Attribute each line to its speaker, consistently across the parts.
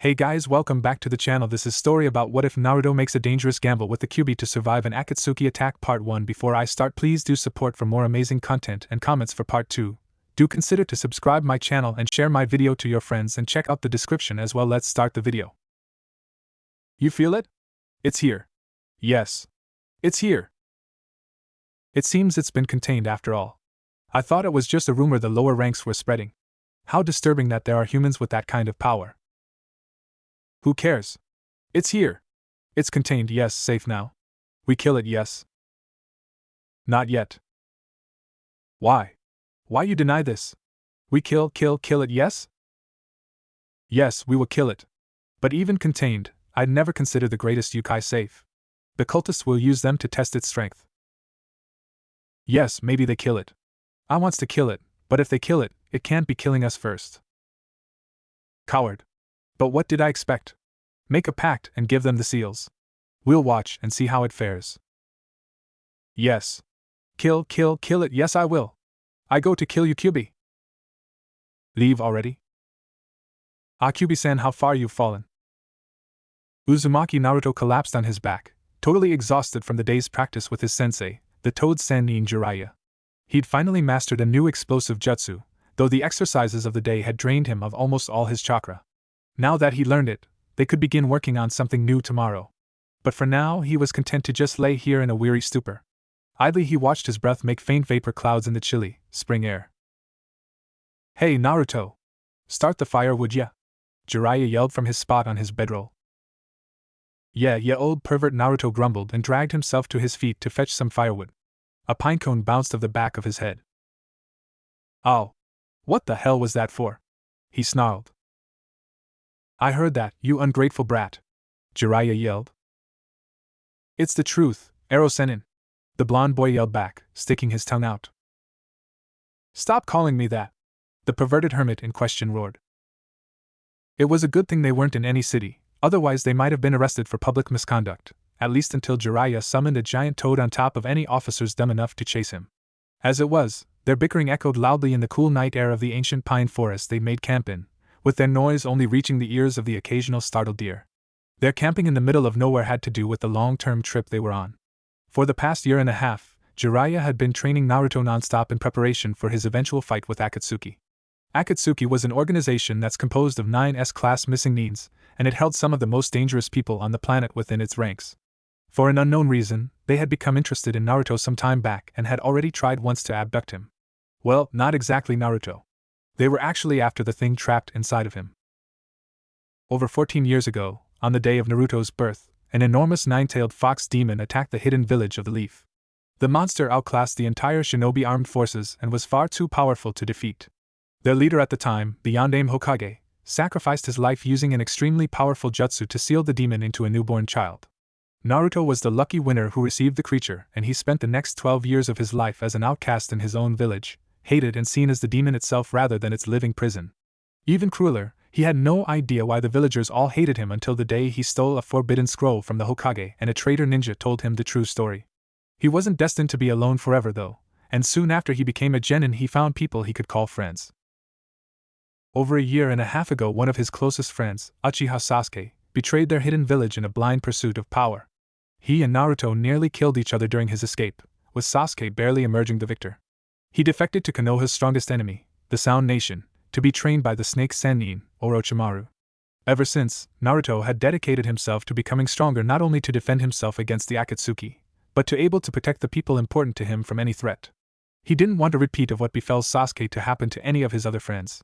Speaker 1: Hey guys, welcome back to the channel. This is story about what if Naruto makes a dangerous gamble with the Kyuubi to survive an Akatsuki attack part 1. Before I start, please do support for more amazing content and comments for part 2. Do consider to subscribe my channel and share my video to your friends and check out the description as well. Let's start the video. You feel it? It's here. Yes. It's here. It seems it's been contained after all. I thought it was just a rumor the lower ranks were spreading. How disturbing that there are humans with that kind of power. Who cares? It's here. It's contained, yes. Safe now. We kill it, yes. Not yet. Why? Why you deny this? We kill it, yes? Yes, we will kill it. But even contained, I'd never consider the greatest yokai safe. The cultists will use them to test its strength. Yes, maybe they kill it. I wants to kill it, but if they kill it, it can't be killing us first. Coward. But what did I expect? Make a pact and give them the seals. We'll watch and see how it fares. Yes. Kill it, yes I will. I go to kill you, Kyuubi. Leave already? Ah, Kyuubi-san, how far you've fallen. Uzumaki Naruto collapsed on his back, totally exhausted from the day's practice with his sensei, the Toad Sannin Jiraiya. He'd finally mastered a new explosive jutsu, though the exercises of the day had drained him of almost all his chakra. Now that he learned it, they could begin working on something new tomorrow. But for now, he was content to just lay here in a weary stupor. Idly he watched his breath make faint vapor clouds in the chilly, spring air. Hey Naruto! Start the fire, would ya? Jiraiya yelled from his spot on his bedroll. Yeah, old pervert, Naruto grumbled and dragged himself to his feet to fetch some firewood. A pinecone bounced off the back of his head. Oh! What the hell was that for? He snarled. I heard that, you ungrateful brat! Jiraiya yelled. It's the truth, Ero-sennin! The blonde boy yelled back, sticking his tongue out. Stop calling me that! The perverted hermit in question roared. It was a good thing they weren't in any city, otherwise they might have been arrested for public misconduct, at least until Jiraiya summoned a giant toad on top of any officers dumb enough to chase him. As it was, their bickering echoed loudly in the cool night air of the ancient pine forest they made camp in, with their noise only reaching the ears of the occasional startled deer. Their camping in the middle of nowhere had to do with the long-term trip they were on. For the past year and a half, Jiraiya had been training Naruto non-stop in preparation for his eventual fight with Akatsuki. Akatsuki was an organization that's composed of 9 S-class missing needs, and it held some of the most dangerous people on the planet within its ranks. For an unknown reason, they had become interested in Naruto some time back and had already tried once to abduct him. Well, not exactly Naruto. They were actually after the thing trapped inside of him. Over 14 years ago, on the day of Naruto's birth, an enormous 9-tailed fox demon attacked the hidden village of the Leaf. The monster outclassed the entire shinobi armed forces and was far too powerful to defeat. Their leader at the time, the Yondaime Hokage, sacrificed his life using an extremely powerful jutsu to seal the demon into a newborn child. Naruto was the lucky winner who received the creature, and he spent the next 12 years of his life as an outcast in his own village, hated and seen as the demon itself rather than its living prison. Even crueler, he had no idea why the villagers all hated him until the day he stole a forbidden scroll from the Hokage and a traitor ninja told him the true story. He wasn't destined to be alone forever though, and soon after he became a genin he found people he could call friends. Over a year and a half ago, one of his closest friends, Uchiha Sasuke, betrayed their hidden village in a blind pursuit of power. He and Naruto nearly killed each other during his escape, with Sasuke barely emerging the victor. He defected to Konoha's strongest enemy, the Sound Nation, to be trained by the snake Sannin, Orochimaru. Ever since, Naruto had dedicated himself to becoming stronger not only to defend himself against the Akatsuki, but to able to protect the people important to him from any threat. He didn't want a repeat of what befell Sasuke to happen to any of his other friends.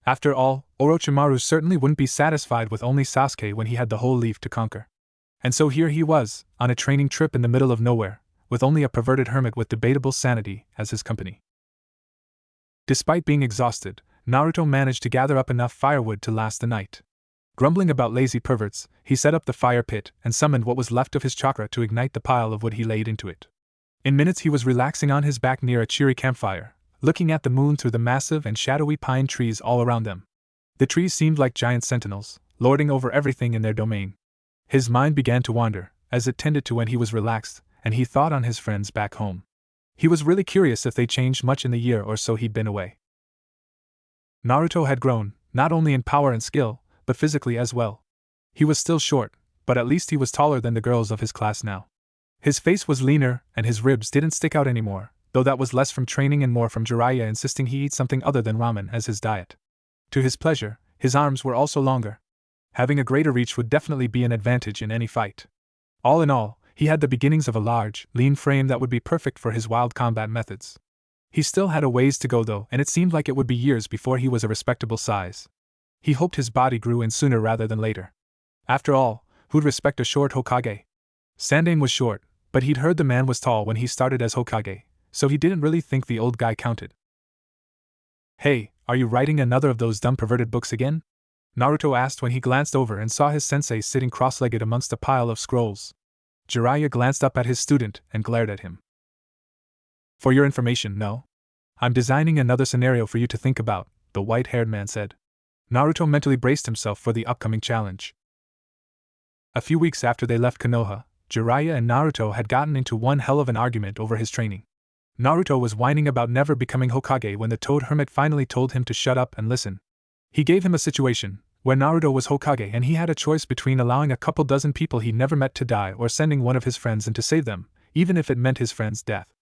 Speaker 1: After all, Orochimaru certainly wouldn't be satisfied with only Sasuke when he had the whole Leaf to conquer. And so here he was, on a training trip in the middle of nowhere, with only a perverted hermit with debatable sanity as his company. Despite being exhausted, Naruto managed to gather up enough firewood to last the night. Grumbling about lazy perverts, he set up the fire pit and summoned what was left of his chakra to ignite the pile of wood he laid into it. In minutes he was relaxing on his back near a cheery campfire, looking at the moon through the massive and shadowy pine trees all around them. The trees seemed like giant sentinels, lording over everything in their domain. His mind began to wander, as it tended to when he was relaxed, and he thought on his friends back home. He was really curious if they changed much in the year or so he'd been away. Naruto had grown, not only in power and skill, but physically as well. He was still short, but at least he was taller than the girls of his class now. His face was leaner, and his ribs didn't stick out anymore, though that was less from training and more from Jiraiya insisting he eat something other than ramen as his diet. To his pleasure, his arms were also longer. Having a greater reach would definitely be an advantage in any fight. All in all, he had the beginnings of a large, lean frame that would be perfect for his wild combat methods. He still had a ways to go though, and it seemed like it would be years before he was a respectable size. He hoped his body grew in sooner rather than later. After all, who'd respect a short Hokage? Sandaime was short, but he'd heard the man was tall when he started as Hokage, so he didn't really think the old guy counted. "Hey, are you writing another of those dumb perverted books again?" Naruto asked when he glanced over and saw his sensei sitting cross-legged amongst a pile of scrolls. Jiraiya glanced up at his student and glared at him. "For your information, no. I'm designing another scenario for you to think about," the white-haired man said. Naruto mentally braced himself for the upcoming challenge. A few weeks after they left Konoha, Jiraiya and Naruto had gotten into one hell of an argument over his training. Naruto was whining about never becoming Hokage when the Toad Hermit finally told him to shut up and listen. He gave him a situation where Naruto was Hokage and he had a choice between allowing a couple dozen people he'd never met to die or sending one of his friends in to save them, even if it meant his friend's death.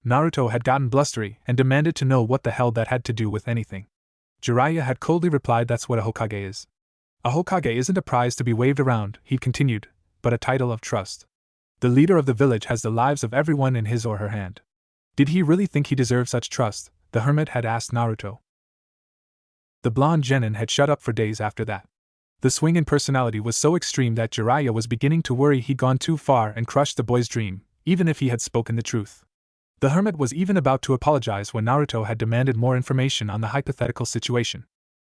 Speaker 1: Naruto had gotten blustery and demanded to know what the hell that had to do with anything. Jiraiya had coldly replied that's what a Hokage is. A Hokage isn't a prize to be waved around, he continued, but a title of trust. The leader of the village has the lives of everyone in his or her hand. Did he really think he deserved such trust? The hermit had asked Naruto. The blonde genin had shut up for days after that. The swing in personality was so extreme that Jiraiya was beginning to worry he'd gone too far and crushed the boy's dream, even if he had spoken the truth. The hermit was even about to apologize when Naruto had demanded more information on the hypothetical situation.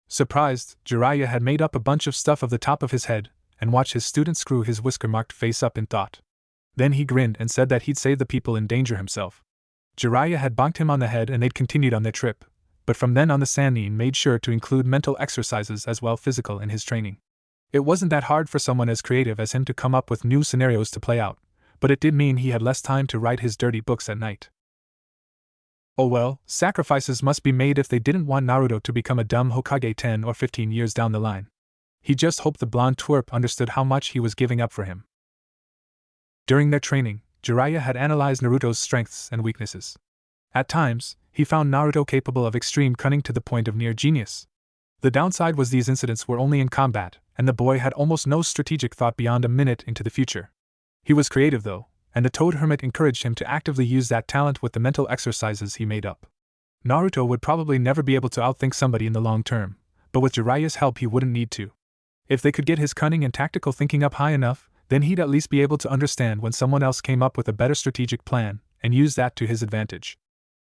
Speaker 1: Surprised, Jiraiya had made up a bunch of stuff of the top of his head and watched his student screw his whisker-marked face up in thought. Then he grinned and said that he'd save the people in danger himself. Jiraiya had bonked him on the head and they'd continued on their trip, but from then on the Sannin made sure to include mental exercises as well physical in his training. It wasn't that hard for someone as creative as him to come up with new scenarios to play out, but it did mean he had less time to write his dirty books at night. Oh well, sacrifices must be made if they didn't want Naruto to become a dumb Hokage 10 or 15 years down the line. He just hoped the blonde twerp understood how much he was giving up for him. During their training, Jiraiya had analyzed Naruto's strengths and weaknesses. At times, he found Naruto capable of extreme cunning to the point of near genius. The downside was these incidents were only in combat, and the boy had almost no strategic thought beyond a minute into the future. He was creative though, and the Toad Hermit encouraged him to actively use that talent with the mental exercises he made up. Naruto would probably never be able to outthink somebody in the long term, but with Jiraiya's help he wouldn't need to. If they could get his cunning and tactical thinking up high enough, then he'd at least be able to understand when someone else came up with a better strategic plan, and use that to his advantage.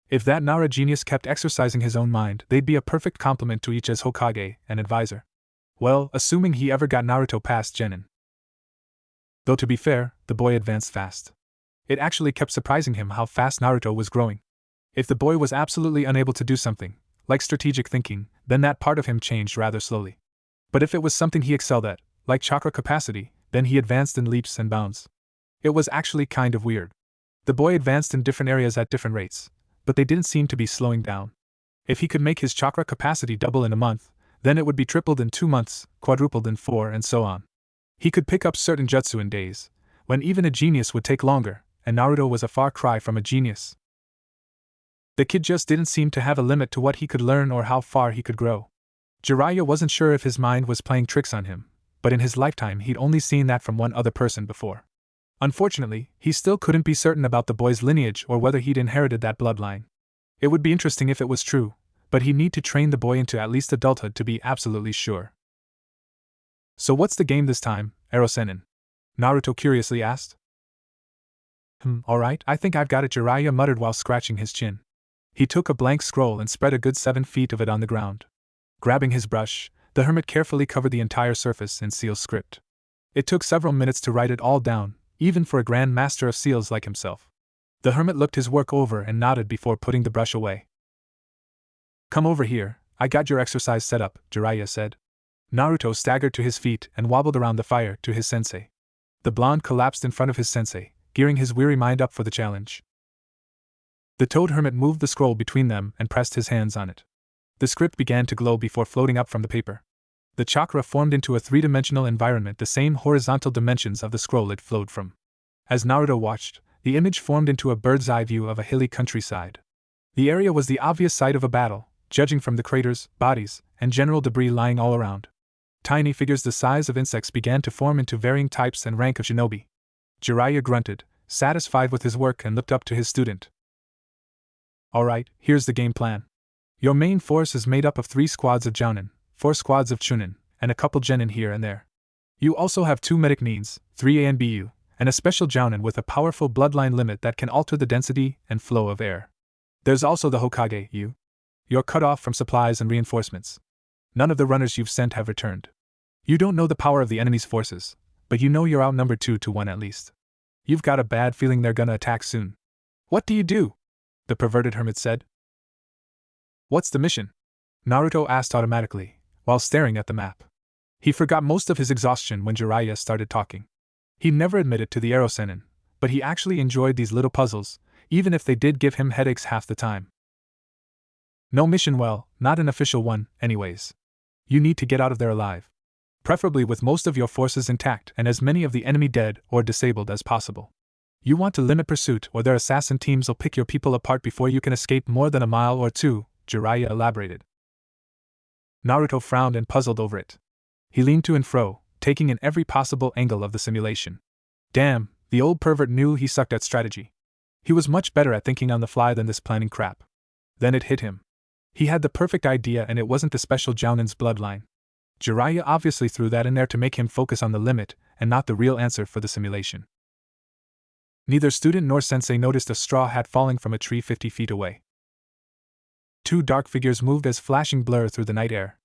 Speaker 1: If that Nara genius kept exercising his own mind, they'd be a perfect complement to each as Hokage and advisor. Well, assuming he ever got Naruto past Genin. Though to be fair, the boy advanced fast. It actually kept surprising him how fast Naruto was growing. If the boy was absolutely unable to do something, like strategic thinking, then that part of him changed rather slowly. But if it was something he excelled at, like chakra capacity, then he advanced in leaps and bounds. It was actually kind of weird. The boy advanced in different areas at different rates, but they didn't seem to be slowing down. If he could make his chakra capacity double in a month, then it would be tripled in 2 months, quadrupled in 4, and so on. He could pick up certain jutsu in days, when even a genius would take longer, and Naruto was a far cry from a genius. The kid just didn't seem to have a limit to what he could learn or how far he could grow. Jiraiya wasn't sure if his mind was playing tricks on him, but in his lifetime he'd only seen that from one other person before. Unfortunately, he still couldn't be certain about the boy's lineage or whether he'd inherited that bloodline. It would be interesting if it was true, but he'd need to train the boy into at least adulthood to be absolutely sure. So what's the game this time, Erosenin? Naruto curiously asked. Alright, I think I've got it, Jiraiya muttered while scratching his chin. He took a blank scroll and spread a good 7 feet of it on the ground. Grabbing his brush, the hermit carefully covered the entire surface in seal script. It took several minutes to write it all down, even for a grand master of seals like himself. The hermit looked his work over and nodded before putting the brush away. Come over here, I got your exercise set up, Jiraiya said. Naruto staggered to his feet and wobbled around the fire to his sensei. The blonde collapsed in front of his sensei, gearing his weary mind up for the challenge. The Toad Hermit moved the scroll between them and pressed his hands on it. The script began to glow before floating up from the paper. The chakra formed into a three-dimensional environment, the same horizontal dimensions of the scroll it flowed from. As Naruto watched, the image formed into a bird's-eye view of a hilly countryside. The area was the obvious site of a battle, judging from the craters, bodies, and general debris lying all around. Tiny figures the size of insects began to form into varying types and rank of shinobi. Jiraiya grunted, satisfied with his work, and looked up to his student. Alright, here's the game plan. Your main force is made up of 3 squads of Jounin, 4 squads of Chunin, and a couple Genin here and there. You also have 2 medic needs, 3 A and BU, and a special Jounin with a powerful bloodline limit that can alter the density and flow of air. There's also the Hokage, you. You're cut off from supplies and reinforcements. None of the runners you've sent have returned. You don't know the power of the enemy's forces, but you know you're outnumbered 2 to 1 at least. You've got a bad feeling they're gonna attack soon. What do you do? The perverted hermit said. What's the mission? Naruto asked automatically, while staring at the map. He forgot most of his exhaustion when Jiraiya started talking. He never admitted to the Arrow Sennin, but he actually enjoyed these little puzzles, even if they did give him headaches half the time. No mission, well, not an official one, anyways. You need to get out of there alive. Preferably with most of your forces intact and as many of the enemy dead or disabled as possible. You want to limit pursuit or their assassin teams will pick your people apart before you can escape more than a mile or 2, Jiraiya elaborated. Naruto frowned and puzzled over it. He leaned to and fro, taking in every possible angle of the simulation. Damn, the old pervert knew he sucked at strategy. He was much better at thinking on the fly than this planning crap. Then it hit him. He had the perfect idea, and it wasn't the special Jounin's bloodline. Jiraiya obviously threw that in there to make him focus on the limit, and not the real answer for the simulation. Neither student nor sensei noticed a straw hat falling from a tree 50 feet away. 2 dark figures moved as flashing blur through the night air.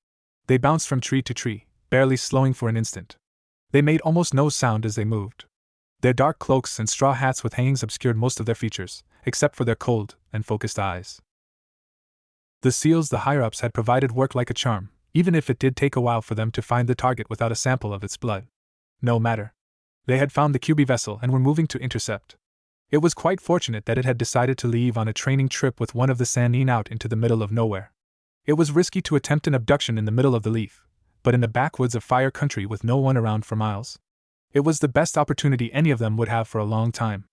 Speaker 1: They bounced from tree to tree, barely slowing for an instant. They made almost no sound as they moved. Their dark cloaks and straw hats with hangings obscured most of their features, except for their cold and focused eyes. The seals the higher-ups had provided worked like a charm, even if it did take a while for them to find the target without a sample of its blood. No matter. They had found the Kyuubi vessel and were moving to intercept. It was quite fortunate that it had decided to leave on a training trip with one of the Sannin out into the middle of nowhere. It was risky to attempt an abduction in the middle of the leaf, but in the backwoods of Fire Country with no one around for miles. It was the best opportunity any of them would have for a long time.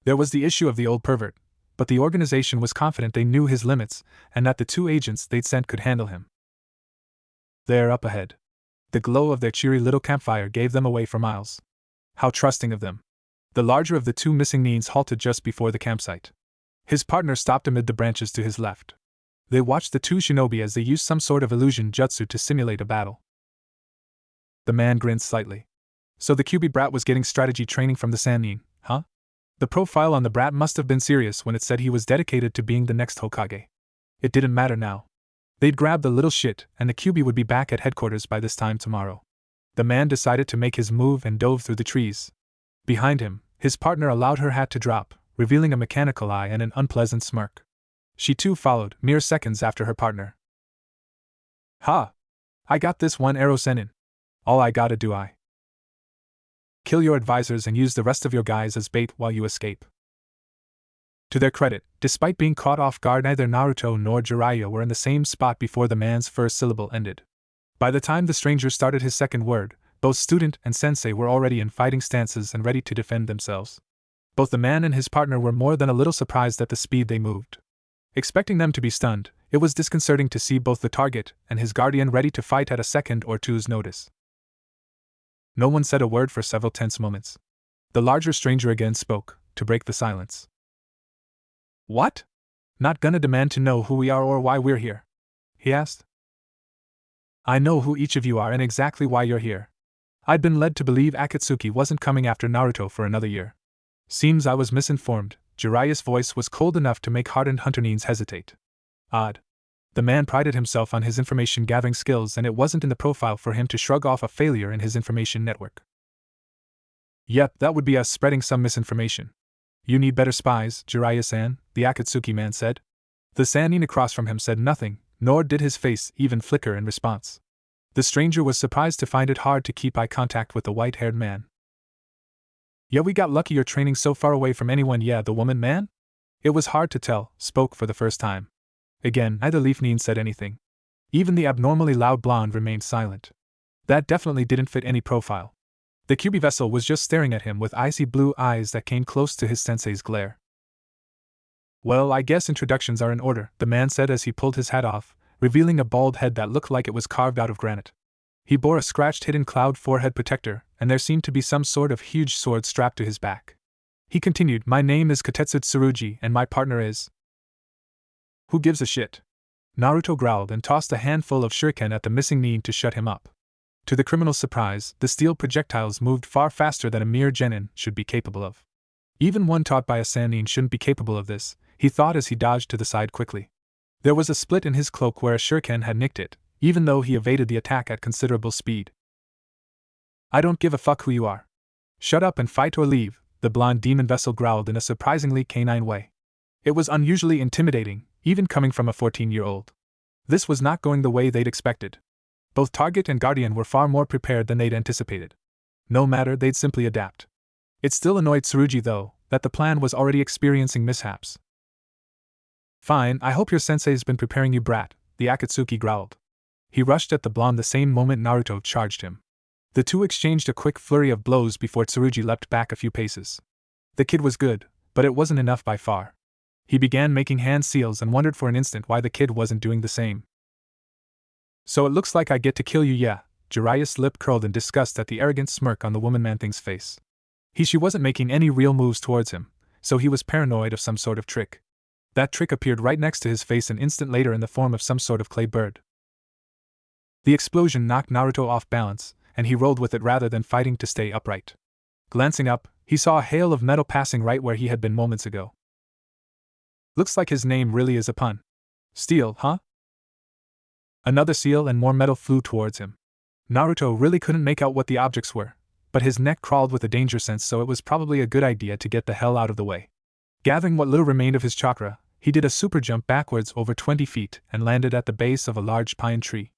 Speaker 1: There was the issue of the old pervert, but the organization was confident they knew his limits and that the 2 agents they'd sent could handle him. There up ahead. The glow of their cheery little campfire gave them away for miles. How trusting of them. The larger of the 2 missing Nins halted just before the campsite. His partner stopped amid the branches to his left. They watched the 2 shinobi as they used some sort of illusion jutsu to simulate a battle. The man grinned slightly. So the Kyuubi brat was getting strategy training from the Sannin, huh? The profile on the brat must have been serious when it said he was dedicated to being the next Hokage. It didn't matter now. They'd grab the little shit, and the Kyuubi would be back at headquarters by this time tomorrow. The man decided to make his move and dove through the trees. Behind him, his partner allowed her hat to drop, revealing a mechanical eye and an unpleasant smirk. She too followed, mere seconds after her partner. Ha! I got this one arrow Sennin. All I gotta do I. Kill your advisors and use the rest of your guys as bait while you escape. To their credit, despite being caught off guard, neither Naruto nor Jiraiya were in the same spot before the man's first syllable ended. By the time the stranger started his second word, both student and sensei were already in fighting stances and ready to defend themselves. Both the man and his partner were more than a little surprised at the speed they moved. Expecting them to be stunned, it was disconcerting to see both the target and his guardian ready to fight at a second or two's notice. No one said a word for several tense moments. The larger stranger again spoke, to break the silence. What? Not gonna demand to know who we are or why we're here? He asked. I know who each of you are and exactly why you're here. I'd been led to believe Akatsuki wasn't coming after Naruto for another year. Seems I was misinformed. Jiraiya's voice was cold enough to make hardened Hunternines hesitate. Odd. The man prided himself on his information-gathering skills, and it wasn't in the profile for him to shrug off a failure in his information network. Yep, that would be us spreading some misinformation. You need better spies, Jiraiya-san, the Akatsuki man said. The Sannin across from him said nothing, nor did his face even flicker in response. The stranger was surprised to find it hard to keep eye contact with the white-haired man. Yeah, we got lucky you're training so far away from anyone. Yeah, the woman man? It was hard to tell, spoke for the first time. Again, neither Leaf Nin said anything. Even the abnormally loud blonde remained silent. That definitely didn't fit any profile. The Kyuubi vessel was just staring at him with icy blue eyes that came close to his sensei's glare. Well, I guess introductions are in order, the man said as he pulled his hat off, revealing a bald head that looked like it was carved out of granite. He bore a scratched hidden cloud forehead protector, and there seemed to be some sort of huge sword strapped to his back. He continued, "My name is Katetsu Tsurugi and my partner is—" "Who gives a shit?" Naruto growled and tossed a handful of shuriken at the missing nin to shut him up. To the criminal's surprise, the steel projectiles moved far faster than a mere genin should be capable of. Even one taught by a sannin shouldn't be capable of this, he thought as he dodged to the side quickly. There was a split in his cloak where a shuriken had nicked it, even though he evaded the attack at considerable speed. "I don't give a fuck who you are. Shut up and fight or leave," the blonde demon vessel growled in a surprisingly canine way. It was unusually intimidating, even coming from a 14-year-old. This was not going the way they'd expected. Both Target and Guardian were far more prepared than they'd anticipated. No matter, they'd simply adapt. It still annoyed Tsurugi, though, that the plan was already experiencing mishaps. "Fine, I hope your sensei's been preparing you, brat," the Akatsuki growled. He rushed at the blonde the same moment Naruto charged him. The two exchanged a quick flurry of blows before Tsurugi leapt back a few paces. The kid was good, but it wasn't enough by far. He began making hand seals and wondered for an instant why the kid wasn't doing the same. "So it looks like I get to kill you, yeah?" Jiraiya's lip curled in disgust at the arrogant smirk on the woman-man-thing's face. She wasn't making any real moves towards him, so he was paranoid of some sort of trick. That trick appeared right next to his face an instant later in the form of some sort of clay bird. The explosion knocked Naruto off balance, and he rolled with it rather than fighting to stay upright. Glancing up, he saw a hail of metal passing right where he had been moments ago. "Looks like his name really is a pun. Steel, huh?" Another seal and more metal flew towards him. Naruto really couldn't make out what the objects were, but his neck crawled with a danger sense, so it was probably a good idea to get the hell out of the way. Gathering what little remained of his chakra, he did a super jump backwards over 20 feet and landed at the base of a large pine tree.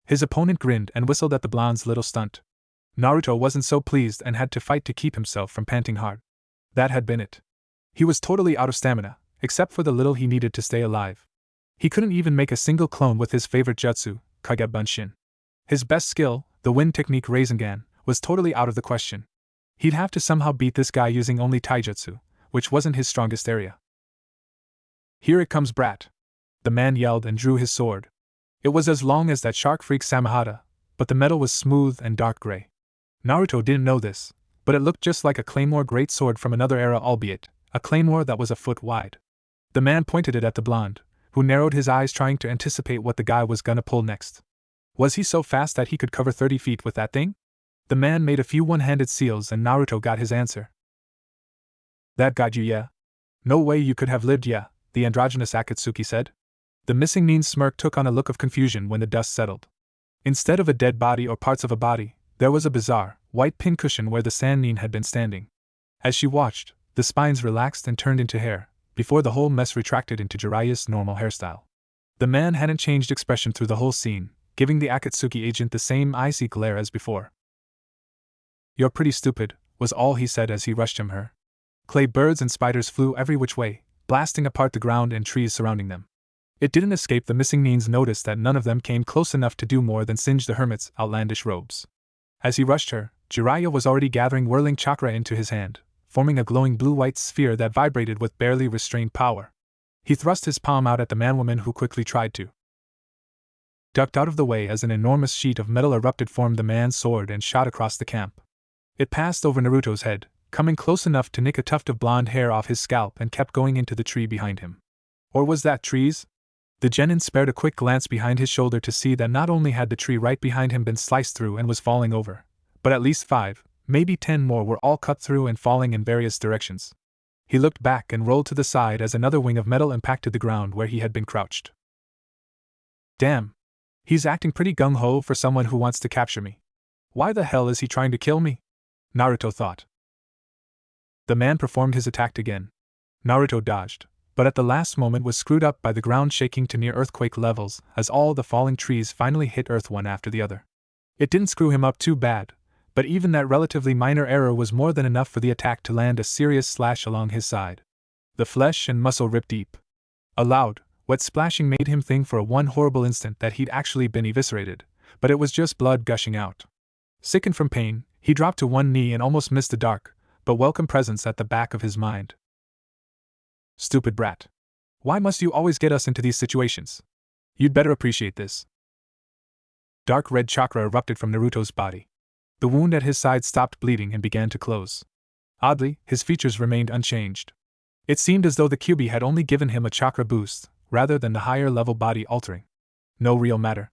Speaker 1: His opponent grinned and whistled at the blonde's little stunt. Naruto wasn't so pleased and had to fight to keep himself from panting hard. That had been it. He was totally out of stamina, except for the little he needed to stay alive. He couldn't even make a single clone with his favorite jutsu, Kage Bunshin. His best skill, the wind technique Rasengan, was totally out of the question. He'd have to somehow beat this guy using only taijutsu, which wasn't his strongest area. "Here it comes, brat!" the man yelled and drew his sword. It was as long as that shark freak Samahata, but the metal was smooth and dark gray. Naruto didn't know this, but it looked just like a claymore greatsword from another era, albeit a claymore that was a foot wide. The man pointed it at the blonde, who narrowed his eyes trying to anticipate what the guy was gonna pull next. Was he so fast that he could cover 30 feet with that thing? The man made a few one-handed seals and Naruto got his answer. "That got you, yeah? No way you could have lived, yeah," the androgynous Akatsuki said. The missing nin's smirk took on a look of confusion when the dust settled. Instead of a dead body or parts of a body, there was a bizarre, white pincushion where the sand nin had been standing. As she watched, the spines relaxed and turned into hair, before the whole mess retracted into Jiraiya's normal hairstyle. The man hadn't changed expression through the whole scene, giving the Akatsuki agent the same icy glare as before. "You're pretty stupid," was all he said as he rushed her. Clay birds and spiders flew every which way, blasting apart the ground and trees surrounding them. It didn't escape the missing nin's notice that none of them came close enough to do more than singe the hermit's outlandish robes. As he rushed her, Jiraiya was already gathering whirling chakra into his hand, forming a glowing blue-white sphere that vibrated with barely restrained power. He thrust his palm out at the man-woman who quickly tried to ducked out of the way as an enormous sheet of metal erupted, formed the man's sword and shot across the camp. It passed over Naruto's head, coming close enough to nick a tuft of blonde hair off his scalp, and kept going into the tree behind him. Or was that trees? The genin spared a quick glance behind his shoulder to see that not only had the tree right behind him been sliced through and was falling over, but at least 5, maybe 10 more were all cut through and falling in various directions. He looked back and rolled to the side as another wing of metal impacted the ground where he had been crouched. "Damn. He's acting pretty gung-ho for someone who wants to capture me. Why the hell is he trying to kill me?" Naruto thought. The man performed his attack again. Naruto dodged, but at the last moment was screwed up by the ground shaking to near earthquake levels as all the falling trees finally hit earth one after the other. It didn't screw him up too bad, but even that relatively minor error was more than enough for the attack to land a serious slash along his side. The flesh and muscle ripped deep. A loud, wet splashing made him think for one horrible instant that he'd actually been eviscerated, but it was just blood gushing out. Sickened from pain, he dropped to one knee and almost missed a dark, but welcome presence at the back of his mind. Stupid brat. Why must you always get us into these situations? You'd better appreciate this. Dark red chakra erupted from Naruto's body. The wound at his side stopped bleeding and began to close. Oddly, his features remained unchanged. It seemed as though the Kyuubi had only given him a chakra boost, rather than the higher-level body altering. No real matter.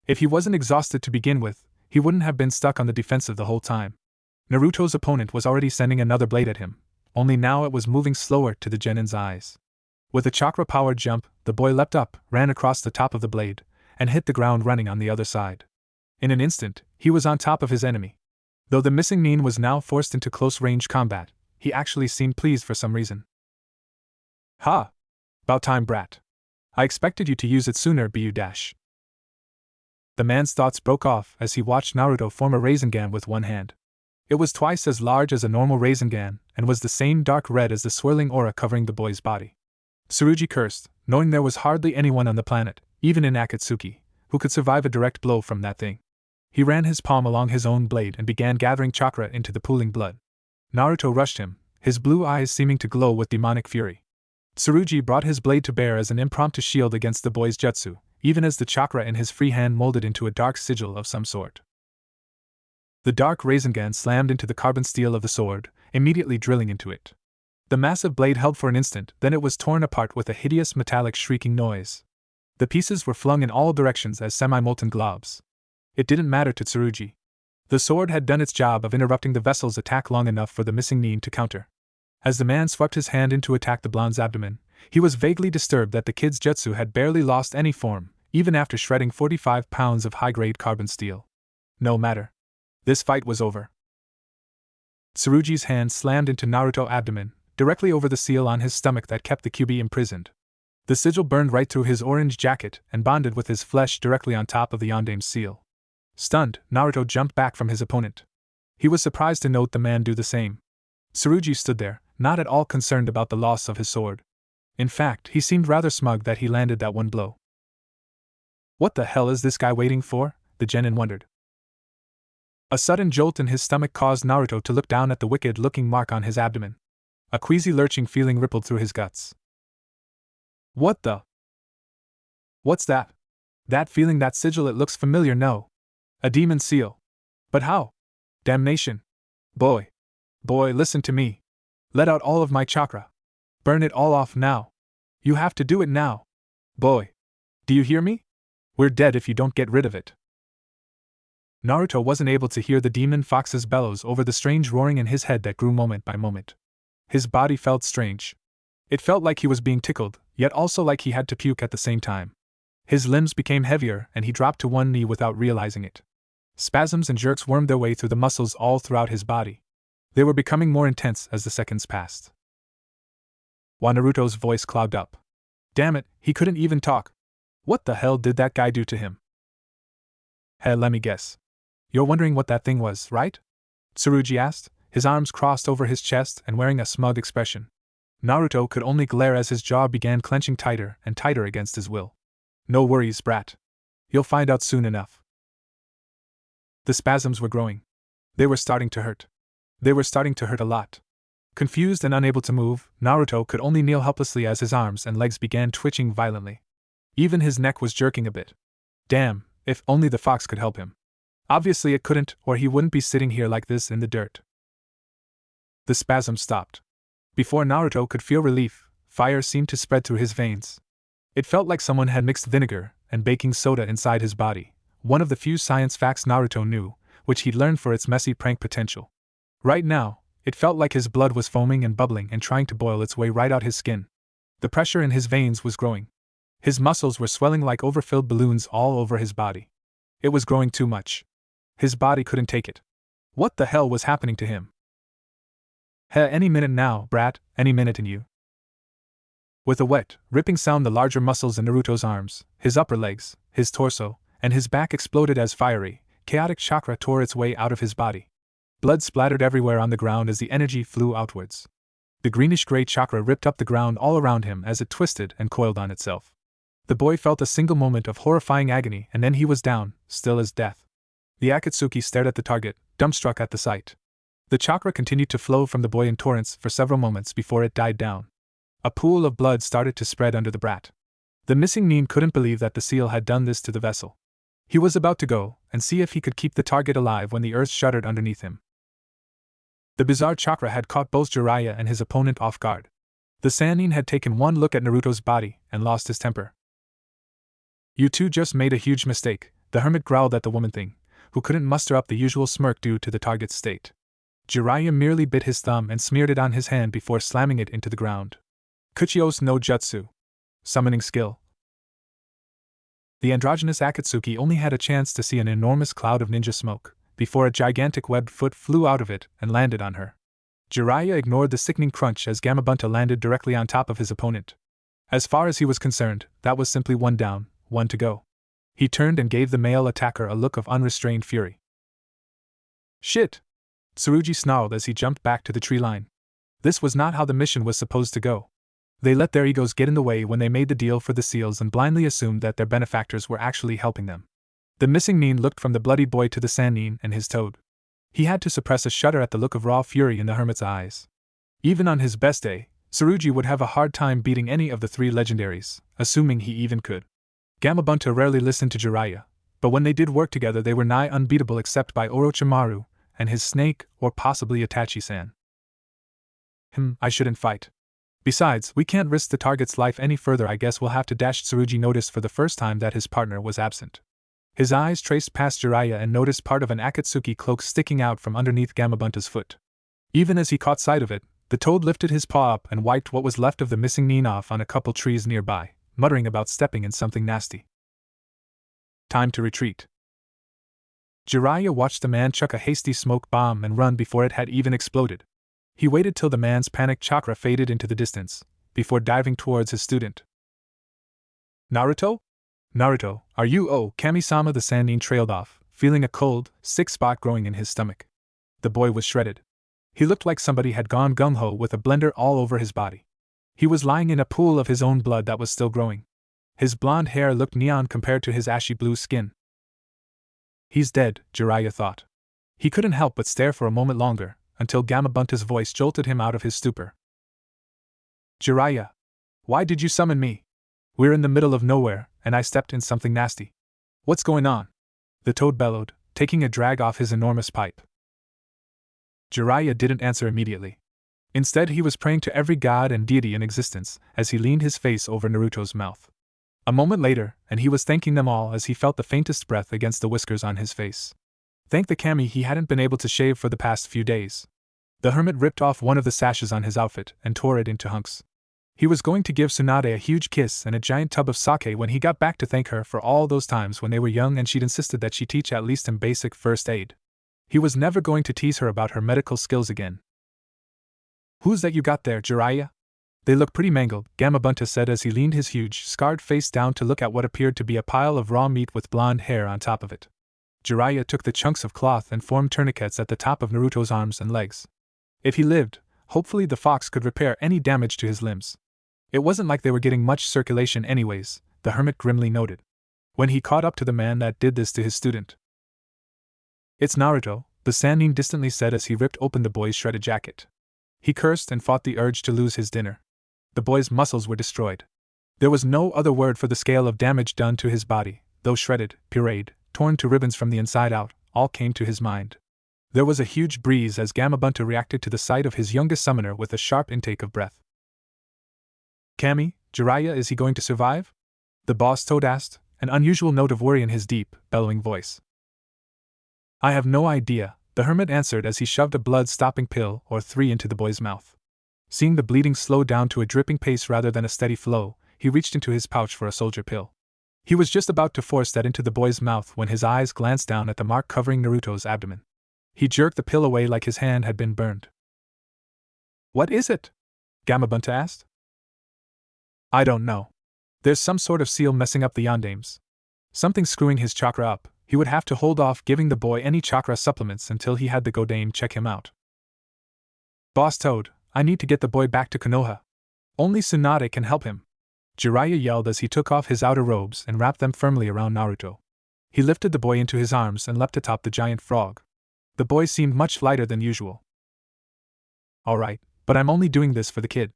Speaker 1: If he wasn't exhausted to begin with, he wouldn't have been stuck on the defensive the whole time. Naruto's opponent was already sending another blade at him, only now it was moving slower to the genin's eyes. With a chakra-powered jump, the boy leapt up, ran across the top of the blade, and hit the ground running on the other side. In an instant, he was on top of his enemy. Though the missing nin was now forced into close-range combat, he actually seemed pleased for some reason. Ha! About time, brat. I expected you to use it sooner, bu dash. The man's thoughts broke off as he watched Naruto form a Rasengan with one hand. It was twice as large as a normal Rasengan, and was the same dark red as the swirling aura covering the boy's body. Tsurugi cursed, knowing there was hardly anyone on the planet, even in Akatsuki, who could survive a direct blow from that thing. He ran his palm along his own blade and began gathering chakra into the pooling blood. Naruto rushed him, his blue eyes seeming to glow with demonic fury. Tsurugi brought his blade to bear as an impromptu shield against the boy's jutsu, even as the chakra in his free hand molded into a dark sigil of some sort. The dark Rasengan slammed into the carbon steel of the sword, immediately drilling into it. The massive blade held for an instant, then it was torn apart with a hideous metallic shrieking noise. The pieces were flung in all directions as semi-molten globs. It didn't matter to Tsurugi. The sword had done its job of interrupting the vessel's attack long enough for the missing nin to counter. As the man swept his hand in to attack the blonde's abdomen, he was vaguely disturbed that the kid's jutsu had barely lost any form, even after shredding 45 pounds of high-grade carbon steel. No matter. This fight was over. Tsurugi's hand slammed into Naruto's abdomen, directly over the seal on his stomach that kept the Kyuubi imprisoned. The sigil burned right through his orange jacket and bonded with his flesh directly on top of the Yondame's seal. Stunned, Naruto jumped back from his opponent. He was surprised to note the man do the same. Tsurugi stood there, not at all concerned about the loss of his sword. In fact, he seemed rather smug that he landed that one blow. What the hell is this guy waiting for? The genin wondered. A sudden jolt in his stomach caused Naruto to look down at the wicked-looking mark on his abdomen. A queasy lurching feeling rippled through his guts. What the? What's that? That feeling, that sigil, it looks familiar, no? A demon seal. But how? Damnation. Boy, listen to me. Let out all of my chakra. Burn it all off now. You have to do it now. Boy. Do you hear me? We're dead if you don't get rid of it. Naruto wasn't able to hear the demon fox's bellows over the strange roaring in his head that grew moment by moment. His body felt strange. It felt like he was being tickled, yet also like he had to puke at the same time. His limbs became heavier and he dropped to one knee without realizing it. Spasms and jerks wormed their way through the muscles all throughout his body. They were becoming more intense as the seconds passed. While Naruto's voice clogged up. Damn it, he couldn't even talk. What the hell did that guy do to him? Hey, let me guess. You're wondering what that thing was, right? Tsurugi asked, his arms crossed over his chest and wearing a smug expression. Naruto could only glare as his jaw began clenching tighter and tighter against his will. No worries, brat. You'll find out soon enough. The spasms were growing. They were starting to hurt. They were starting to hurt a lot. Confused and unable to move, Naruto could only kneel helplessly as his arms and legs began twitching violently. Even his neck was jerking a bit. Damn, if only the fox could help him. Obviously it couldn't, or he wouldn't be sitting here like this in the dirt. The spasm stopped. Before Naruto could feel relief, fire seemed to spread through his veins. It felt like someone had mixed vinegar and baking soda inside his body, one of the few science facts Naruto knew, which he'd learned for its messy prank potential. Right now, it felt like his blood was foaming and bubbling and trying to boil its way right out his skin. The pressure in his veins was growing. His muscles were swelling like overfilled balloons all over his body. It was growing too much. His body couldn't take it. What the hell was happening to him? Heh, any minute now, brat, any minute in you. With a wet, ripping sound, the larger muscles in Naruto's arms, his upper legs, his torso, and his back exploded as fiery, chaotic chakra tore its way out of his body. Blood splattered everywhere on the ground as the energy flew outwards. The greenish-gray chakra ripped up the ground all around him as it twisted and coiled on itself. The boy felt a single moment of horrifying agony and then he was down, still as death. The Akatsuki stared at the target, dumbstruck at the sight. The chakra continued to flow from the boy in torrents for several moments before it died down. A pool of blood started to spread under the brat. The missing nin couldn't believe that the seal had done this to the vessel. He was about to go and see if he could keep the target alive when the earth shuddered underneath him. The bizarre chakra had caught both Jiraiya and his opponent off guard. The Sannin had taken one look at Naruto's body and lost his temper. "You two just made a huge mistake," the hermit growled at the woman thing, who couldn't muster up the usual smirk due to the target's state. Jiraiya merely bit his thumb and smeared it on his hand before slamming it into the ground. Kuchio's no jutsu. Summoning skill. The androgynous Akatsuki only had a chance to see an enormous cloud of ninja smoke, before a gigantic webbed foot flew out of it and landed on her. Jiraiya ignored the sickening crunch as Gamabunta landed directly on top of his opponent. As far as he was concerned, that was simply one down, one to go. He turned and gave the male attacker a look of unrestrained fury. "Shit!" Tsurugi snarled as he jumped back to the tree line. This was not how the mission was supposed to go. They let their egos get in the way when they made the deal for the seals and blindly assumed that their benefactors were actually helping them. The missing nin looked from the bloodied boy to the Sannin and his toad. He had to suppress a shudder at the look of raw fury in the hermit's eyes. Even on his best day, Tsurugi would have a hard time beating any of the three legendaries, assuming he even could. Gamabunta rarely listened to Jiraiya, but when they did work together they were nigh unbeatable except by Orochimaru and his snake, or possibly Itachi-san. I shouldn't fight. Besides, we can't risk the target's life any further. I guess we'll have to dash. Tsurugi noticed for the first time that his partner was absent. His eyes traced past Jiraiya and noticed part of an Akatsuki cloak sticking out from underneath Gamabunta's foot. Even as he caught sight of it, the toad lifted his paw up and wiped what was left of the missing nin off on a couple trees nearby, muttering about stepping in something nasty. Time to retreat. Jiraiya watched the man chuck a hasty smoke bomb and run before it had even exploded. He waited till the man's panicked chakra faded into the distance, before diving towards his student. "Naruto? Naruto, are you?" "Oh, Kami-sama," the Sannin trailed off, feeling a cold, sick spot growing in his stomach. The boy was shredded. He looked like somebody had gone gung-ho with a blender all over his body. He was lying in a pool of his own blood that was still growing. His blonde hair looked neon compared to his ashy blue skin. He's dead, Jiraiya thought. He couldn't help but stare for a moment longer, until Gamabunta's voice jolted him out of his stupor. "Jiraiya, why did you summon me? We're in the middle of nowhere, and I stepped in something nasty. What's going on?" the toad bellowed, taking a drag off his enormous pipe. Jiraiya didn't answer immediately. Instead, he was praying to every god and deity in existence as he leaned his face over Naruto's mouth. A moment later, and he was thanking them all as he felt the faintest breath against the whiskers on his face. Thank the kami he hadn't been able to shave for the past few days. The hermit ripped off one of the sashes on his outfit and tore it into hunks. He was going to give Tsunade a huge kiss and a giant tub of sake when he got back to thank her for all those times when they were young and she'd insisted that she teach at least him basic first aid. He was never going to tease her about her medical skills again. "Who's that you got there, Jiraiya?" "They look pretty mangled," Gamabunta said as he leaned his huge, scarred face down to look at what appeared to be a pile of raw meat with blonde hair on top of it. Jiraiya took the chunks of cloth and formed tourniquets at the top of Naruto's arms and legs. If he lived, hopefully the fox could repair any damage to his limbs. It wasn't like they were getting much circulation anyways, the hermit grimly noted, when he caught up to the man that did this to his student. "It's Naruto," the Sannin distantly said as he ripped open the boy's shredded jacket. He cursed and fought the urge to lose his dinner. The boy's muscles were destroyed. There was no other word for the scale of damage done to his body, though shredded, pureed, torn to ribbons from the inside out, all came to his mind. There was a huge breeze as Gamabunta reacted to the sight of his youngest summoner with a sharp intake of breath. "Kami, Jiraiya, is he going to survive?" the boss toad asked, an unusual note of worry in his deep, bellowing voice. "I have no idea," the hermit answered as he shoved a blood-stopping pill or 3 into the boy's mouth. Seeing the bleeding slow down to a dripping pace rather than a steady flow, he reached into his pouch for a soldier pill. He was just about to force that into the boy's mouth when his eyes glanced down at the mark covering Naruto's abdomen. He jerked the pill away like his hand had been burned. "What is it?" Gamabunta asked. "I don't know. There's some sort of seal messing up the yandames. Something screwing his chakra up. He would have to hold off giving the boy any chakra supplements until he had the Godame check him out. Boss Toad, I need to get the boy back to Konoha. Only Tsunade can help him," Jiraiya yelled as he took off his outer robes and wrapped them firmly around Naruto. He lifted the boy into his arms and leapt atop the giant frog. The boy seemed much lighter than usual. All right, but I'm only doing this for the kid.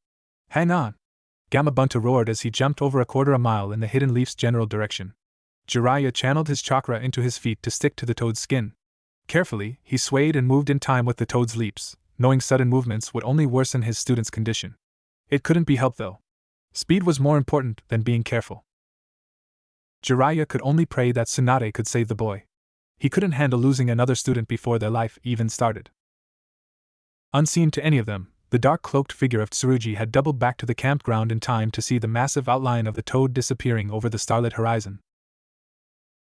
Speaker 1: Hang on! Gamabunta roared as he jumped over a quarter a mile in the hidden leaf's general direction. Jiraiya channeled his chakra into his feet to stick to the toad's skin. Carefully, he swayed and moved in time with the toad's leaps, knowing sudden movements would only worsen his student's condition. It couldn't be helped though. Speed was more important than being careful. Jiraiya could only pray that Tsunade could save the boy. He couldn't handle losing another student before their life even started. Unseen to any of them, the dark-cloaked figure of Tsurugi had doubled back to the campground in time to see the massive outline of the toad disappearing over the starlit horizon.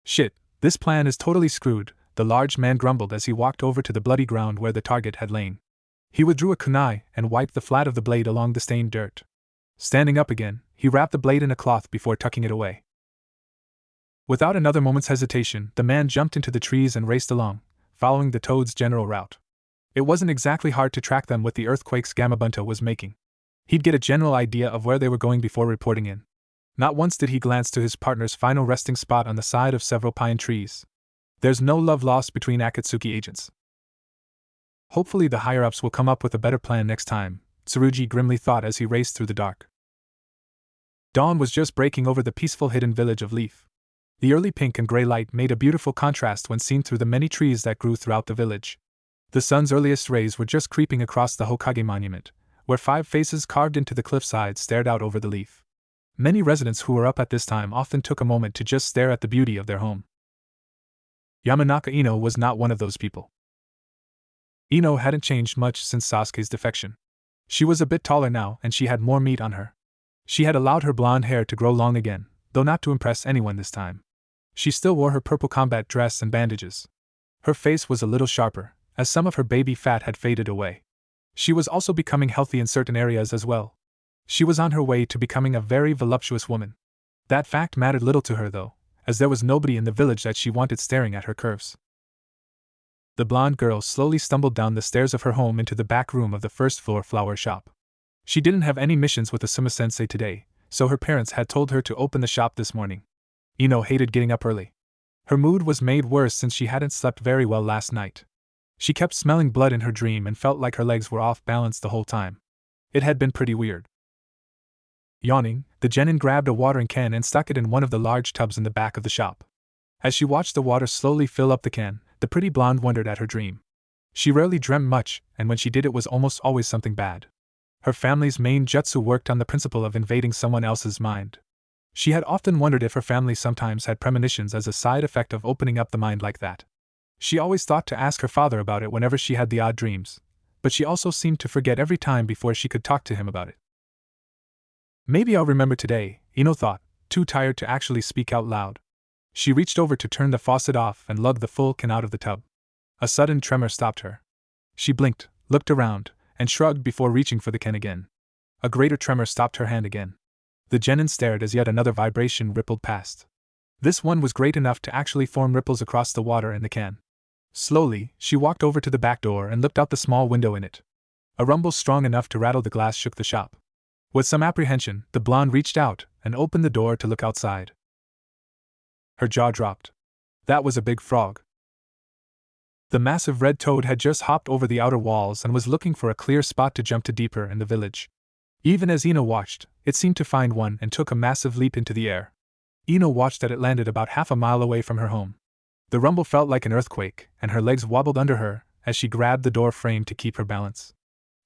Speaker 1: Shit, this plan is totally screwed, the large man grumbled as he walked over to the bloody ground where the target had lain. He withdrew a kunai and wiped the flat of the blade along the stained dirt. Standing up again, he wrapped the blade in a cloth before tucking it away. Without another moment's hesitation, the man jumped into the trees and raced along, following the toad's general route. It wasn't exactly hard to track them with the earthquakes Gamabunta was making. He'd get a general idea of where they were going before reporting in. Not once did he glance to his partner's final resting spot on the side of several pine trees. There's no love lost between Akatsuki agents. Hopefully the higher-ups will come up with a better plan next time, Tsurugi grimly thought as he raced through the dark. Dawn was just breaking over the peaceful hidden village of Leaf. The early pink and gray light made a beautiful contrast when seen through the many trees that grew throughout the village. The sun's earliest rays were just creeping across the Hokage monument, where 5 faces carved into the cliffside stared out over the Leaf. Many residents who were up at this time often took a moment to just stare at the beauty of their home. Yamanaka Ino was not one of those people. Ino hadn't changed much since Sasuke's defection. She was a bit taller now and she had more meat on her. She had allowed her blonde hair to grow long again, though not to impress anyone this time. She still wore her purple combat dress and bandages. Her face was a little sharper, as some of her baby fat had faded away. She was also becoming healthy in certain areas as well. She was on her way to becoming a very voluptuous woman. That fact mattered little to her though, as there was nobody in the village that she wanted staring at her curves. The blonde girl slowly stumbled down the stairs of her home into the back room of the first-floor flower shop. She didn't have any missions with Asuma-sensei today, so her parents had told her to open the shop this morning. Ino hated getting up early. Her mood was made worse since she hadn't slept very well last night. She kept smelling blood in her dream and felt like her legs were off balance the whole time. It had been pretty weird. Yawning, the genin grabbed a watering can and stuck it in one of the large tubs in the back of the shop. As she watched the water slowly fill up the can, the pretty blonde wondered at her dream. She rarely dreamt much, and when she did it was almost always something bad. Her family's main jutsu worked on the principle of invading someone else's mind. She had often wondered if her family sometimes had premonitions as a side effect of opening up the mind like that. She always thought to ask her father about it whenever she had the odd dreams, but she also seemed to forget every time before she could talk to him about it. Maybe I'll remember today, Ino thought, too tired to actually speak out loud. She reached over to turn the faucet off and lugged the full can out of the tub. A sudden tremor stopped her. She blinked, looked around, and shrugged before reaching for the can again. A greater tremor stopped her hand again. The genin stared as yet another vibration rippled past. This one was great enough to actually form ripples across the water in the can. Slowly, she walked over to the back door and looked out the small window in it. A rumble strong enough to rattle the glass shook the shop. With some apprehension, the blonde reached out and opened the door to look outside. Her jaw dropped. That was a big frog. The massive red toad had just hopped over the outer walls and was looking for a clear spot to jump to deeper in the village. Even as Ino watched, it seemed to find one and took a massive leap into the air. Ino watched as it landed about half a mile away from her home. The rumble felt like an earthquake, and her legs wobbled under her as she grabbed the door frame to keep her balance.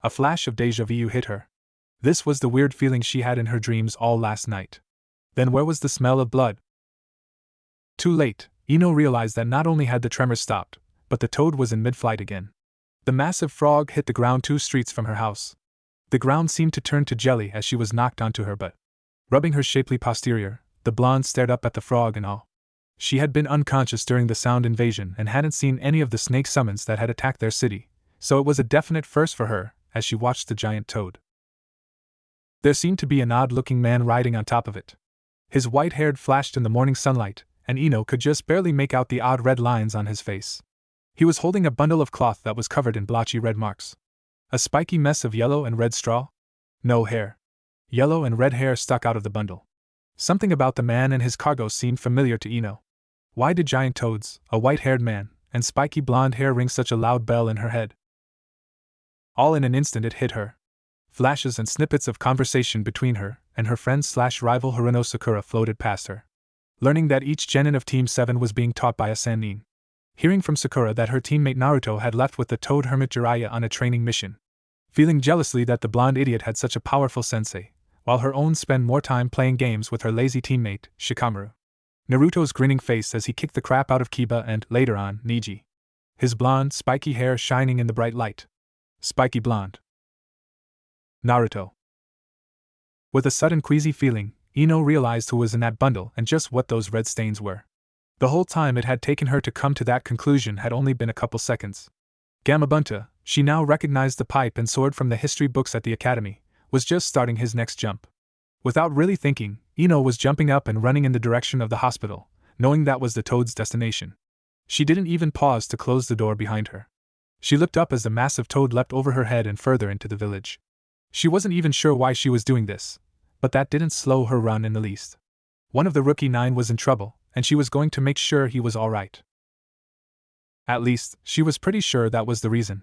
Speaker 1: A flash of deja vu hit her. This was the weird feeling she had in her dreams all last night. Then where was the smell of blood? Too late, Ino realized that not only had the tremor stopped, but the toad was in mid-flight again. The massive frog hit the ground 2 streets from her house. The ground seemed to turn to jelly as she was knocked onto her butt. Rubbing her shapely posterior, the blonde stared up at the frog in awe. She had been unconscious during the sound invasion and hadn't seen any of the snake summons that had attacked their city, so it was a definite first for her as she watched the giant toad. There seemed to be an odd-looking man riding on top of it. His white hair flashed in the morning sunlight, and Ino could just barely make out the odd red lines on his face. He was holding a bundle of cloth that was covered in blotchy red marks. A spiky mess of yellow and red straw? No hair. Yellow and red hair stuck out of the bundle. Something about the man and his cargo seemed familiar to Ino. Why did giant toads, a white-haired man, and spiky blonde hair ring such a loud bell in her head? All in an instant it hit her. Flashes and snippets of conversation between her and her friend/rival Haruno Sakura floated past her. Learning that each genin of Team 7 was being taught by a Sannin. Hearing from Sakura that her teammate Naruto had left with the toad hermit Jiraiya on a training mission. Feeling jealously that the blonde idiot had such a powerful sensei, while her own spent more time playing games with her lazy teammate, Shikamaru. Naruto's grinning face as he kicked the crap out of Kiba and, later on, Neji. His blonde, spiky hair shining in the bright light. Spiky blonde. Naruto. With a sudden queasy feeling, Ino realized who was in that bundle and just what those red stains were. The whole time it had taken her to come to that conclusion had only been a couple seconds. Gamabunta, she now recognized the pipe and sword from the history books at the academy, was just starting his next jump. Without really thinking, Ino was jumping up and running in the direction of the hospital, knowing that was the toad's destination. She didn't even pause to close the door behind her. She looked up as the massive toad leapt over her head and further into the village. She wasn't even sure why she was doing this, but that didn't slow her run in the least. One of the rookie 9 was in trouble, and she was going to make sure he was all right. At least, she was pretty sure that was the reason.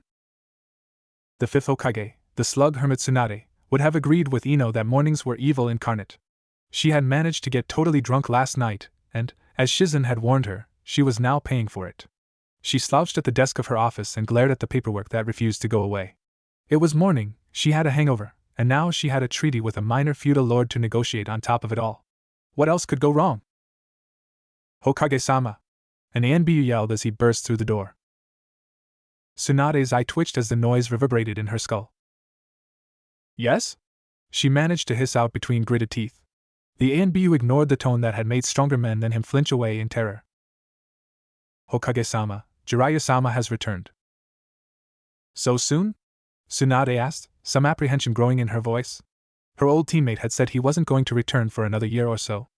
Speaker 1: The fifth Hokage, the slug hermit Tsunade, would have agreed with Ino that mornings were evil incarnate. She had managed to get totally drunk last night, and, as Shizen had warned her, she was now paying for it. She slouched at the desk of her office and glared at the paperwork that refused to go away. It was morning, she had a hangover, and now she had a treaty with a minor feudal lord to negotiate on top of it all. What else could go wrong? Hokage-sama! An ANBU yelled as he burst through the door. Tsunade's eye twitched as the noise reverberated in her skull. Yes? She managed to hiss out between gritted teeth. The ANBU ignored the tone that had made stronger men than him flinch away in terror. Hokage-sama, Jiraiya-sama has returned. So soon? Tsunade asked, some apprehension growing in her voice. Her old teammate had said he wasn't going to return for another year or so.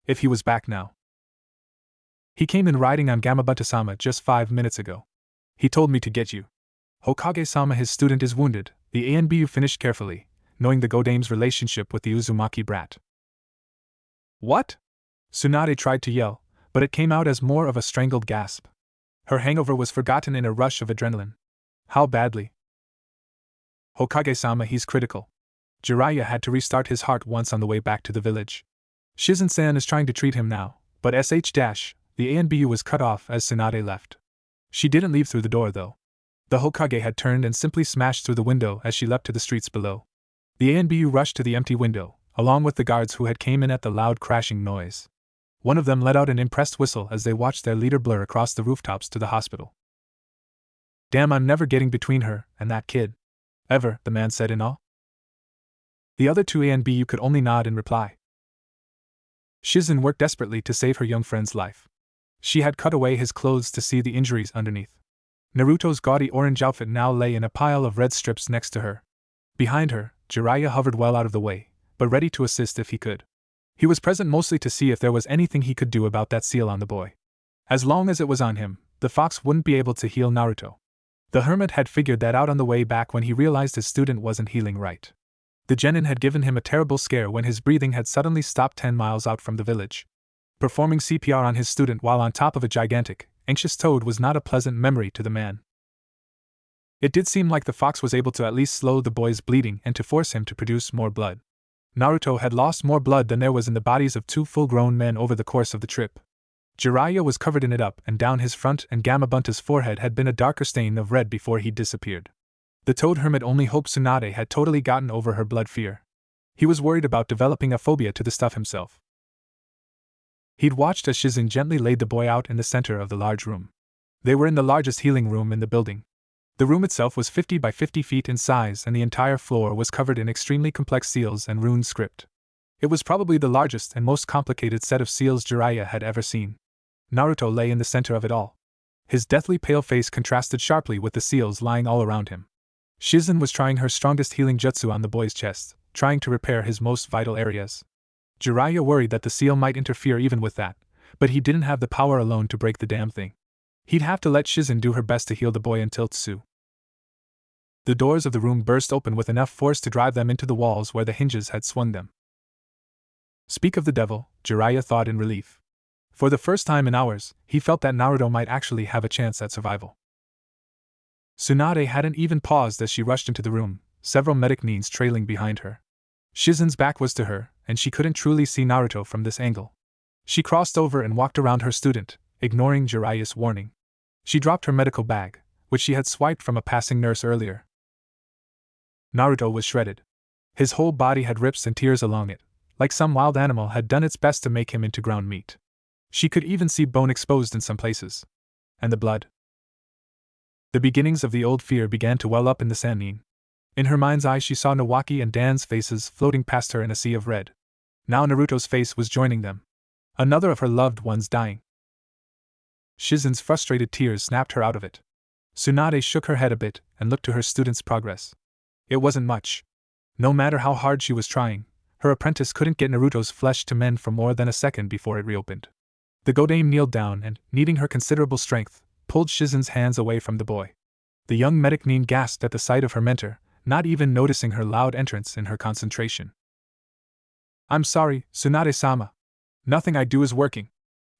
Speaker 1: If he was back now. He came in riding on Gamabunta-sama just 5 minutes ago. He told me to get you. Hokage-sama, his student is wounded, the ANBU finished carefully, knowing the Godame's relationship with the Uzumaki brat. What? Tsunade tried to yell, but it came out as more of a strangled gasp. Her hangover was forgotten in a rush of adrenaline. How badly? Hokage-sama, he's critical. Jiraiya had to restart his heart once on the way back to the village. Shizen-san is trying to treat him now, but the ANBU was cut off as Tsunade left. She didn't leave through the door though. The Hokage had turned and simply smashed through the window as she leapt to the streets below. The ANBU rushed to the empty window, along with the guards who had came in at the loud crashing noise. One of them let out an impressed whistle as they watched their leader blur across the rooftops to the hospital. Damn, I'm never getting between her and that kid. Ever, the man said in awe. The other two ANBU could only nod in reply. Shizen worked desperately to save her young friend's life. She had cut away his clothes to see the injuries underneath. Naruto's gaudy orange outfit now lay in a pile of red strips next to her. Behind her, Jiraiya hovered well out of the way, but ready to assist if he could. He was present mostly to see if there was anything he could do about that seal on the boy. As long as it was on him, the fox wouldn't be able to heal Naruto. The hermit had figured that out on the way back when he realized his student wasn't healing right. The genin had given him a terrible scare when his breathing had suddenly stopped 10 miles out from the village. Performing CPR on his student while on top of a gigantic, anxious toad was not a pleasant memory to the man. It did seem like the fox was able to at least slow the boy's bleeding and to force him to produce more blood. Naruto had lost more blood than there was in the bodies of 2 full-grown men over the course of the trip. Jiraiya was covered in it up and down his front, and Gamabunta's forehead had been a darker stain of red before he disappeared. The toad hermit only hoped Tsunade had totally gotten over her blood fear. He was worried about developing a phobia to the stuff himself. He'd watched as Shizen gently laid the boy out in the center of the large room. They were in the largest healing room in the building. The room itself was 50 by 50 feet in size, and the entire floor was covered in extremely complex seals and rune script. It was probably the largest and most complicated set of seals Jiraiya had ever seen. Naruto lay in the center of it all. His deathly pale face contrasted sharply with the seals lying all around him. Shizen was trying her strongest healing jutsu on the boy's chest, trying to repair his most vital areas. Jiraiya worried that the seal might interfere even with that, but he didn't have the power alone to break the damn thing. He'd have to let Shizen do her best to heal the boy until Tsu. The doors of the room burst open with enough force to drive them into the walls where the hinges had swung them. Speak of the devil, Jiraiya thought in relief. For the first time in hours, he felt that Naruto might actually have a chance at survival. Tsunade hadn't even paused as she rushed into the room, several medic neens trailing behind her. Shizen's back was to her, and she couldn't truly see Naruto from this angle. She crossed over and walked around her student, ignoring Jiraiya's warning. She dropped her medical bag, which she had swiped from a passing nurse earlier. Naruto was shredded. His whole body had rips and tears along it, like some wild animal had done its best to make him into ground meat. She could even see bone exposed in some places. And the blood. The beginnings of the old fear began to well up in the Sannin. In her mind's eye she saw Nawaki and Dan's faces floating past her in a sea of red. Now Naruto's face was joining them. Another of her loved ones dying. Shizen's frustrated tears snapped her out of it. Tsunade shook her head a bit and looked to her student's progress. It wasn't much. No matter how hard she was trying, her apprentice couldn't get Naruto's flesh to mend for more than a second before it reopened. The Godame kneeled down and, needing her considerable strength, pulled Shizen's hands away from the boy. The young medic neen gasped at the sight of her mentor, not even noticing her loud entrance in her concentration. "I'm sorry, Tsunade-sama. Nothing I do is working.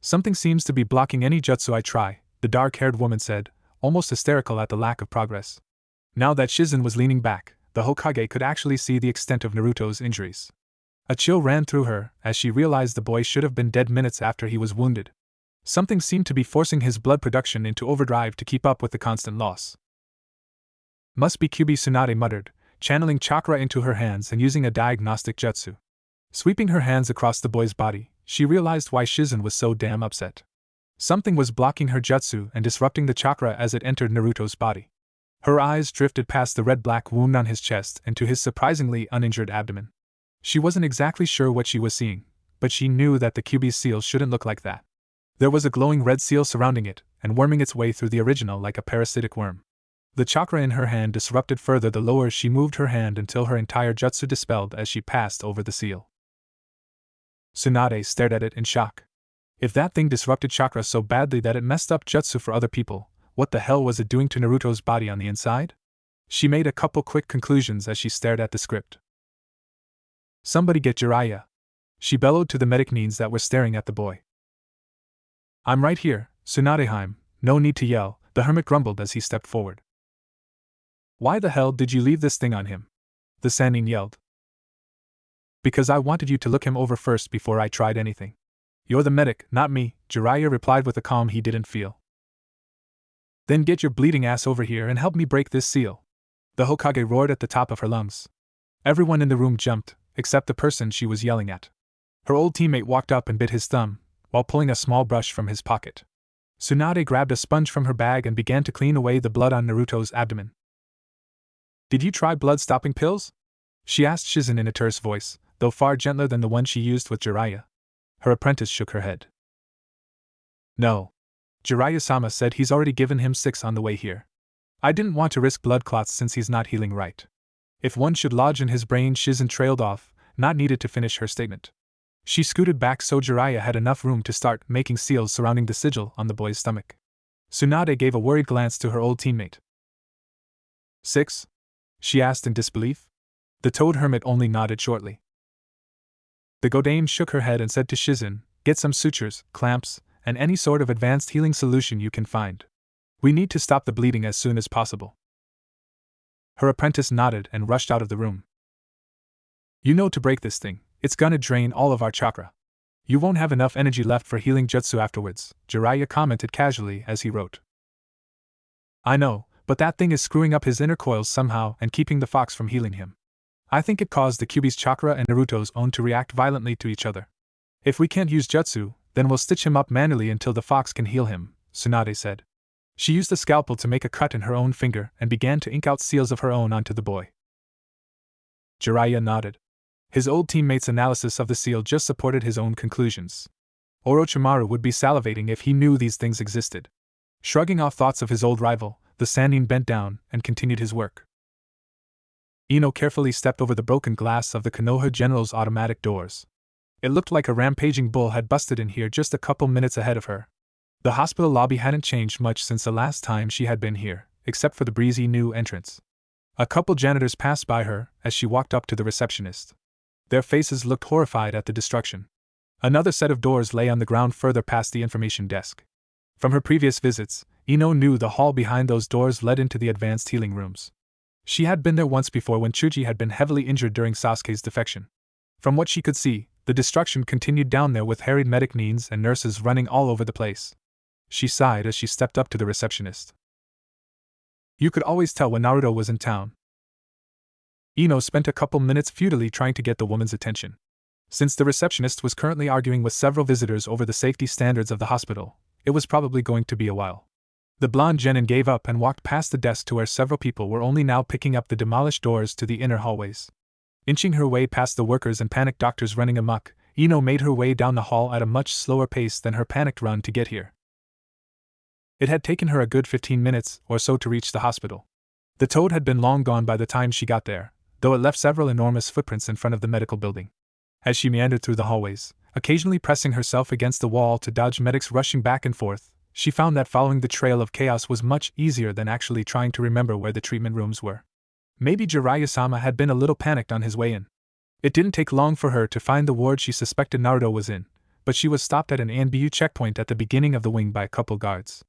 Speaker 1: Something seems to be blocking any jutsu I try," the dark-haired woman said, almost hysterical at the lack of progress. Now that Shizen was leaning back, the Hokage could actually see the extent of Naruto's injuries. A chill ran through her as she realized the boy should have been dead minutes after he was wounded. Something seemed to be forcing his blood production into overdrive to keep up with the constant loss. "Must be Kyuubi," Tsunade muttered, channeling chakra into her hands and using a diagnostic jutsu. Sweeping her hands across the boy's body, she realized why Shizen was so damn upset. Something was blocking her jutsu and disrupting the chakra as it entered Naruto's body. Her eyes drifted past the red-black wound on his chest and to his surprisingly uninjured abdomen. She wasn't exactly sure what she was seeing, but she knew that the Kyuubi's seal shouldn't look like that. There was a glowing red seal surrounding it, and worming its way through the original like a parasitic worm. The chakra in her hand disrupted further the lower she moved her hand until her entire jutsu dispelled as she passed over the seal. Tsunade stared at it in shock. If that thing disrupted chakra so badly that it messed up jutsu for other people, what the hell was it doing to Naruto's body on the inside? She made a couple quick conclusions as she stared at the script. "Somebody get Jiraiya," she bellowed to the medic neens that were staring at the boy. "I'm right here, Tsunadeheim, no need to yell," the hermit grumbled as he stepped forward. "Why the hell did you leave this thing on him?" the Sannin yelled. "Because I wanted you to look him over first before I tried anything." "You're the medic, not me," Jiraiya replied with a calm he didn't feel. "Then get your bleeding ass over here and help me break this seal," the Hokage roared at the top of her lungs. Everyone in the room jumped, except the person she was yelling at. Her old teammate walked up and bit his thumb, while pulling a small brush from his pocket. Tsunade grabbed a sponge from her bag and began to clean away the blood on Naruto's abdomen. "Did you try blood-stopping pills?" she asked Shizen in a terse voice, though far gentler than the one she used with Jiraiya. Her apprentice shook her head. "No. Jiraiya-sama said he's already given him 6 on the way here. I didn't want to risk blood clots since he's not healing right. If one should lodge in his brain." Shizen trailed off, not needed to finish her statement. She scooted back so Jiraiya had enough room to start making seals surrounding the sigil on the boy's stomach. Tsunade gave a worried glance to her old teammate. 6? She asked in disbelief. The toad hermit only nodded shortly. The Godame shook her head and said to Shizen, "Get some sutures, clamps, and any sort of advanced healing solution you can find. We need to stop the bleeding as soon as possible." Her apprentice nodded and rushed out of the room. "You know to break this thing, it's gonna drain all of our chakra. You won't have enough energy left for healing jutsu afterwards," Jiraiya commented casually as he wrote. "I know, but that thing is screwing up his inner coils somehow and keeping the fox from healing him. I think it caused the Kyuubi's chakra and Naruto's own to react violently to each other. If we can't use jutsu, then we'll stitch him up manually until the fox can heal him," Tsunade said. She used a scalpel to make a cut in her own finger and began to ink out seals of her own onto the boy. Jiraiya nodded. His old teammate's analysis of the seal just supported his own conclusions. Orochimaru would be salivating if he knew these things existed. Shrugging off thoughts of his old rival, the Sannin bent down and continued his work. Ino carefully stepped over the broken glass of the Konoha General's automatic doors. It looked like a rampaging bull had busted in here just a couple minutes ahead of her. The hospital lobby hadn't changed much since the last time she had been here, except for the breezy new entrance. A couple janitors passed by her as she walked up to the receptionist. Their faces looked horrified at the destruction. Another set of doors lay on the ground further past the information desk. From her previous visits, Ino knew the hall behind those doors led into the advanced healing rooms. She had been there once before when Chuji had been heavily injured during Sasuke's defection. From what she could see, the destruction continued down there with harried medic needs and nurses running all over the place. She sighed as she stepped up to the receptionist. You could always tell when Naruto was in town. Ino spent a couple minutes futilely trying to get the woman's attention. Since the receptionist was currently arguing with several visitors over the safety standards of the hospital, it was probably going to be a while. The blonde genin gave up and walked past the desk to where several people were only now picking up the demolished doors to the inner hallways. Inching her way past the workers and panicked doctors running amok, Ino made her way down the hall at a much slower pace than her panicked run to get here. It had taken her a good 15 minutes or so to reach the hospital. The toad had been long gone by the time she got there, though it left several enormous footprints in front of the medical building. As she meandered through the hallways, occasionally pressing herself against the wall to dodge medics rushing back and forth, she found that following the trail of chaos was much easier than actually trying to remember where the treatment rooms were. Maybe Jiraiya-sama had been a little panicked on his way in. It didn't take long for her to find the ward she suspected Naruto was in, but she was stopped at an ANBU checkpoint at the beginning of the wing by a couple guards.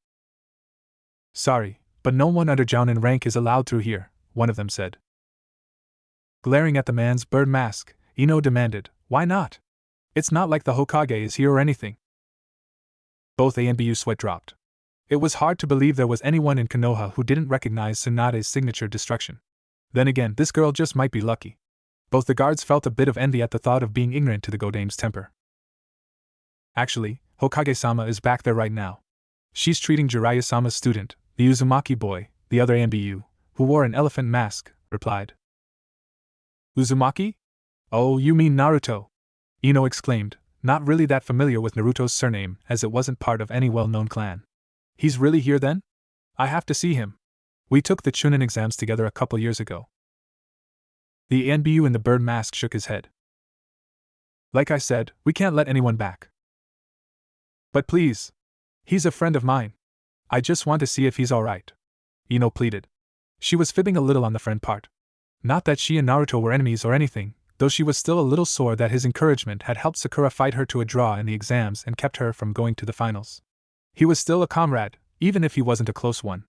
Speaker 1: Sorry, but no one under Jounin rank is allowed through here, one of them said. Glaring at the man's bird mask, Ino demanded, Why not? It's not like the Hokage is here or anything. Both ANBU sweat dropped. It was hard to believe there was anyone in Konoha who didn't recognize Tsunade's signature destruction. Then again, this girl just might be lucky. Both the guards felt a bit of envy at the thought of being ignorant to the Godame's temper. Actually, Hokage-sama is back there right now. She's treating Jiraiya-sama's student, the Uzumaki boy, the other ANBU, who wore an elephant mask, replied. Uzumaki? Oh, you mean Naruto? Ino exclaimed, not really that familiar with Naruto's surname as it wasn't part of any well-known clan. He's really here then? I have to see him. We took the Chunin exams together a couple years ago. The ANBU in the bird mask shook his head. Like I said, we can't let anyone back. But please. He's a friend of mine. I just want to see if he's alright. Ino pleaded. She was fibbing a little on the friend part. Not that she and Naruto were enemies or anything, though she was still a little sore that his encouragement had helped Sakura fight her to a draw in the exams and kept her from going to the finals. He was still a comrade, even if he wasn't a close one.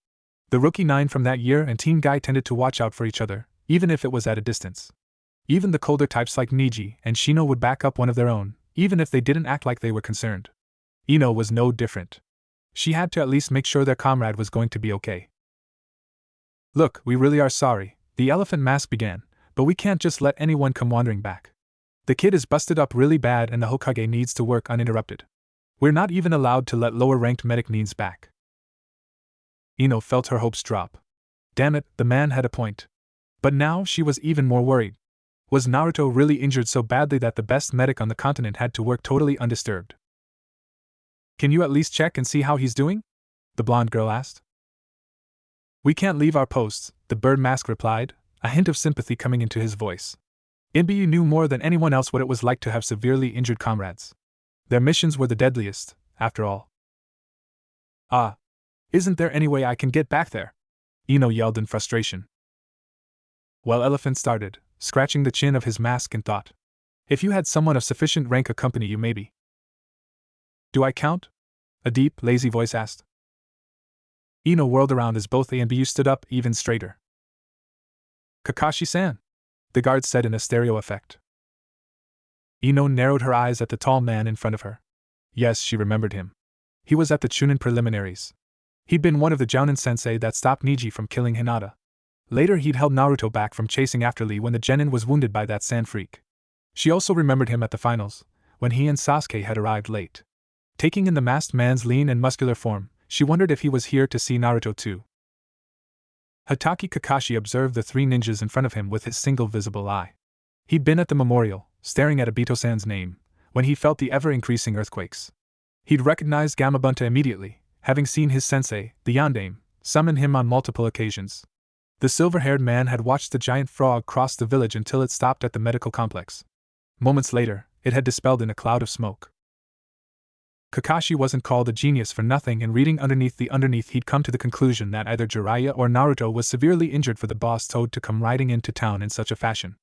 Speaker 1: The rookie 9 from that year and Team Guy tended to watch out for each other, even if it was at a distance. Even the colder types like Niji and Shino would back up one of their own, even if they didn't act like they were concerned. Ino was no different. She had to at least make sure their comrade was going to be okay. Look, we really are sorry, the elephant mask began, but we can't just let anyone come wandering back. The kid is busted up really bad and the Hokage needs to work uninterrupted. We're not even allowed to let lower-ranked medic needs back. Ino felt her hopes drop. Damn it, the man had a point. But now she was even more worried. Was Naruto really injured so badly that the best medic on the continent had to work totally undisturbed? Can you at least check and see how he's doing? The blonde girl asked. We can't leave our posts, the bird mask replied, a hint of sympathy coming into his voice. Inbyu knew more than anyone else what it was like to have severely injured comrades. Their missions were the deadliest, after all. Ah! Isn't there any way I can get back there? Ino yelled in frustration. Well, Elephant started, scratching the chin of his mask in thought. If you had someone of sufficient rank accompany you maybe. Do I count? A deep, lazy voice asked. Ino whirled around as both A and B stood up even straighter. Kakashi-san, the guard said in a stereo effect. Ino narrowed her eyes at the tall man in front of her. Yes, she remembered him. He was at the Chunin preliminaries. He'd been one of the Jounin sensei that stopped Niji from killing Hinata. Later he'd held Naruto back from chasing after Lee when the genin was wounded by that sand freak. She also remembered him at the finals, when he and Sasuke had arrived late. Taking in the masked man's lean and muscular form, she wondered if he was here to see Naruto too. Hatake Kakashi observed the 3 ninjas in front of him with his single visible eye. He'd been at the memorial, staring at Obito-san's name, when he felt the ever-increasing earthquakes. He'd recognized Gamabunta immediately, having seen his sensei, the Yondaime, summon him on multiple occasions. The silver-haired man had watched the giant frog cross the village until it stopped at the medical complex. Moments later, it had dispelled in a cloud of smoke. Kakashi wasn't called a genius for nothing, and reading underneath he'd come to the conclusion that either Jiraiya or Naruto was severely injured for the boss toad to come riding into town in such a fashion.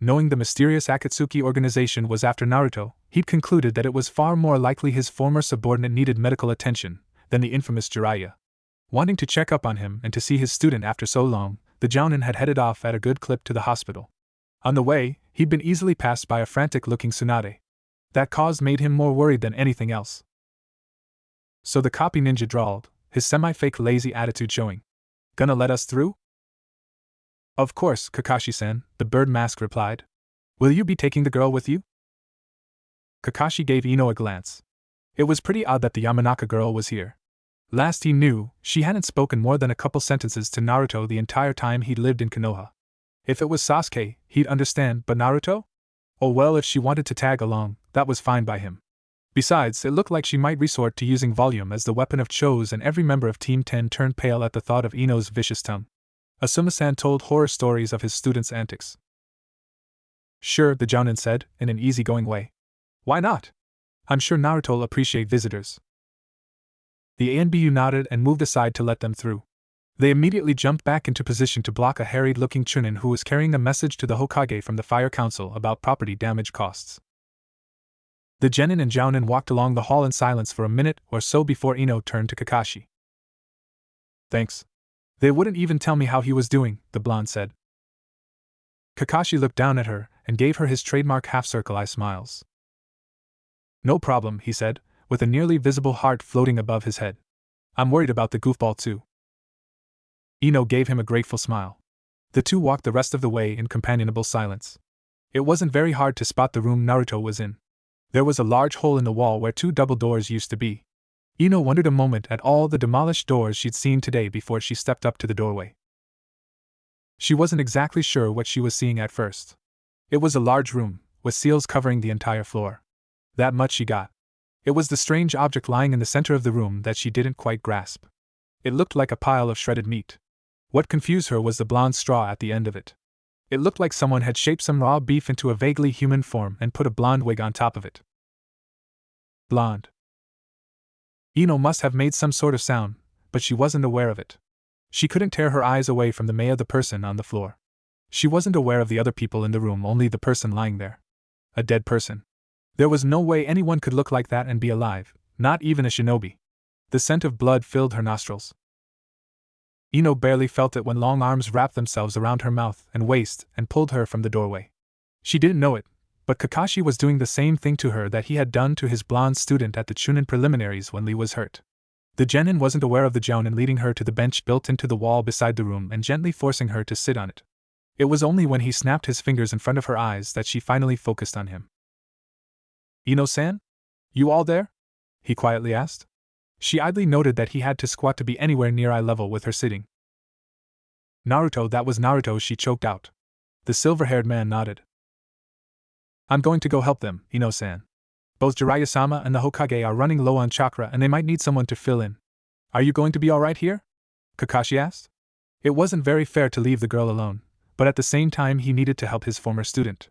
Speaker 1: Knowing the mysterious Akatsuki organization was after Naruto, he'd concluded that it was far more likely his former subordinate needed medical attention than the infamous Jiraiya. Wanting to check up on him and to see his student after so long, the Jounin had headed off at a good clip to the hospital. On the way, he'd been easily passed by a frantic-looking Tsunade. That cause made him more worried than anything else. So the copy ninja drawled, his semi-fake lazy attitude showing. "Gonna let us through?" "Of course, Kakashi-san," the bird mask replied. "Will you be taking the girl with you?" Kakashi gave Ino a glance. It was pretty odd that the Yamanaka girl was here. Last he knew, she hadn't spoken more than a couple sentences to Naruto the entire time he'd lived in Konoha. If it was Sasuke, he'd understand, but Naruto? Oh well, if she wanted to tag along, that was fine by him. Besides, it looked like she might resort to using volume as the weapon of choice, and every member of Team 10 turned pale at the thought of Ino's vicious tongue. Asuma-san told horror stories of his students' antics. "Sure," the Jounin said, in an easygoing way. "Why not? I'm sure Naruto'll appreciate visitors." The ANBU nodded and moved aside to let them through. They immediately jumped back into position to block a harried-looking Chunin who was carrying a message to the Hokage from the Fire Council about property damage costs. The Genin and Jounin walked along the hall in silence for a minute or so before Ino turned to Kakashi. "Thanks. They wouldn't even tell me how he was doing," the blonde said. Kakashi looked down at her and gave her his trademark half-circle eye smiles. "No problem," he said, with a nearly visible heart floating above his head. "I'm worried about the goofball too." Ino gave him a grateful smile. The two walked the rest of the way in companionable silence. It wasn't very hard to spot the room Naruto was in. There was a large hole in the wall where two double doors used to be. Ino wondered a moment at all the demolished doors she'd seen today before she stepped up to the doorway. She wasn't exactly sure what she was seeing at first. It was a large room, with seals covering the entire floor. That much she got. It was the strange object lying in the center of the room that she didn't quite grasp. It looked like a pile of shredded meat. What confused her was the blonde straw at the end of it. It looked like someone had shaped some raw beef into a vaguely human form and put a blonde wig on top of it. Blonde. Ino must have made some sort of sound, but she wasn't aware of it. She couldn't tear her eyes away from the maid of the person on the floor. She wasn't aware of the other people in the room, only the person lying there. A dead person. There was no way anyone could look like that and be alive, not even a shinobi. The scent of blood filled her nostrils. Ino barely felt it when long arms wrapped themselves around her mouth and waist and pulled her from the doorway. She didn't know it, but Kakashi was doing the same thing to her that he had done to his blonde student at the Chunin preliminaries when Lee was hurt. The Genin wasn't aware of the Jounin leading her to the bench built into the wall beside the room and gently forcing her to sit on it. It was only when he snapped his fingers in front of her eyes that she finally focused on him. "Ino-san? You all there?" he quietly asked. She idly noted that he had to squat to be anywhere near eye level with her sitting. "Naruto, that was Naruto," she choked out. The silver-haired man nodded. "I'm going to go help them, Ino-san. Both Jiraiya-sama and the Hokage are running low on chakra and they might need someone to fill in." "Are you going to be alright here?" Kakashi asked. It wasn't very fair to leave the girl alone, but at the same time he needed to help his former student.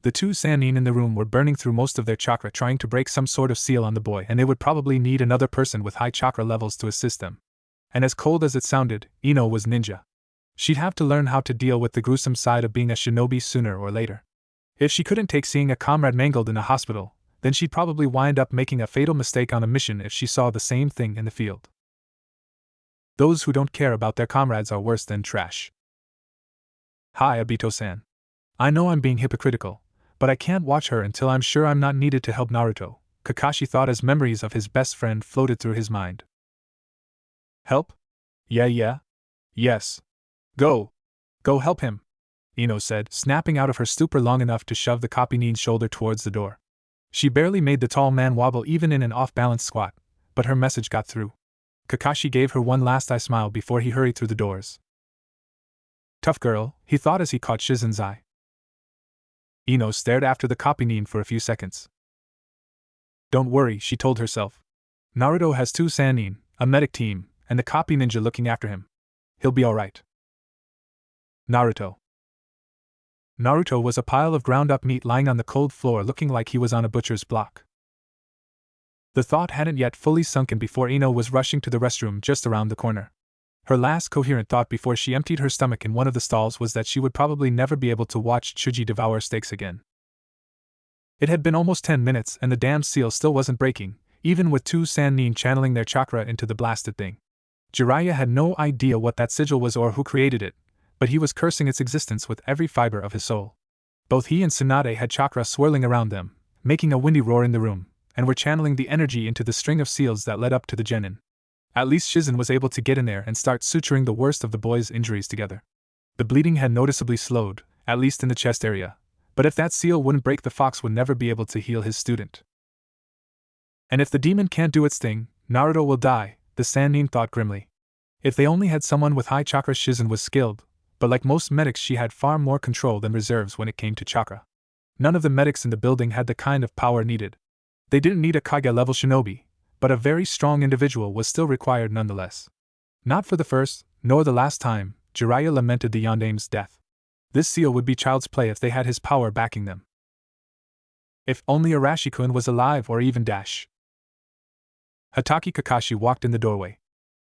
Speaker 1: The two Sannin in the room were burning through most of their chakra trying to break some sort of seal on the boy, and they would probably need another person with high chakra levels to assist them. And as cold as it sounded, Ino was ninja. She'd have to learn how to deal with the gruesome side of being a shinobi sooner or later. If she couldn't take seeing a comrade mangled in a hospital, then she'd probably wind up making a fatal mistake on a mission if she saw the same thing in the field. Those who don't care about their comrades are worse than trash. "Hi, Obito-san. I know I'm being hypocritical, but I can't watch her until I'm sure I'm not needed to help Naruto," Kakashi thought as memories of his best friend floated through his mind. "Help? Yeah. Yes. Go help him," Ino said, snapping out of her stupor long enough to shove the copy nin's shoulder towards the door. She barely made the tall man wobble even in an off-balance squat, but her message got through. Kakashi gave her one last eye smile before he hurried through the doors. Tough girl, he thought as he caught Shizen's eye. Ino stared after the copy nin for a few seconds. Don't worry, she told herself. Naruto has two Sannin, a medic team, and the copy ninja looking after him. He'll be alright. Naruto was a pile of ground-up meat lying on the cold floor looking like he was on a butcher's block. The thought hadn't yet fully sunken before Ino was rushing to the restroom just around the corner. Her last coherent thought before she emptied her stomach in one of the stalls was that she would probably never be able to watch Chuji devour steaks again. It had been almost 10 minutes and the damn seal still wasn't breaking, even with two Sannin channeling their chakra into the blasted thing. Jiraiya had no idea what that sigil was or who created it, but he was cursing its existence with every fiber of his soul. Both he and Tsunade had chakra swirling around them, making a windy roar in the room, and were channeling the energy into the string of seals that led up to the genin. At least Shizen was able to get in there and start suturing the worst of the boy's injuries together. The bleeding had noticeably slowed, at least in the chest area, but if that seal wouldn't break, the fox would never be able to heal his student. And if the demon can't do its thing, Naruto will die, the Sannin thought grimly. If they only had someone with high chakra. Shizen was skilled, but like most medics she had far more control than reserves when it came to chakra. None of the medics in the building had the kind of power needed. They didn't need a Kage-level shinobi, but a very strong individual was still required nonetheless. Not for the first, nor the last time, Jiraiya lamented the Yondame's death. This seal would be child's play if they had his power backing them. If only Arashi-kun was alive or even Dash. Hatake Kakashi walked in the doorway.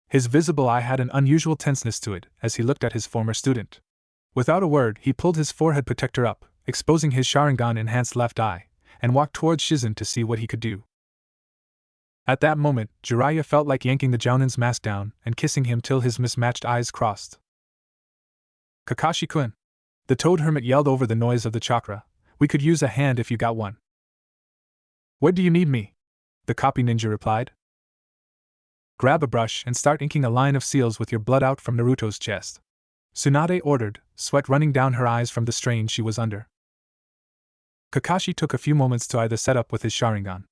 Speaker 1: His visible eye had an unusual tenseness to it as he looked at his former student. Without a word, he pulled his forehead protector up, exposing his Sharingan-enhanced left eye, and walked towards Shizen to see what he could do. At that moment, Jiraiya felt like yanking the Jounin's mask down and kissing him till his mismatched eyes crossed. Kakashi-kun! The Toad Hermit yelled over the noise of the chakra. We could use a hand if you got one. Where do you need me? The copy ninja replied. Grab a brush and start inking a line of seals with your blood out from Naruto's chest. Tsunade ordered, sweat running down her eyes from the strain she was under. Kakashi took a few moments to eye the setup with his Sharingan.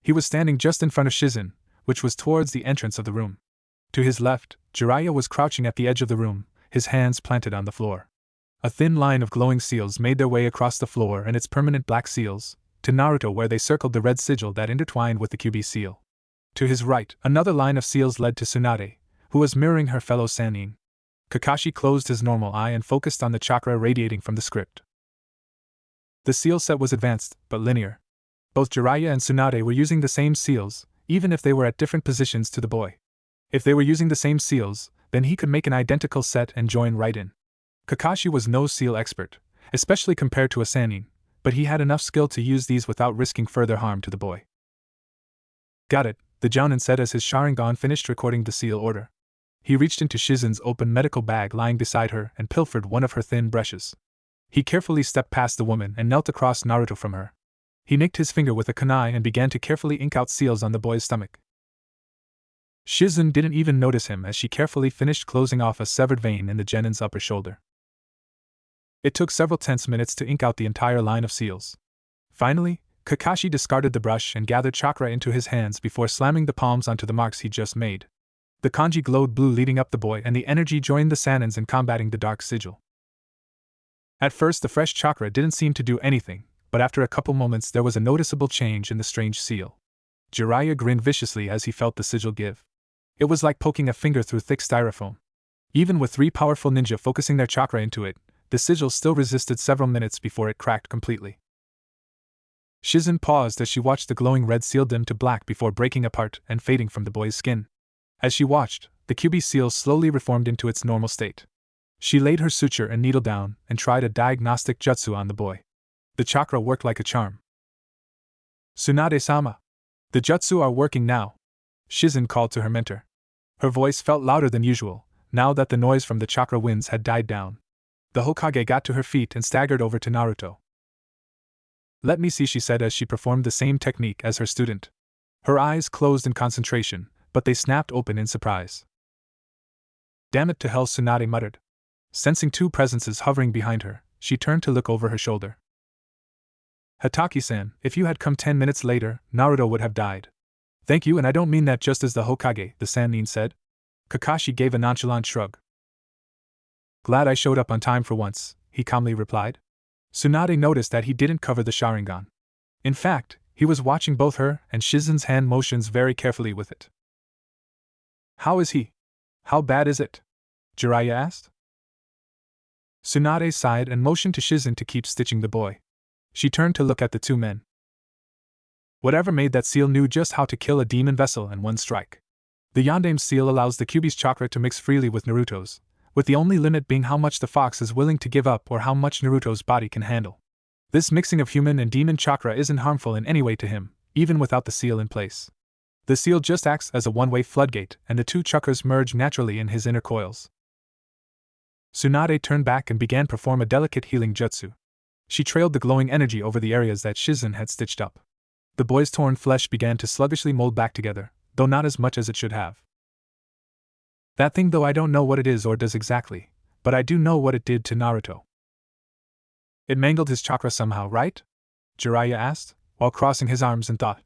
Speaker 1: He was standing just in front of Shizen, which was towards the entrance of the room. To his left, Jiraiya was crouching at the edge of the room, his hands planted on the floor. A thin line of glowing seals made their way across the floor and its permanent black seals, to Naruto where they circled the red sigil that intertwined with the Kyuubi seal. To his right, another line of seals led to Tsunade, who was mirroring her fellow Sannin. Kakashi closed his normal eye and focused on the chakra radiating from the script. The seal set was advanced, but linear. Both Jiraiya and Tsunade were using the same seals, even if they were at different positions to the boy. If they were using the same seals, then he could make an identical set and join right in. Kakashi was no seal expert, especially compared to a Sannin, but he had enough skill to use these without risking further harm to the boy. Got it, the Jounin said as his Sharingan finished recording the seal order. He reached into Shizen's open medical bag lying beside her and pilfered one of her thin brushes. He carefully stepped past the woman and knelt across Naruto from her. He nicked his finger with a kunai and began to carefully ink out seals on the boy's stomach. Shizen didn't even notice him as she carefully finished closing off a severed vein in the genin's upper shoulder. It took several tense minutes to ink out the entire line of seals. Finally, Kakashi discarded the brush and gathered chakra into his hands before slamming the palms onto the marks he just made. The kanji glowed blue leading up the boy and the energy joined the Sannins in combating the dark sigil. At first the fresh chakra didn't seem to do anything, but after a couple moments there was a noticeable change in the strange seal. Jiraiya grinned viciously as he felt the sigil give. It was like poking a finger through thick styrofoam. Even with 3 powerful ninja focusing their chakra into it, the sigil still resisted several minutes before it cracked completely. Shizen paused as she watched the glowing red seal dim to black before breaking apart and fading from the boy's skin. As she watched, the Kyuubi seal slowly reformed into its normal state. She laid her suture and needle down and tried a diagnostic jutsu on the boy. The chakra worked like a charm. Tsunade-sama! The jutsu are working now! Shizen called to her mentor. Her voice felt louder than usual, now that the noise from the chakra winds had died down. The Hokage got to her feet and staggered over to Naruto. Let me see, she said as she performed the same technique as her student. Her eyes closed in concentration, but they snapped open in surprise. Damn it to hell, Tsunade muttered. Sensing 2 presences hovering behind her, she turned to look over her shoulder. Hatake-san, if you had come 10 minutes later, Naruto would have died. Thank you, and I don't mean that just as the Hokage, the Sannin said. Kakashi gave a nonchalant shrug. Glad I showed up on time for once, he calmly replied. Tsunade noticed that he didn't cover the Sharingan. In fact, he was watching both her and Shizen's hand motions very carefully with it. How is he? How bad is it? Jiraiya asked. Tsunade sighed and motioned to Shizen to keep stitching the boy. She turned to look at the 2 men. Whatever made that seal knew just how to kill a demon vessel in one strike. The Yondame's seal allows the Kyuubi's chakra to mix freely with Naruto's, with the only limit being how much the fox is willing to give up or how much Naruto's body can handle. This mixing of human and demon chakra isn't harmful in any way to him, even without the seal in place. The seal just acts as a one-way floodgate, and the two chakras merge naturally in his inner coils. Tsunade turned back and began to perform a delicate healing jutsu. She trailed the glowing energy over the areas that Shizen had stitched up. The boy's torn flesh began to sluggishly mold back together, though not as much as it should have. That thing, though, I don't know what it is or does exactly, but I do know what it did to Naruto. It mangled his chakra somehow, right? Jiraiya asked, while crossing his arms in thought.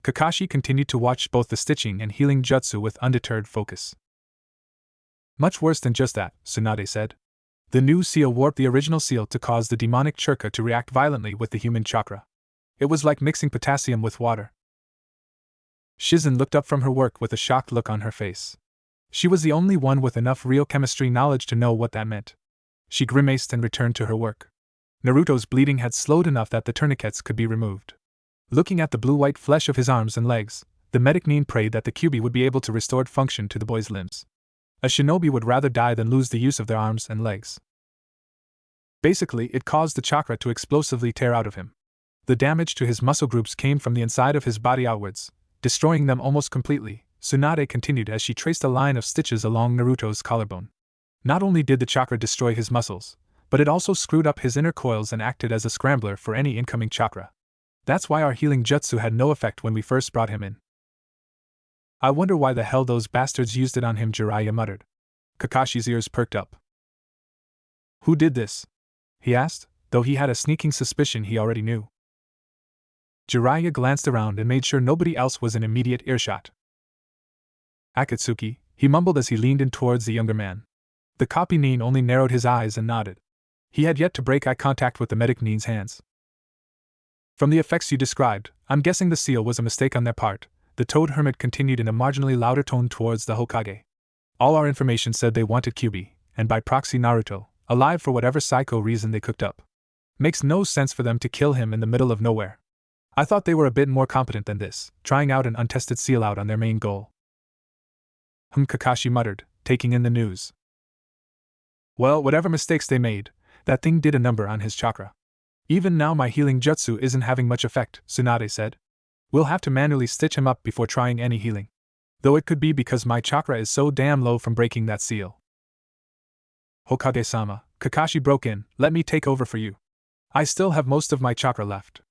Speaker 1: Kakashi continued to watch both the stitching and healing jutsu with undeterred focus. Much worse than just that, Tsunade said. The new seal warped the original seal to cause the demonic chakra to react violently with the human chakra. It was like mixing potassium with water. Shizen looked up from her work with a shocked look on her face. She was the only one with enough real chemistry knowledge to know what that meant. She grimaced and returned to her work. Naruto's bleeding had slowed enough that the tourniquets could be removed. Looking at the blue-white flesh of his arms and legs, the medic Nin prayed that the Kyuubi would be able to restore function to the boy's limbs. A shinobi would rather die than lose the use of their arms and legs. Basically, it caused the chakra to explosively tear out of him. The damage to his muscle groups came from the inside of his body outwards, destroying them almost completely. Tsunade continued as she traced a line of stitches along Naruto's collarbone. Not only did the chakra destroy his muscles, but it also screwed up his inner coils and acted as a scrambler for any incoming chakra. That's why our healing jutsu had no effect when we first brought him in. I wonder why the hell those bastards used it on him, Jiraiya muttered. Kakashi's ears perked up. Who did this? He asked, though he had a sneaking suspicion he already knew. Jiraiya glanced around and made sure nobody else was in immediate earshot. Akatsuki, he mumbled as he leaned in towards the younger man. The copy Nin only narrowed his eyes and nodded. He had yet to break eye contact with the medic Nin's hands. From the effects you described, I'm guessing the seal was a mistake on their part, the Toad Hermit continued in a marginally louder tone towards the Hokage. All our information said they wanted Kyuubi, and by proxy Naruto, alive for whatever psycho reason they cooked up. Makes no sense for them to kill him in the middle of nowhere. I thought they were a bit more competent than this, trying out an untested seal out on their main goal. Kakashi muttered, taking in the news. Well, whatever mistakes they made, that thing did a number on his chakra. Even now my healing jutsu isn't having much effect, Tsunade said. We'll have to manually stitch him up before trying any healing. Though it could be because my chakra is so damn low from breaking that seal. Hokage-sama, Kakashi broke in, let me take over for you. I still have most of my chakra left.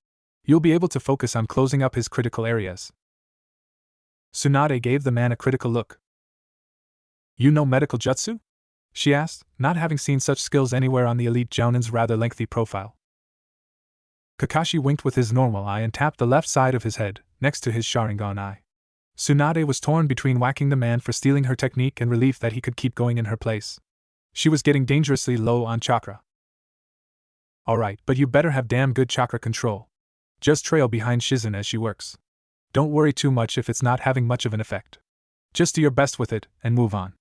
Speaker 1: You'll be able to focus on closing up his critical areas. Tsunade gave the man a critical look. You know medical jutsu? She asked, not having seen such skills anywhere on the elite Jounin's rather lengthy profile. Kakashi winked with his normal eye and tapped the left side of his head, next to his Sharingan eye. Tsunade was torn between whacking the man for stealing her technique and relief that he could keep going in her place. She was getting dangerously low on chakra. Alright, but you better have damn good chakra control. Just trail behind Shizen as she works. Don't worry too much if it's not having much of an effect. Just do your best with it, and move on.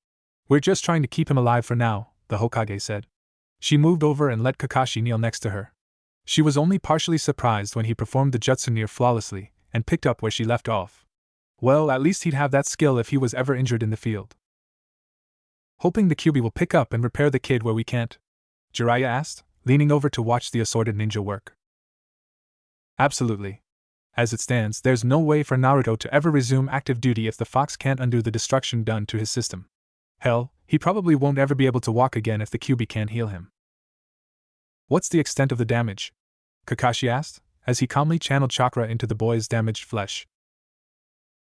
Speaker 1: We're just trying to keep him alive for now, the Hokage said. She moved over and let Kakashi kneel next to her. She was only partially surprised when he performed the jutsu near flawlessly, and picked up where she left off. Well, at least he'd have that skill if he was ever injured in the field. Hoping the Kyuubi will pick up and repair the kid where we can't? Jiraiya asked, leaning over to watch the assorted ninja work. Absolutely. As it stands, there's no way for Naruto to ever resume active duty if the fox can't undo the destruction done to his system. Hell, he probably won't ever be able to walk again if the Kyuubi can't heal him. What's the extent of the damage? Kakashi asked, as he calmly channeled chakra into the boy's damaged flesh.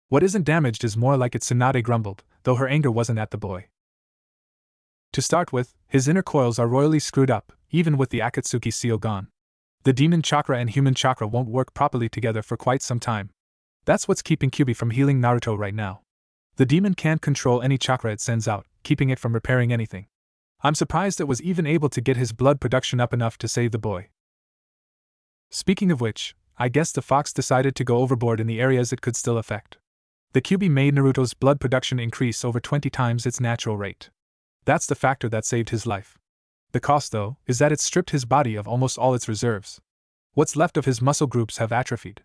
Speaker 1: What isn't damaged is more like it, Tsunade grumbled, though her anger wasn't at the boy. To start with, his inner coils are royally screwed up, even with the Akatsuki seal gone. The demon chakra and human chakra won't work properly together for quite some time. That's what's keeping Kyuubi from healing Naruto right now. The demon can't control any chakra it sends out, keeping it from repairing anything. I'm surprised it was even able to get his blood production up enough to save the boy. Speaking of which, I guess the fox decided to go overboard in the areas it could still affect. The Kyuubi made Naruto's blood production increase over 20 times its natural rate. That's the factor that saved his life. The cost, though, is that it stripped his body of almost all its reserves. What's left of his muscle groups have atrophied.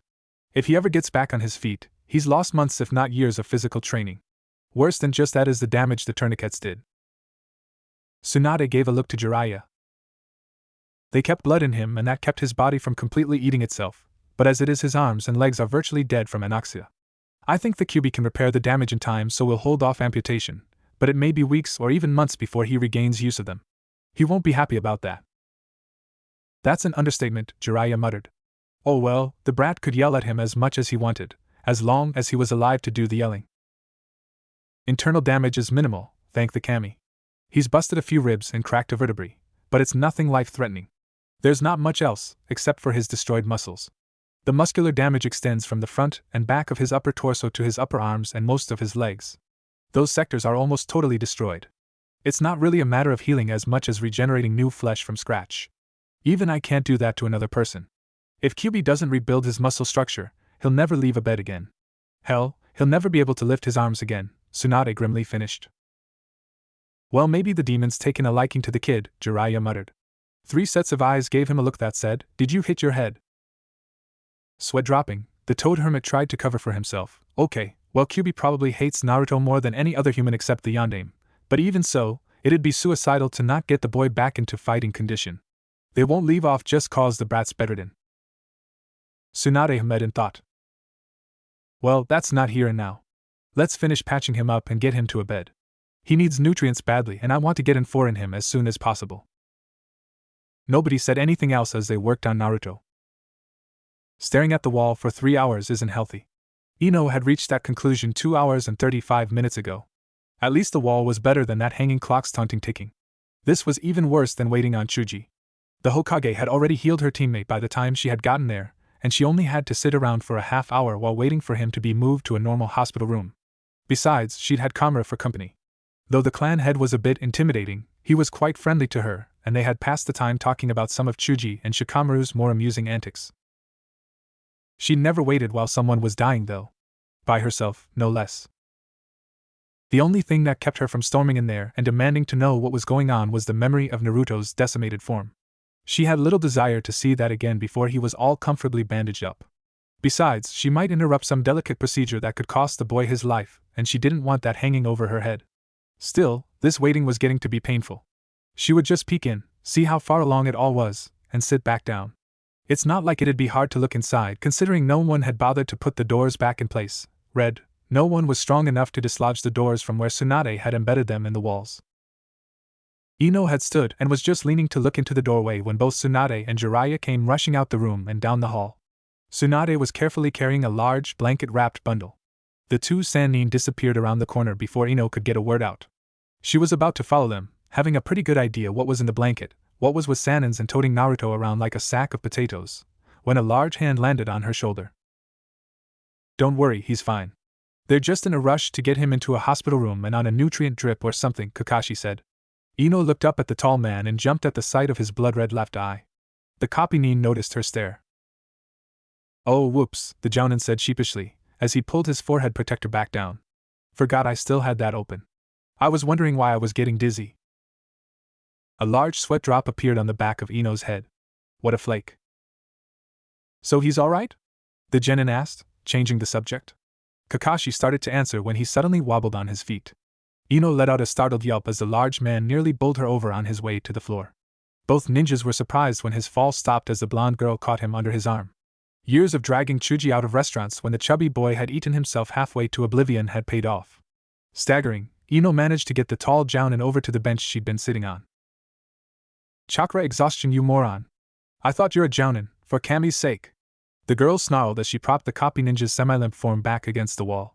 Speaker 1: If he ever gets back on his feet, he's lost months if not years of physical training. Worse than just that is the damage the tourniquets did. Tsunade gave a look to Jiraiya. They kept blood in him and that kept his body from completely eating itself, but as it is his arms and legs are virtually dead from anoxia. I think the Kyuubi can repair the damage in time, so we'll hold off amputation, but it may be weeks or even months before he regains use of them. He won't be happy about that. That's an understatement, Jiraiya muttered. Oh well, the brat could yell at him as much as he wanted, as long as he was alive to do the yelling. Internal damage is minimal, thank the kami. He's busted a few ribs and cracked a vertebrae, but it's nothing life-threatening. There's not much else, except for his destroyed muscles. The muscular damage extends from the front and back of his upper torso to his upper arms and most of his legs. Those sectors are almost totally destroyed. It's not really a matter of healing as much as regenerating new flesh from scratch. Even I can't do that to another person. If Kyuubi doesn't rebuild his muscle structure, he'll never leave a bed again. Hell, he'll never be able to lift his arms again, Tsunade grimly finished. Well, maybe the demon's taken a liking to the kid, Jiraiya muttered. 3 sets of eyes gave him a look that said, "Did you hit your head?" Sweat dropping, the toad hermit tried to cover for himself. Okay, well, Kyuubi probably hates Naruto more than any other human except the yondaime, but even so, it'd be suicidal to not get the boy back into fighting condition. They won't leave off just cause the brat's bedridden. Tsunade hummed in thought. Well, that's not here and now. Let's finish patching him up and get him to a bed. He needs nutrients badly and I want to get N4 in him as soon as possible. Nobody said anything else as they worked on Naruto. Staring at the wall for 3 hours isn't healthy. Ino had reached that conclusion 2 hours and 35 minutes ago. At least the wall was better than that hanging clock's taunting ticking. This was even worse than waiting on Chuji. The Hokage had already healed her teammate by the time she had gotten there, and she only had to sit around for a half hour while waiting for him to be moved to a normal hospital room. Besides, she'd had Kamura for company. Though the clan head was a bit intimidating, he was quite friendly to her, and they had passed the time talking about some of Chuji and Shikamaru's more amusing antics. She'd never waited while someone was dying though. By herself, no less. The only thing that kept her from storming in there and demanding to know what was going on was the memory of Naruto's decimated form. She had little desire to see that again before he was all comfortably bandaged up. Besides, she might interrupt some delicate procedure that could cost the boy his life, and she didn't want that hanging over her head. Still, this waiting was getting to be painful. She would just peek in, see how far along it all was, and sit back down. It's not like it'd be hard to look inside considering no one had bothered to put the doors back in place. No one was strong enough to dislodge the doors from where Tsunade had embedded them in the walls. Ino had stood and was just leaning to look into the doorway when both Tsunade and Jiraiya came rushing out the room and down the hall. Tsunade was carefully carrying a large, blanket-wrapped bundle. The 2 Sannin disappeared around the corner before Ino could get a word out. She was about to follow them, having a pretty good idea what was in the blanket, what was with Sannins and toting Naruto around like a sack of potatoes, when a large hand landed on her shoulder. Don't worry, he's fine. They're just in a rush to get him into a hospital room and on a nutrient drip or something, Kakashi said. Ino looked up at the tall man and jumped at the sight of his blood-red left eye. The copy-nin noticed her stare. Oh whoops, the Jounin said sheepishly, as he pulled his forehead protector back down. Forgot I still had that open. I was wondering why I was getting dizzy. A large sweat drop appeared on the back of Ino's head. What a flake. So he's alright? The genin asked, changing the subject. Kakashi started to answer when he suddenly wobbled on his feet. Ino let out a startled yelp as the large man nearly bowled her over on his way to the floor. Both ninjas were surprised when his fall stopped as the blonde girl caught him under his arm. Years of dragging Chuji out of restaurants when the chubby boy had eaten himself halfway to oblivion had paid off. Staggering, Ino managed to get the tall Jounin over to the bench she'd been sitting on. Chakra exhaustion, you moron. I thought you're a Jounin, for Kami's sake. The girl snarled as she propped the copy ninja's semi-limp form back against the wall.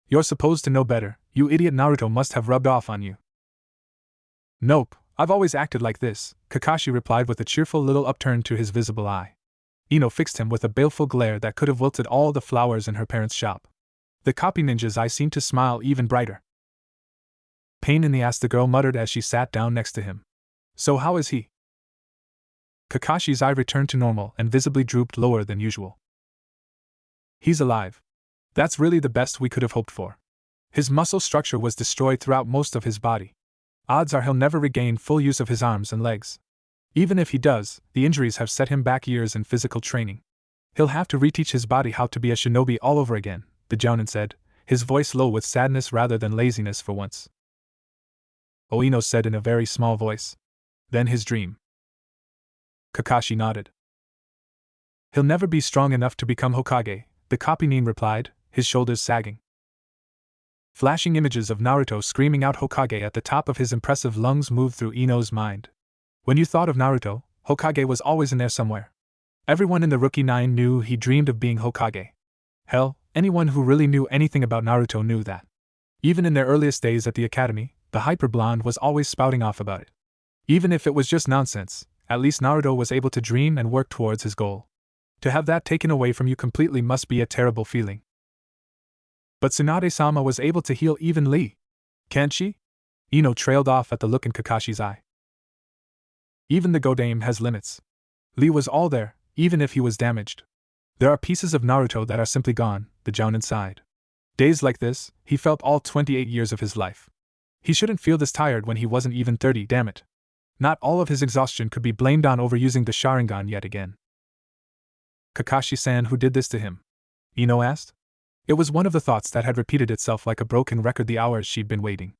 Speaker 1: You're supposed to know better, you idiot. Naruto must have rubbed off on you. Nope, I've always acted like this, Kakashi replied with a cheerful little upturn to his visible eye. Ino fixed him with a baleful glare that could have wilted all the flowers in her parents' shop. The copy ninja's eye seemed to smile even brighter. Pain in the ass, the girl muttered as she sat down next to him. So how is he? Kakashi's eye returned to normal and visibly drooped lower than usual. He's alive. That's really the best we could have hoped for. His muscle structure was destroyed throughout most of his body. Odds are he'll never regain full use of his arms and legs. Even if he does, the injuries have set him back years in physical training. He'll have to reteach his body how to be a shinobi all over again, the Jounin said, his voice low with sadness rather than laziness for once. Ino said in a very small voice. Then his dream. Kakashi nodded. He'll never be strong enough to become Hokage, the copy nin replied, his shoulders sagging. Flashing images of Naruto screaming out Hokage at the top of his impressive lungs moved through Ino's mind. When you thought of Naruto, Hokage was always in there somewhere. Everyone in the Rookie 9 knew he dreamed of being Hokage. Hell, anyone who really knew anything about Naruto knew that. Even in their earliest days at the academy, the hyper blonde was always spouting off about it. Even if it was just nonsense, at least Naruto was able to dream and work towards his goal. To have that taken away from you completely must be a terrible feeling. But Tsunade-sama was able to heal even Lee. Can't she? Ino trailed off at the look in Kakashi's eye. Even the Godame has limits. Lee was all there, even if he was damaged. There are pieces of Naruto that are simply gone, the Jounin sighed. Days like this, he felt all 28 years of his life. He shouldn't feel this tired when he wasn't even 30, damn it. Not all of his exhaustion could be blamed on overusing the Sharingan yet again. Kakashi-san, who did this to him? Ino asked. It was one of the thoughts that had repeated itself like a broken record the hours she'd been waiting.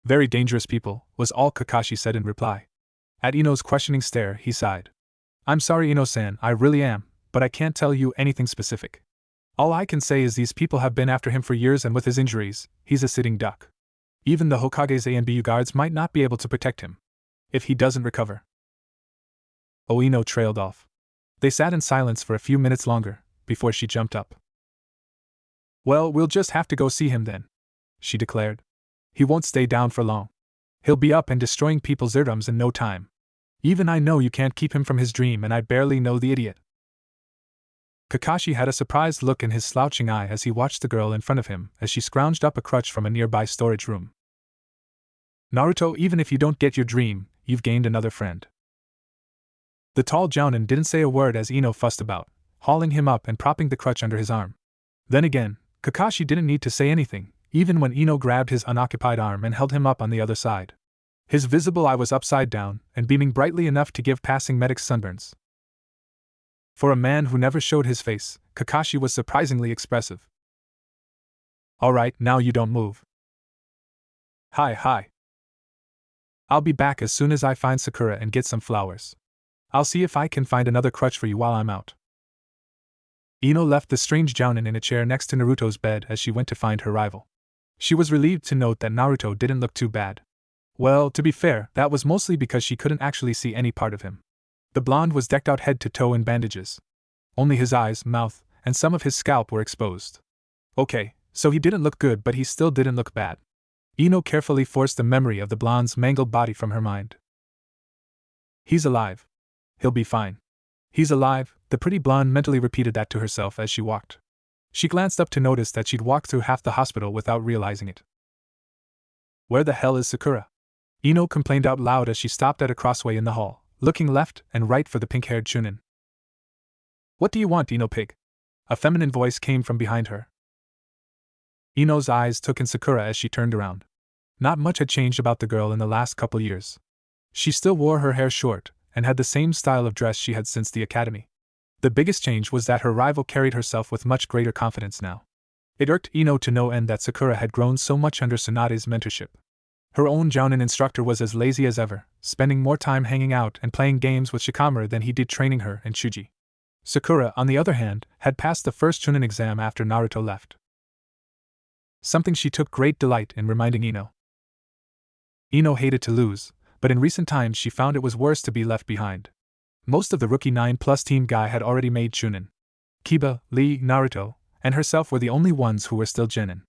Speaker 1: Very dangerous people, was all Kakashi said in reply. At Ino's questioning stare, he sighed. I'm sorry, Ino-san, I really am, but I can't tell you anything specific. All I can say is these people have been after him for years, and with his injuries, he's a sitting duck. Even the Hokage's ANBU guards might not be able to protect him. If he doesn't recover. Ino trailed off. They sat in silence for a few minutes longer, before she jumped up. Well, we'll just have to go see him then, she declared. He won't stay down for long. He'll be up and destroying people's eardrums in no time. Even I know you can't keep him from his dream, and I barely know the idiot. Kakashi had a surprised look in his slouching eye as he watched the girl in front of him as she scrounged up a crutch from a nearby storage room. Naruto, even if you don't get your dream, you've gained another friend. The tall Jounin didn't say a word as Ino fussed about, hauling him up and propping the crutch under his arm. Then again, Kakashi didn't need to say anything, even when Ino grabbed his unoccupied arm and held him up on the other side. His visible eye was upside down and beaming brightly enough to give passing medics sunburns. For a man who never showed his face, Kakashi was surprisingly expressive. Alright, now you don't move. Hi. I'll be back as soon as I find Sakura and get some flowers. I'll see if I can find another crutch for you while I'm out. Ino left the strange Jounin in a chair next to Naruto's bed as she went to find her rival. She was relieved to note that Naruto didn't look too bad. Well, to be fair, that was mostly because she couldn't actually see any part of him. The blonde was decked out head to toe in bandages. Only his eyes, mouth, and some of his scalp were exposed. Okay, so he didn't look good, but he still didn't look bad. Ino carefully forced the memory of the blonde's mangled body from her mind. He's alive. He'll be fine. He's alive, the pretty blonde mentally repeated that to herself as she walked. She glanced up to notice that she'd walked through half the hospital without realizing it. Where the hell is Sakura? Ino complained out loud as she stopped at a crossway in the hall, looking left and right for the pink-haired Chunin. What do you want, Ino pig? A feminine voice came from behind her. Ino's eyes took in Sakura as she turned around. Not much had changed about the girl in the last couple years. She still wore her hair short, and had the same style of dress she had since the academy. The biggest change was that her rival carried herself with much greater confidence now. It irked Ino to no end that Sakura had grown so much under Tsunade's mentorship. Her own Jounin instructor was as lazy as ever, spending more time hanging out and playing games with Shikamaru than he did training her and Shuji. Sakura, on the other hand, had passed the first Chunin exam after Naruto left. Something she took great delight in reminding Ino. Ino hated to lose, but in recent times she found it was worse to be left behind. Most of the Rookie 9+ team guy had already made Chunin. Kiba, Lee, Naruto, and herself were the only ones who were still genin.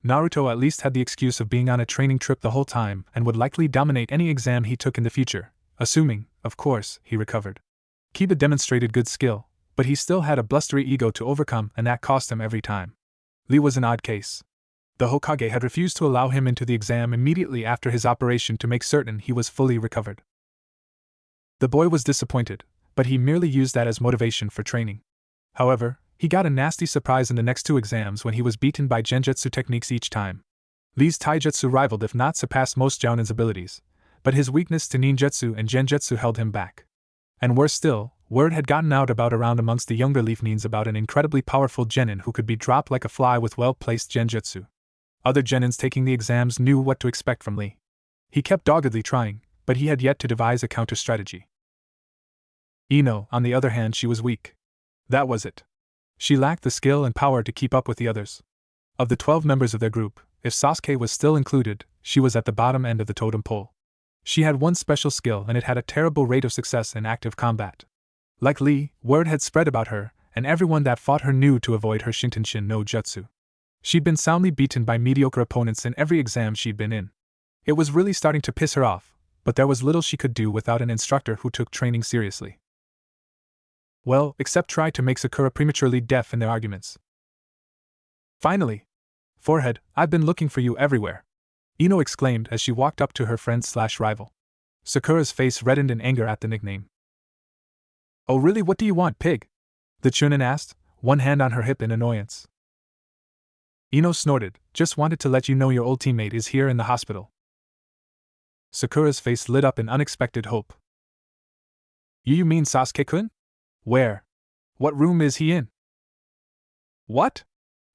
Speaker 1: Naruto at least had the excuse of being on a training trip the whole time and would likely dominate any exam he took in the future, assuming, of course, he recovered. Kiba demonstrated good skill, but he still had a blustery ego to overcome, and that cost him every time. Lee was an odd case. The Hokage had refused to allow him into the exam immediately after his operation to make certain he was fully recovered. The boy was disappointed, but he merely used that as motivation for training. However, he got a nasty surprise in the next two exams when he was beaten by genjutsu techniques each time. Lee's taijutsu rivaled if not surpassed most Jounin's abilities, but his weakness to ninjutsu and genjutsu held him back. And worse still, Word had gotten out about around amongst the younger Leaf Nins about an incredibly powerful genin who could be dropped like a fly with well-placed genjutsu. Other genins taking the exams knew what to expect from Lee. He kept doggedly trying, but he had yet to devise a counter-strategy. Ino, on the other hand, she was weak. That was it. She lacked the skill and power to keep up with the others. Of the 12 members of their group, if Sasuke was still included, she was at the bottom end of the totem pole. She had one special skill and it had a terrible rate of success in active combat. Like Lee, word had spread about her, and everyone that fought her knew to avoid her Shintenshin no Jutsu. She'd been soundly beaten by mediocre opponents in every exam she'd been in. It was really starting to piss her off, but there was little she could do without an instructor who took training seriously. Well, except try to make Sakura prematurely deaf in their arguments. Finally! Forehead, I've been looking for you everywhere! Ino exclaimed as she walked up to her friend/rival. Sakura's face reddened in anger at the nickname. Oh really, what do you want, pig? The Chunin asked, one hand on her hip in annoyance. Ino snorted, just wanted to let you know your old teammate is here in the hospital. Sakura's face lit up in unexpected hope. You mean Sasuke-kun? Where? What room is he in? What?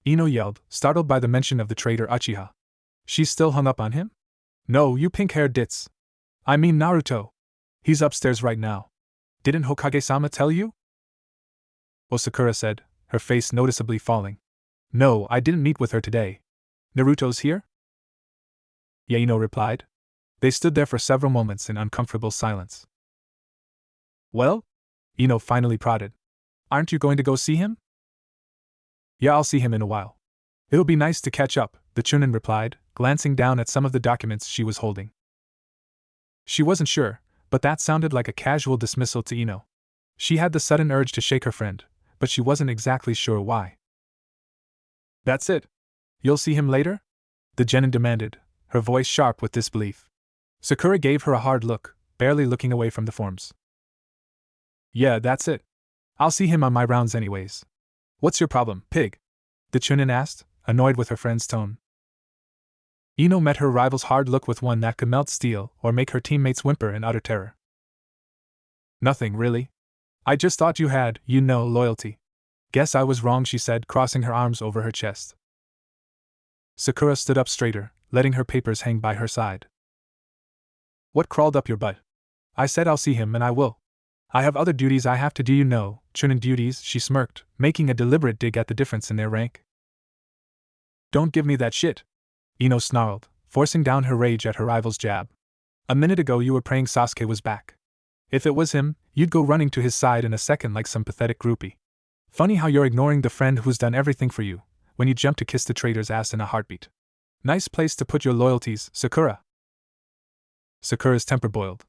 Speaker 1: Ino yelled, startled by the mention of the traitor Uchiha. She's still hung up on him? No, you pink-haired ditz. I mean Naruto. He's upstairs right now. Didn't Hokage-sama tell you? Oh, Sakura said, her face noticeably falling. No, I didn't meet with her today. Naruto's here? Yeah, Ino replied. They stood there for several moments in uncomfortable silence. Well? Ino finally prodded. Aren't you going to go see him? Yeah, I'll see him in a while. It'll be nice to catch up, the Chunin replied, glancing down at some of the documents she was holding. She wasn't sure, but that sounded like a casual dismissal to Ino. She had the sudden urge to shake her friend, but she wasn't exactly sure why. That's it? You'll see him later? The genin demanded, her voice sharp with disbelief. Sakura gave her a hard look, barely looking away from the forms. Yeah, that's it. I'll see him on my rounds anyways. What's your problem, pig? The Chunin asked, annoyed with her friend's tone. Ino met her rival's hard look with one that could melt steel or make her teammates whimper in utter terror. Nothing, really. I just thought you had, loyalty. Guess I was wrong, she said, crossing her arms over her chest. Sakura stood up straighter, letting her papers hang by her side. What crawled up your butt? I said I'll see him and I will. I have other duties I have to do, Chunin duties, she smirked, making a deliberate dig at the difference in their rank. Don't give me that shit, Ino snarled, forcing down her rage at her rival's jab. A minute ago you were praying Sasuke was back. If it was him, you'd go running to his side in a second like some pathetic groupie. Funny how you're ignoring the friend who's done everything for you, when you jump to kiss the traitor's ass in a heartbeat. Nice place to put your loyalties, Sakura. Sakura's temper boiled.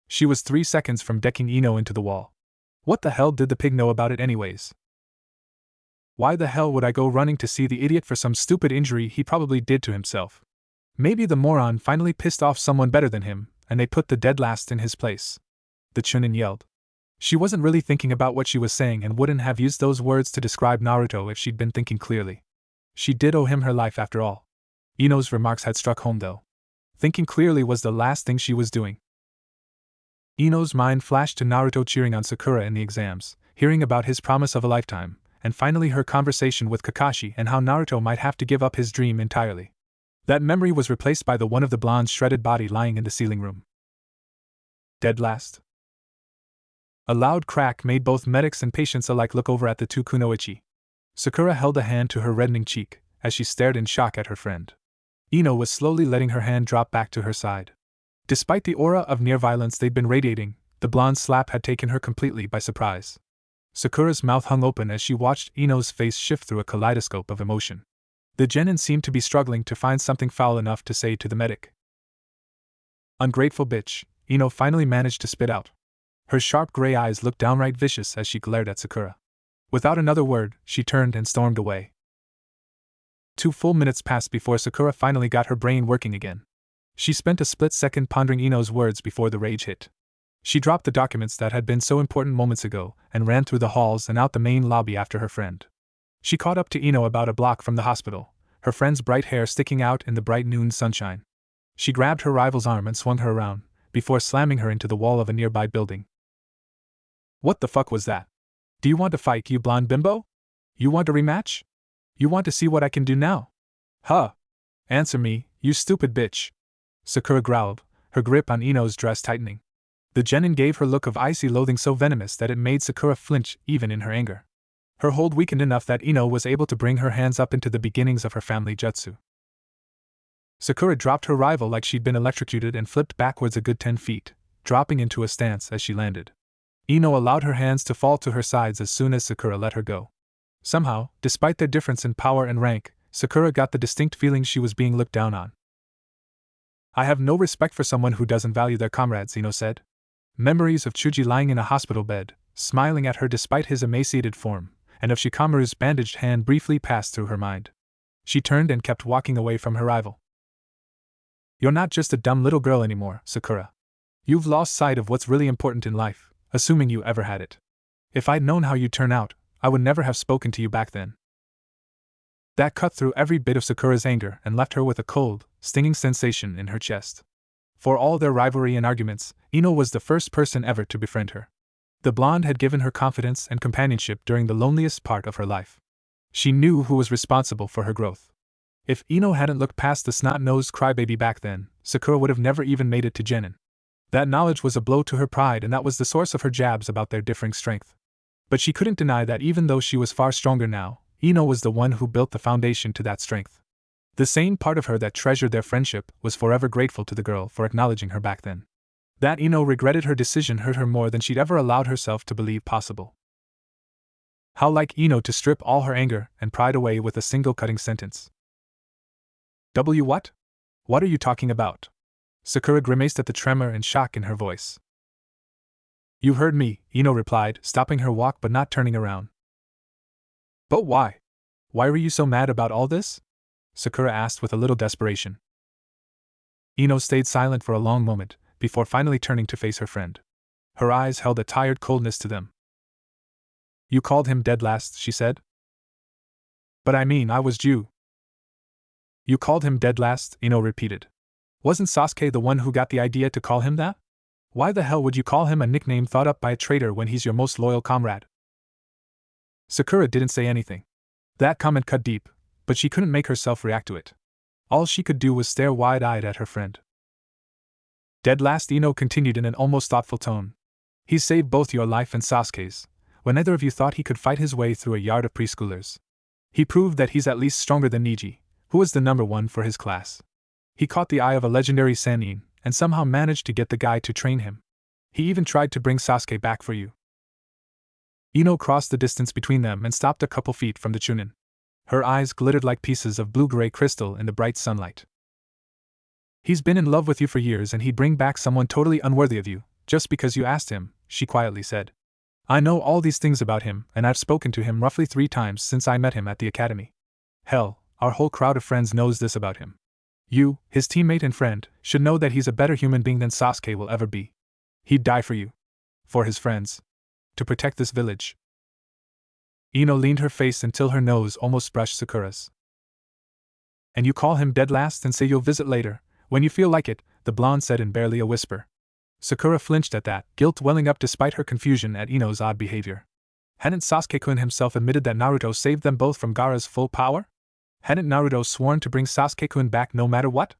Speaker 1: She was 3 seconds from decking Ino into the wall. What the hell did the pig know about it anyways? Why the hell would I go running to see the idiot for some stupid injury he probably did to himself? Maybe the moron finally pissed off someone better than him, and they put the dead last in his place. The Chunin yelled. She wasn't really thinking about what she was saying and wouldn't have used those words to describe Naruto if she'd been thinking clearly. She did owe him her life after all. Ino's remarks had struck home though. Thinking clearly was the last thing she was doing. Ino's mind flashed to Naruto cheering on Sakura in the exams, hearing about his promise of a lifetime, and finally her conversation with Kakashi and how Naruto might have to give up his dream entirely. That memory was replaced by the one of the blonde's shredded body lying in the ceiling room. Dead last. A loud crack made both medics and patients alike look over at the two kunoichi. Sakura held a hand to her reddening cheek, as she stared in shock at her friend. Ino was slowly letting her hand drop back to her side. Despite the aura of near violence they'd been radiating, the blonde's slap had taken her completely by surprise. Sakura's mouth hung open as she watched Ino's face shift through a kaleidoscope of emotion. The genin seemed to be struggling to find something foul enough to say to the medic. Ungrateful bitch, Ino finally managed to spit out. Her sharp gray eyes looked downright vicious as she glared at Sakura. Without another word, she turned and stormed away. 2 full minutes passed before Sakura finally got her brain working again. She spent a split second pondering Ino's words before the rage hit. She dropped the documents that had been so important moments ago and ran through the halls and out the main lobby after her friend. She caught up to Ino about a block from the hospital, her friend's bright hair sticking out in the bright noon sunshine. She grabbed her rival's arm and swung her around, before slamming her into the wall of a nearby building. What the fuck was that? Do you want to fight, you blonde bimbo? You want a rematch? You want to see what I can do now? Huh. Answer me, you stupid bitch. Sakura growled, her grip on Ino's dress tightening. The genin gave her look of icy loathing so venomous that it made Sakura flinch even in her anger. Her hold weakened enough that Ino was able to bring her hands up into the beginnings of her family jutsu. Sakura dropped her rival like she'd been electrocuted and flipped backwards a good 10 feet, dropping into a stance as she landed. Ino allowed her hands to fall to her sides as soon as Sakura let her go. Somehow, despite their difference in power and rank, Sakura got the distinct feeling she was being looked down on. I have no respect for someone who doesn't value their comrades, Ino said. Memories of Chuji lying in a hospital bed, smiling at her despite his emaciated form, and of Shikamaru's bandaged hand briefly passed through her mind. She turned and kept walking away from her rival. You're not just a dumb little girl anymore, Sakura. You've lost sight of what's really important in life, assuming you ever had it. If I'd known how you'd turn out, I would never have spoken to you back then. That cut through every bit of Sakura's anger and left her with a cold, stinging sensation in her chest. For all their rivalry and arguments, Ino was the first person ever to befriend her. The blonde had given her confidence and companionship during the loneliest part of her life. She knew who was responsible for her growth. If Ino hadn't looked past the snot-nosed crybaby back then, Sakura would have never even made it to Genin. That knowledge was a blow to her pride, and that was the source of her jabs about their differing strength. But she couldn't deny that even though she was far stronger now, Ino was the one who built the foundation to that strength. The same part of her that treasured their friendship was forever grateful to the girl for acknowledging her back then. That Ino regretted her decision hurt her more than she'd ever allowed herself to believe possible. How like Ino to strip all her anger and pride away with a single cutting sentence. What? What are you talking about? Sakura grimaced at the tremor and shock in her voice. You heard me, Ino replied, stopping her walk but not turning around. But why? Why were you so mad about all this? Sakura asked with a little desperation. Ino stayed silent for a long moment, before finally turning to face her friend. Her eyes held a tired coldness to them. You called him dead last, she said. But I mean, I was Jew. You called him dead last, Ino repeated. Wasn't Sasuke the one who got the idea to call him that? Why the hell would you call him a nickname thought up by a traitor when he's your most loyal comrade? Sakura didn't say anything. That comment cut deep, but she couldn't make herself react to it. All she could do was stare wide-eyed at her friend. Dead last, Ino continued in an almost thoughtful tone. He saved both your life and Sasuke's, when neither of you thought he could fight his way through a yard of preschoolers. He proved that he's at least stronger than Niji, who was the number one for his class. He caught the eye of a legendary Sannin, and somehow managed to get the guy to train him. He even tried to bring Sasuke back for you. Ino crossed the distance between them and stopped a couple feet from the Chunin. Her eyes glittered like pieces of blue-gray crystal in the bright sunlight. He's been in love with you for years, and he'd bring back someone totally unworthy of you, just because you asked him, she quietly said. I know all these things about him, and I've spoken to him roughly 3 times since I met him at the academy. Hell, our whole crowd of friends knows this about him. You, his teammate and friend, should know that he's a better human being than Sasuke will ever be. He'd die for you. For his friends. To protect this village. Ino leaned her face until her nose almost brushed Sakura's. And you call him dead last and say you'll visit later, when you feel like it, the blonde said in barely a whisper. Sakura flinched at that, guilt welling up despite her confusion at Ino's odd behavior. Hadn't Sasuke-kun himself admitted that Naruto saved them both from Gaara's full power? Hadn't Naruto sworn to bring Sasuke-kun back no matter what?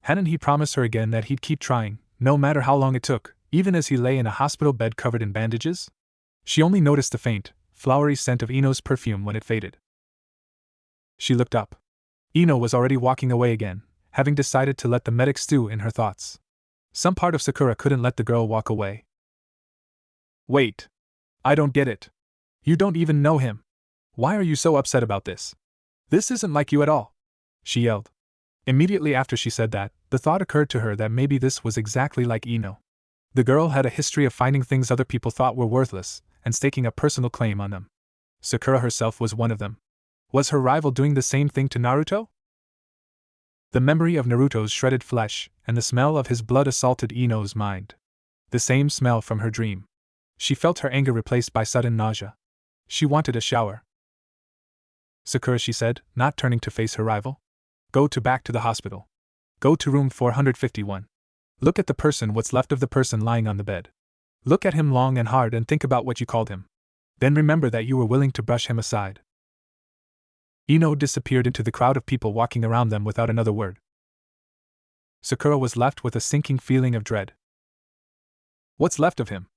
Speaker 1: Hadn't he promised her again that he'd keep trying, no matter how long it took, even as he lay in a hospital bed covered in bandages? She only noticed the faint, flowery scent of Ino's perfume when it faded. She looked up. Ino was already walking away again, having decided to let the medic stew in her thoughts. Some part of Sakura couldn't let the girl walk away. Wait. I don't get it. You don't even know him. Why are you so upset about this? This isn't like you at all, she yelled. Immediately after she said that, the thought occurred to her that maybe this was exactly like Ino. The girl had a history of finding things other people thought were worthless, and staking a personal claim on them. Sakura herself was one of them. Was her rival doing the same thing to Naruto? The memory of Naruto's shredded flesh, and the smell of his blood assaulted Ino's mind. The same smell from her dream. She felt her anger replaced by sudden nausea. She wanted a shower. Sakura, she said, not turning to face her rival. Go back to the hospital. Go to room 451. Look at the person, what's left of the person lying on the bed. Look at him long and hard and think about what you called him. Then remember that you were willing to brush him aside. Ino disappeared into the crowd of people walking around them without another word. Sakura was left with a sinking feeling of dread. What's left of him?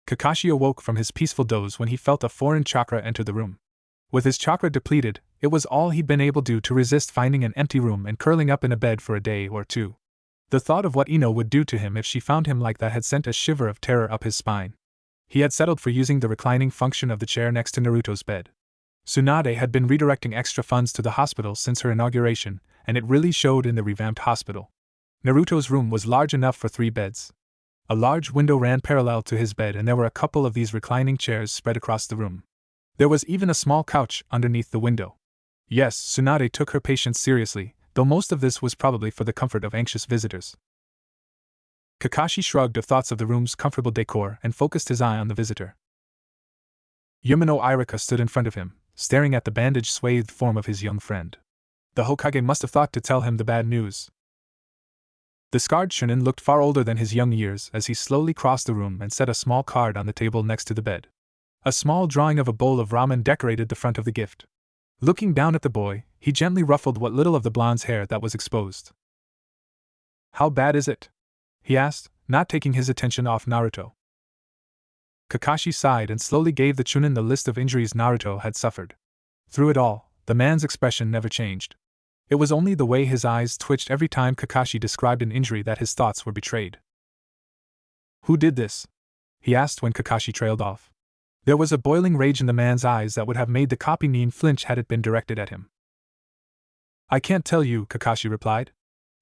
Speaker 1: Kakashi awoke from his peaceful doze when he felt a foreign chakra enter the room. With his chakra depleted, it was all he'd been able to do to resist finding an empty room and curling up in a bed for a day or two. The thought of what Ino would do to him if she found him like that had sent a shiver of terror up his spine. He had settled for using the reclining function of the chair next to Naruto's bed. Tsunade had been redirecting extra funds to the hospital since her inauguration, and it really showed in the revamped hospital. Naruto's room was large enough for 3 beds. A large window ran parallel to his bed, and there were a couple of these reclining chairs spread across the room. There was even a small couch underneath the window. Yes, Tsunade took her patients seriously, though most of this was probably for the comfort of anxious visitors. Kakashi shrugged at thoughts of the room's comfortable decor and focused his eye on the visitor. Yumino Irika stood in front of him, staring at the bandage-swathed form of his young friend. The Hokage must have thought to tell him the bad news. The scarred Chunin looked far older than his young years as he slowly crossed the room and set a small card on the table next to the bed. A small drawing of a bowl of ramen decorated the front of the gift. Looking down at the boy, he gently ruffled what little of the blonde's hair that was exposed. How bad is it? He asked, not taking his attention off Naruto. Kakashi sighed and slowly gave the Chunin the list of injuries Naruto had suffered. Through it all, the man's expression never changed. It was only the way his eyes twitched every time Kakashi described an injury that his thoughts were betrayed. Who did this? He asked when Kakashi trailed off. There was a boiling rage in the man's eyes that would have made the copy Nin flinch had it been directed at him. I can't tell you, Kakashi replied.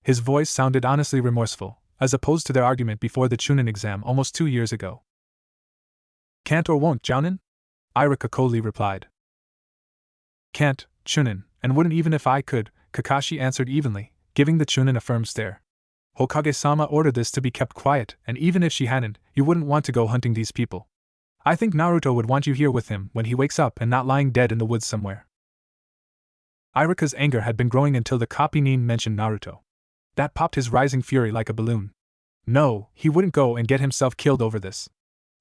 Speaker 1: His voice sounded honestly remorseful, as opposed to their argument before the Chunin exam almost 2 years ago. Can't or won't, Jounin? Irika coldly replied. Can't, Chunin, and wouldn't even if I could, Kakashi answered evenly, giving the Chunin a firm stare. Hokage-sama ordered this to be kept quiet, and even if she hadn't, you wouldn't want to go hunting these people. I think Naruto would want you here with him when he wakes up and not lying dead in the woods somewhere. Irika's anger had been growing until the copy Nin mentioned Naruto. That popped his rising fury like a balloon. No, he wouldn't go and get himself killed over this.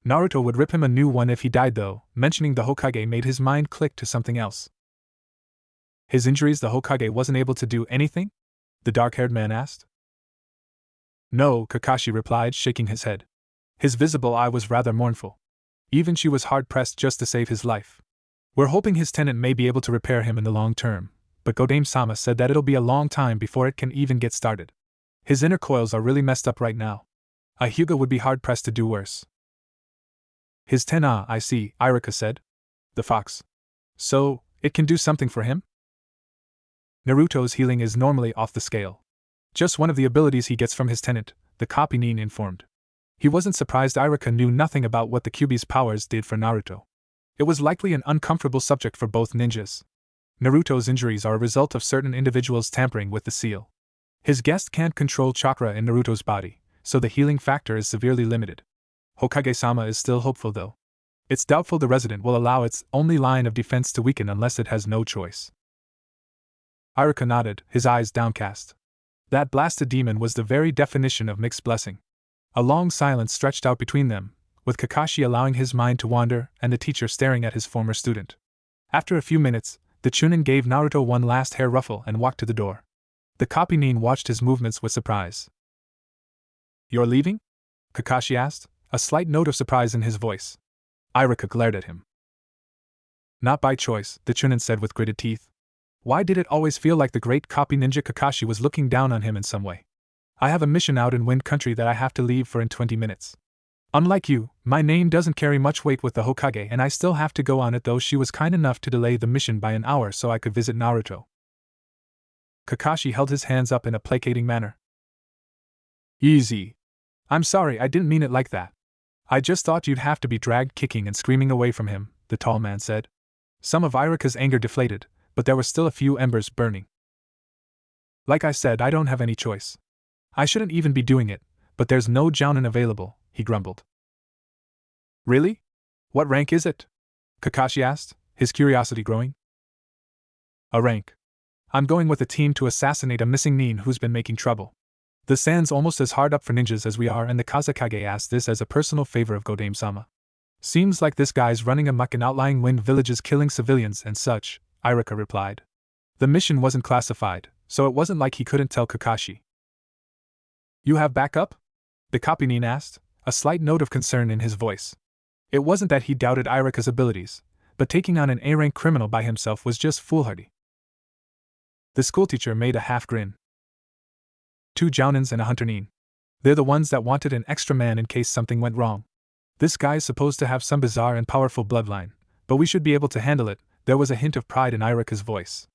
Speaker 1: Naruto would rip him a new one if he died though. Mentioning the Hokage made his mind click to something else. His injuries, the Hokage wasn't able to do anything? The dark-haired man asked. No, Kakashi replied, shaking his head. His visible eye was rather mournful. Even she was hard-pressed just to save his life. We're hoping his tenant may be able to repair him in the long term, but Godame-sama said that it'll be a long time before it can even get started. His inner coils are really messed up right now. A Hyuga would be hard-pressed to do worse. His tenna, I see, Irika said. The fox. So, it can do something for him? Naruto's healing is normally off the scale. Just one of the abilities he gets from his tenant, the copy Nin informed. He wasn't surprised Irika knew nothing about what the Kyuubi's powers did for Naruto. It was likely an uncomfortable subject for both ninjas. Naruto's injuries are a result of certain individuals tampering with the seal. His guest can't control chakra in Naruto's body, so the healing factor is severely limited. Hokage-sama is still hopeful though. It's doubtful the resident will allow its only line of defense to weaken unless it has no choice. Irika nodded, his eyes downcast. That blasted demon was the very definition of mixed blessing. A long silence stretched out between them, with Kakashi allowing his mind to wander and the teacher staring at his former student. After a few minutes, the Chunin gave Naruto one last hair ruffle and walked to the door. The copy Nin watched his movements with surprise. You're leaving? Kakashi asked, a slight note of surprise in his voice. Irika glared at him. Not by choice, the Chunin said with gritted teeth. Why did it always feel like the great copy ninja Kakashi was looking down on him in some way? I have a mission out in Wind Country that I have to leave for in 20 minutes. Unlike you, my name doesn't carry much weight with the Hokage and I still have to go on it, though she was kind enough to delay the mission by an hour so I could visit Naruto. Kakashi held his hands up in a placating manner. Easy. I'm sorry, I didn't mean it like that. I just thought you'd have to be dragged kicking and screaming away from him, the tall man said. Some of Irika's anger deflated, but there were still a few embers burning. Like I said, I don't have any choice. I shouldn't even be doing it, but there's no Jounin available, he grumbled. Really? What rank is it? Kakashi asked, his curiosity growing. A rank. I'm going with a team to assassinate a missing Nin who's been making trouble. The San's almost as hard up for ninjas as we are, and the Kazakage asked this as a personal favor of Godame-sama. Seems like this guy's running amok in outlying wind villages killing civilians and such, Irika replied. The mission wasn't classified, so it wasn't like he couldn't tell Kakashi. You have backup? The Kapinin asked, a slight note of concern in his voice. It wasn't that he doubted Irika's abilities, but taking on an A-rank criminal by himself was just foolhardy. The schoolteacher made a half grin. 2 Jounins and a Hunter-nin. They're the ones that wanted an extra man in case something went wrong. This guy's supposed to have some bizarre and powerful bloodline, but we should be able to handle it. There was a hint of pride in Irika's voice.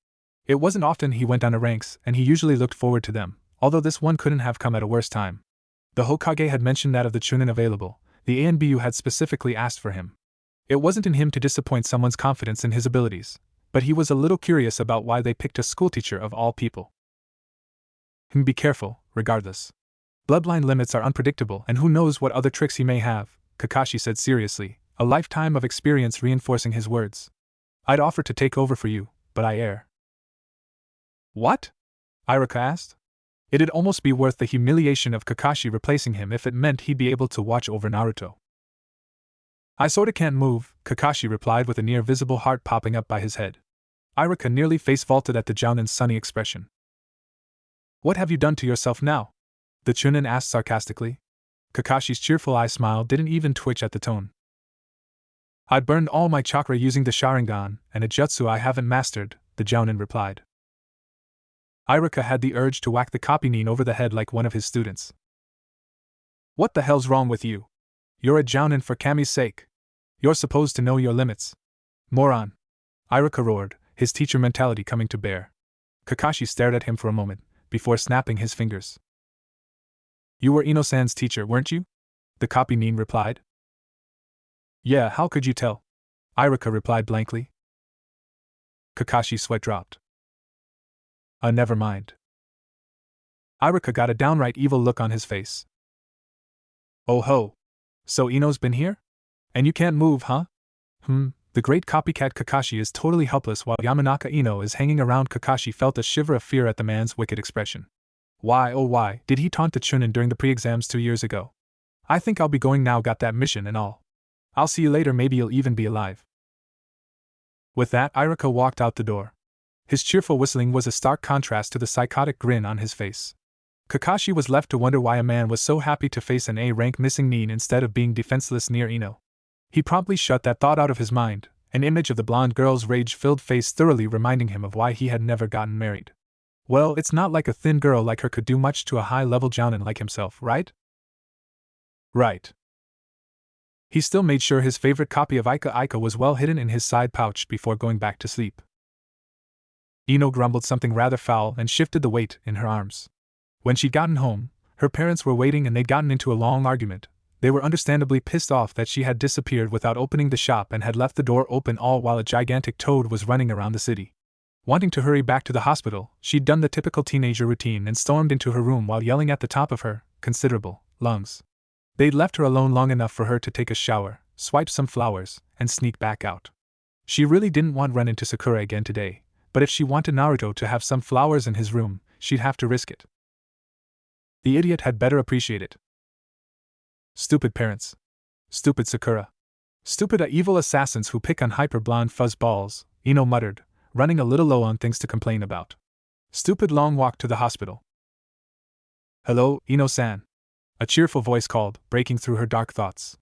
Speaker 1: It wasn't often he went on a ranks, and he usually looked forward to them, although this one couldn't have come at a worse time. The Hokage had mentioned that of the Chunin available, the ANBU had specifically asked for him. It wasn't in him to disappoint someone's confidence in his abilities, but he was a little curious about why they picked a schoolteacher of all people. Be careful, regardless. Bloodline limits are unpredictable, and who knows what other tricks he may have, Kakashi said seriously, a lifetime of experience reinforcing his words. I'd offer to take over for you, but I err. What? Irika asked. It'd almost be worth the humiliation of Kakashi replacing him if it meant he'd be able to watch over Naruto. I sorta can't move, Kakashi replied with a near-visible heart popping up by his head. Irika nearly face-vaulted at the Jounin's sunny expression. What have you done to yourself now? The Chunin asked sarcastically. Kakashi's cheerful eye smile didn't even twitch at the tone. I burned all my chakra using the Sharingan, and a jutsu I haven't mastered, the Jounin replied. Irika had the urge to whack the Kapinin over the head like one of his students. What the hell's wrong with you? You're a Jounin for Kami's sake. You're supposed to know your limits. Moron. Irika roared, his teacher mentality coming to bear. Kakashi stared at him for a moment, before snapping his fingers. You were Ino-san's teacher, weren't you? The Kapinin replied. Yeah, how could you tell? Irika replied blankly. Kakashi's sweat dropped. Never mind. Irika got a downright evil look on his face. Oh ho. So Ino's been here? And you can't move, huh? The great copycat Kakashi is totally helpless while Yamanaka Ino is hanging around. Kakashi felt a shiver of fear at the man's wicked expression. Why, oh why, did he taunt the Chunin during the pre-exams 2 years ago? I think I'll be going now, got that mission and all. I'll see you later, maybe you'll even be alive. With that, Irika walked out the door. His cheerful whistling was a stark contrast to the psychotic grin on his face. Kakashi was left to wonder why a man was so happy to face an A-rank missing nin instead of being defenseless near Ino. He promptly shut that thought out of his mind, an image of the blonde girl's rage-filled face thoroughly reminding him of why he had never gotten married. Well, it's not like a thin girl like her could do much to a high-level jounin like himself, right? Right. He still made sure his favorite copy of Ika was well hidden in his side pouch before going back to sleep. Ino grumbled something rather foul and shifted the weight in her arms. When she'd gotten home, her parents were waiting and they'd gotten into a long argument. They were understandably pissed off that she had disappeared without opening the shop and had left the door open, all while a gigantic toad was running around the city. Wanting to hurry back to the hospital, she'd done the typical teenager routine and stormed into her room while yelling at the top of her considerable lungs. They'd left her alone long enough for her to take a shower, swipe some flowers, and sneak back out. She really didn't want to run into Sakura again today, but if she wanted Naruto to have some flowers in his room, she'd have to risk it. The idiot had better appreciate it. Stupid parents. Stupid Sakura. Stupid evil assassins who pick on hyper-blonde fuzz balls, Ino muttered, running a little low on things to complain about. Stupid long walk to the hospital. Hello, Ino-san. A cheerful voice called, breaking through her dark thoughts.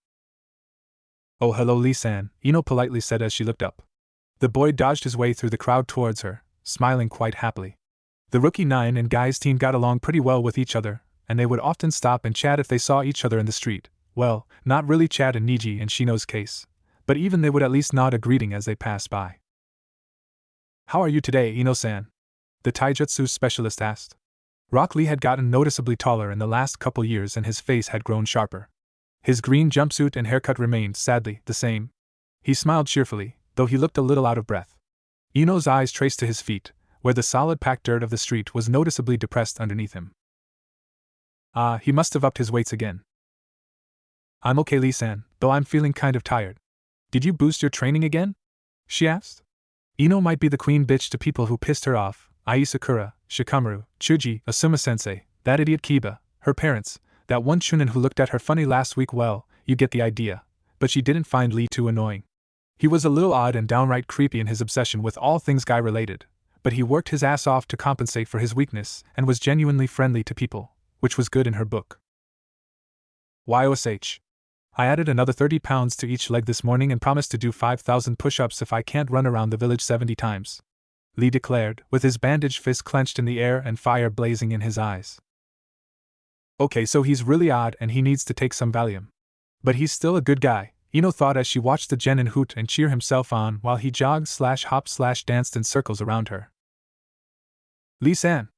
Speaker 1: Oh, hello, Lee-san, Ino politely said as she looked up. The boy dodged his way through the crowd towards her, smiling quite happily. The rookie 9 and guy's team got along pretty well with each other, and they would often stop and chat if they saw each other in the street. Well, not really chat in Niji and Shino's case, but even they would at least nod a greeting as they passed by. How are you today, Ino-san? The taijutsu specialist asked. Rock Lee had gotten noticeably taller in the last couple years and his face had grown sharper. His green jumpsuit and haircut remained, sadly, the same. He smiled cheerfully, though he looked a little out of breath. Ino's eyes traced to his feet, where the solid packed dirt of the street was noticeably depressed underneath him. He must have upped his weights again. I'm okay, Lee-san, though I'm feeling kind of tired. Did you boost your training again? She asked. Ino might be the queen bitch to people who pissed her off, i.e. Sakura, Shikamaru, Chuji, Asuma-sensei, That idiot Kiba, her parents, that one Chunin who looked at her funny last week, well, you get the idea. But she didn't find Lee too annoying. He was a little odd and downright creepy in his obsession with all things guy-related, but he worked his ass off to compensate for his weakness and was genuinely friendly to people, which was good in her book. YOSH. I added another 30 pounds to each leg this morning and promised to do 5,000 push-ups if I can't run around the village 70 times. Lee declared, with his bandaged fist clenched in the air and fire blazing in his eyes. Okay, so he's really odd and he needs to take some Valium. But he's still a good guy, Ino thought as she watched the genin hoot and cheer himself on while he jogged/hopped/danced in circles around her. Lee-san!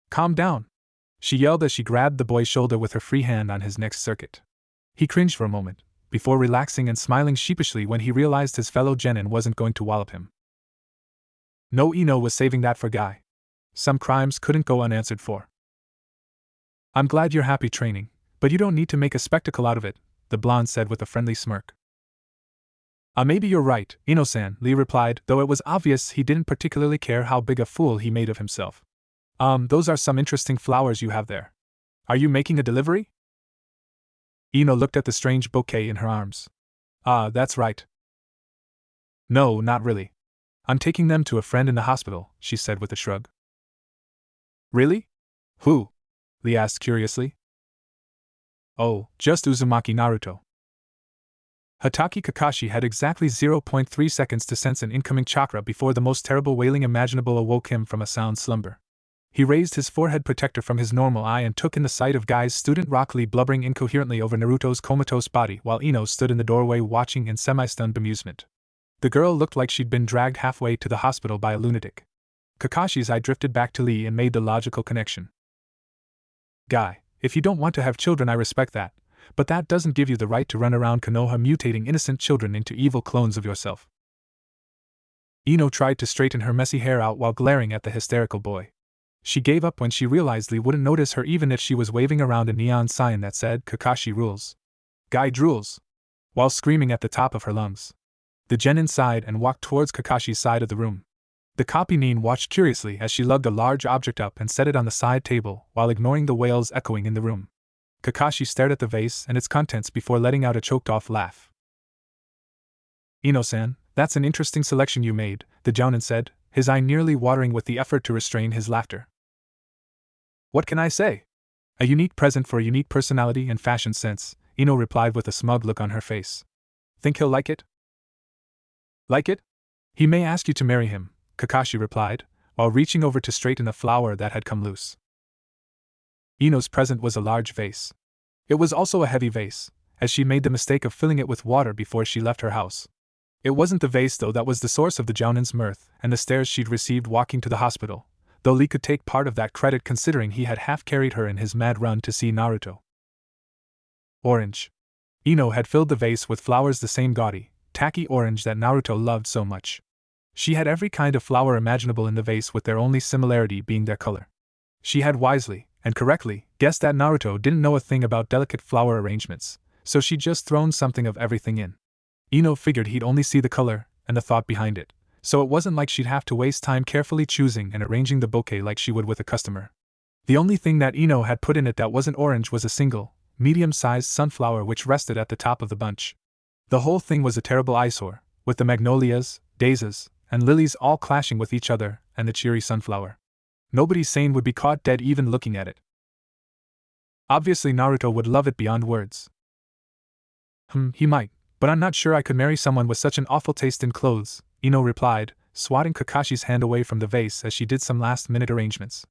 Speaker 1: Calm down! She yelled as she grabbed the boy's shoulder with her free hand on his next circuit. He cringed for a moment, before relaxing and smiling sheepishly when he realized his fellow genin wasn't going to wallop him. No, Ino was saving that for Guy. Some crimes couldn't go unanswered for. I'm glad you're happy training, but you don't need to make a spectacle out of it, the blonde said with a friendly smirk. Maybe you're right, Ino-san, Lee replied, though it was obvious he didn't particularly care how big a fool he made of himself. Those are some interesting flowers you have there. Are you making a delivery? Ino looked at the strange bouquet in her arms. That's right. No, not really. I'm taking them to a friend in the hospital, she said with a shrug. Really? Who? Lee asked curiously. Oh, just Uzumaki Naruto. Hatake Kakashi had exactly 0.3 seconds to sense an incoming chakra before the most terrible wailing imaginable awoke him from a sound slumber. He raised his forehead protector from his normal eye and took in the sight of Guy's student Rock Lee blubbering incoherently over Naruto's comatose body while Ino stood in the doorway watching in semi-stunned bemusement. The girl looked like she'd been dragged halfway to the hospital by a lunatic. Kakashi's eye drifted back to Lee and made the logical connection. Guy, if you don't want to have children, I respect that, but that doesn't give you the right to run around Konoha mutating innocent children into evil clones of yourself. Ino tried to straighten her messy hair out while glaring at the hysterical boy. She gave up when she realized Lee wouldn't notice her even if she was waving around a neon sign that said Kakashi rules. Guy drools, while screaming at the top of her lungs. The genin sighed and walked towards Kakashi's side of the room. The copy nin watched curiously as she lugged a large object up and set it on the side table while ignoring the wails echoing in the room. Kakashi stared at the vase and its contents before letting out a choked-off laugh. Ino-san, that's an interesting selection you made, the jounin said, his eye nearly watering with the effort to restrain his laughter. What can I say? A unique present for a unique personality and fashion sense, Ino replied with a smug look on her face. Think he'll like it? Like it? He may ask you to marry him, Kakashi replied, while reaching over to straighten a flower that had come loose. Ino's present was a large vase. It was also a heavy vase, as she made the mistake of filling it with water before she left her house. It wasn't the vase though that was the source of the jounin's mirth and the stares she'd received walking to the hospital, though Lee could take part of that credit considering he had half carried her in his mad run to see Naruto. Orange. Ino had filled the vase with flowers the same gaudy, tacky orange that Naruto loved so much. She had every kind of flower imaginable in the vase with their only similarity being their color. She had wisely, and correctly, guessed that Naruto didn't know a thing about delicate flower arrangements, so she'd just thrown something of everything in. Ino figured he'd only see the color and the thought behind it, so it wasn't like she'd have to waste time carefully choosing and arranging the bouquet like she would with a customer. The only thing that Ino had put in it that wasn't orange was a single, medium-sized sunflower which rested at the top of the bunch. The whole thing was a terrible eyesore, with the magnolias, daisies, and lilies all clashing with each other and the cheery sunflower. Nobody sane would be caught dead even looking at it. Obviously Naruto would love it beyond words. He might, but I'm not sure I could marry someone with such an awful taste in clothes, Ino replied, swatting Kakashi's hand away from the vase as she did some last-minute arrangements.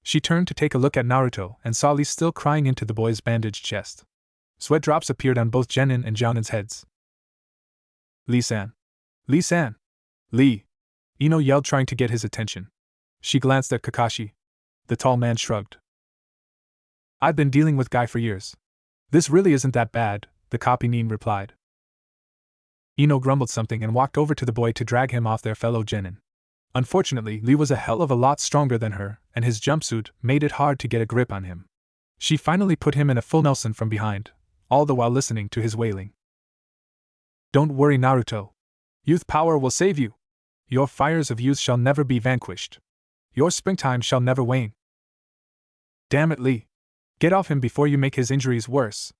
Speaker 1: She turned to take a look at Naruto and saw Lee still crying into the boy's bandaged chest. Sweat drops appeared on both genin and jounin's heads. Lee-san. Lee-san. Lee! Ino yelled, trying to get his attention. She glanced at Kakashi. The tall man shrugged. I've been dealing with Guy for years. This really isn't that bad, the copy nin replied. Ino grumbled something and walked over to the boy to drag him off their fellow genin. Unfortunately, Lee was a hell of a lot stronger than her, and his jumpsuit made it hard to get a grip on him. She finally put him in a full Nelson from behind, all the while listening to his wailing. Don't worry, Naruto. Youth power will save you. Your fires of youth shall never be vanquished. Your springtime shall never wane. Damn it, Lee. Get off him before you make his injuries worse.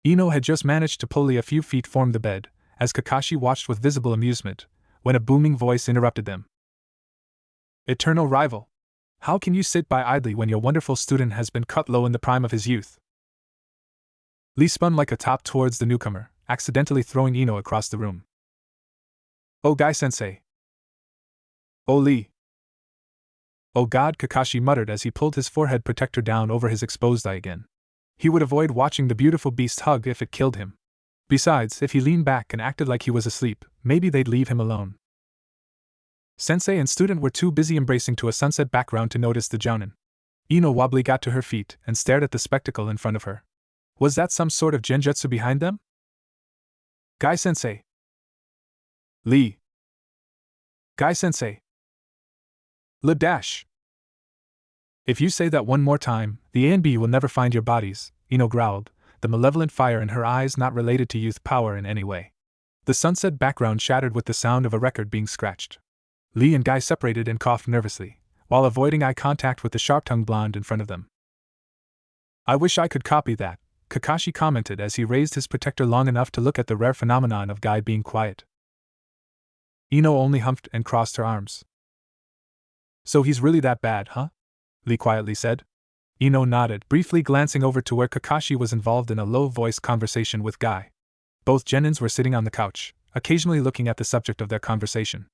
Speaker 1: Ino had just managed to pulley a few feet from the bed, as Kakashi watched with visible amusement, when a booming voice interrupted them. Eternal rival! How can you sit by idly when your wonderful student has been cut low in the prime of his youth? Lee spun like a top towards the newcomer, accidentally throwing Ino across the room. Oh, Guy-sensei! Oh, Lee! Oh God, Kakashi muttered as he pulled his forehead protector down over his exposed eye again. He would avoid watching the beautiful beast hug if it killed him. Besides, if he leaned back and acted like he was asleep, maybe they'd leave him alone. Sensei and student were too busy embracing to a sunset background to notice the jounin. Ino wobbly got to her feet and stared at the spectacle in front of her. Was that some sort of genjutsu behind them? Guy-sensei! Lee! Guy-sensei! Dash! If you say that one more time, the ANB will never find your bodies, Ino growled, the malevolent fire in her eyes not related to youth power in any way. The sunset background shattered with the sound of a record being scratched. Lee and Guy separated and coughed nervously, while avoiding eye contact with the sharp-tongued blonde in front of them. I wish I could copy that, Kakashi commented as he raised his protector long enough to look at the rare phenomenon of Guy being quiet. Ino only humphed and crossed her arms. So he's really that bad, huh? Lee quietly said. Ino nodded, briefly glancing over to where Kakashi was involved in a low-voiced conversation with Guy. Both genins were sitting on the couch, occasionally looking at the subject of their conversation.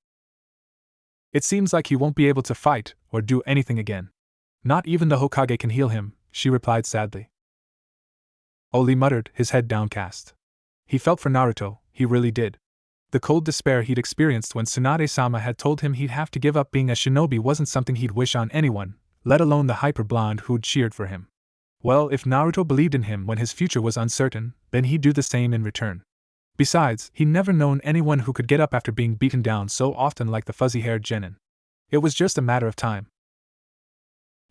Speaker 1: It seems like he won't be able to fight or do anything again. Not even the Hokage can heal him, she replied sadly. Lee muttered, his head downcast. He felt for Naruto, he really did. The cold despair he'd experienced when Tsunade-sama had told him he'd have to give up being a shinobi wasn't something he'd wish on anyone, let alone the hyper-blonde who'd cheered for him. Well, if Naruto believed in him when his future was uncertain, then he'd do the same in return. Besides, he'd never known anyone who could get up after being beaten down so often like the fuzzy-haired genin. It was just a matter of time.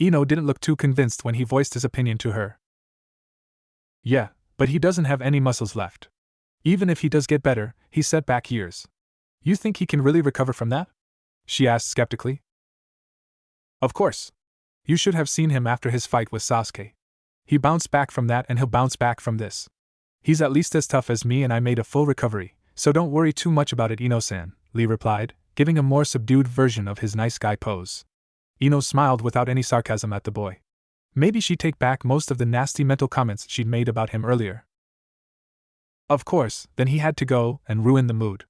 Speaker 1: Ino didn't look too convinced when he voiced his opinion to her. Yeah, but he doesn't have any muscles left. Even if he does get better, he's set back years. You think he can really recover from that? She asked skeptically. Of course. You should have seen him after his fight with Sasuke. He bounced back from that and he'll bounce back from this. He's at least as tough as me and I made a full recovery, so don't worry too much about it, Ino-san, Lee replied, giving a more subdued version of his nice guy pose. Ino smiled without any sarcasm at the boy. Maybe she'd take back most of the nasty mental comments she'd made about him earlier. Of course, then he had to go and ruin the mood.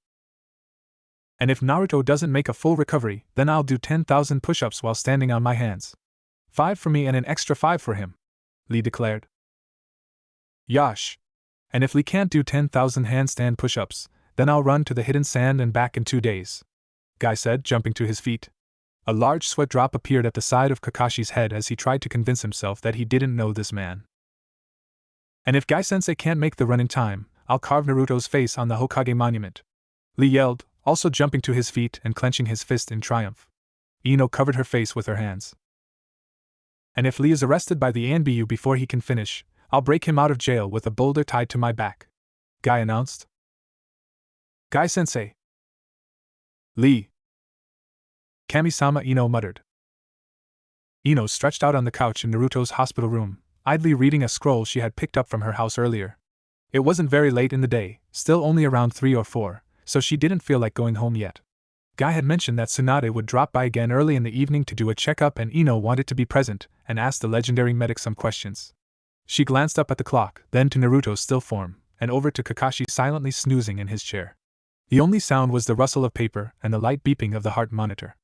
Speaker 1: And if Naruto doesn't make a full recovery, then I'll do 10,000 push-ups while standing on my hands. 5 for me and an extra 5 for him, Lee declared. Yosh! And if Lee can't do 10,000 handstand push-ups, then I'll run to the hidden sand and back in 2 days, Guy said, jumping to his feet. A large sweat drop appeared at the side of Kakashi's head as he tried to convince himself that he didn't know this man. And if Guy-sensei can't make the run in time, I'll carve Naruto's face on the Hokage monument, Lee yelled, also jumping to his feet and clenching his fist in triumph. Ino covered her face with her hands. And if Lee is arrested by the ANBU before he can finish, I'll break him out of jail with a boulder tied to my back, Guy announced. Guy-sensei. Lee. Kami-sama, Ino muttered. Ino stretched out on the couch in Naruto's hospital room, idly reading a scroll she had picked up from her house earlier. It wasn't very late in the day, still only around 3 or 4, so she didn't feel like going home yet. Guy had mentioned that Tsunade would drop by again early in the evening to do a checkup and Ino wanted to be present and asked the legendary medic some questions. She glanced up at the clock, then to Naruto's still form, and over to Kakashi silently snoozing in his chair. The only sound was the rustle of paper and the light beeping of the heart monitor.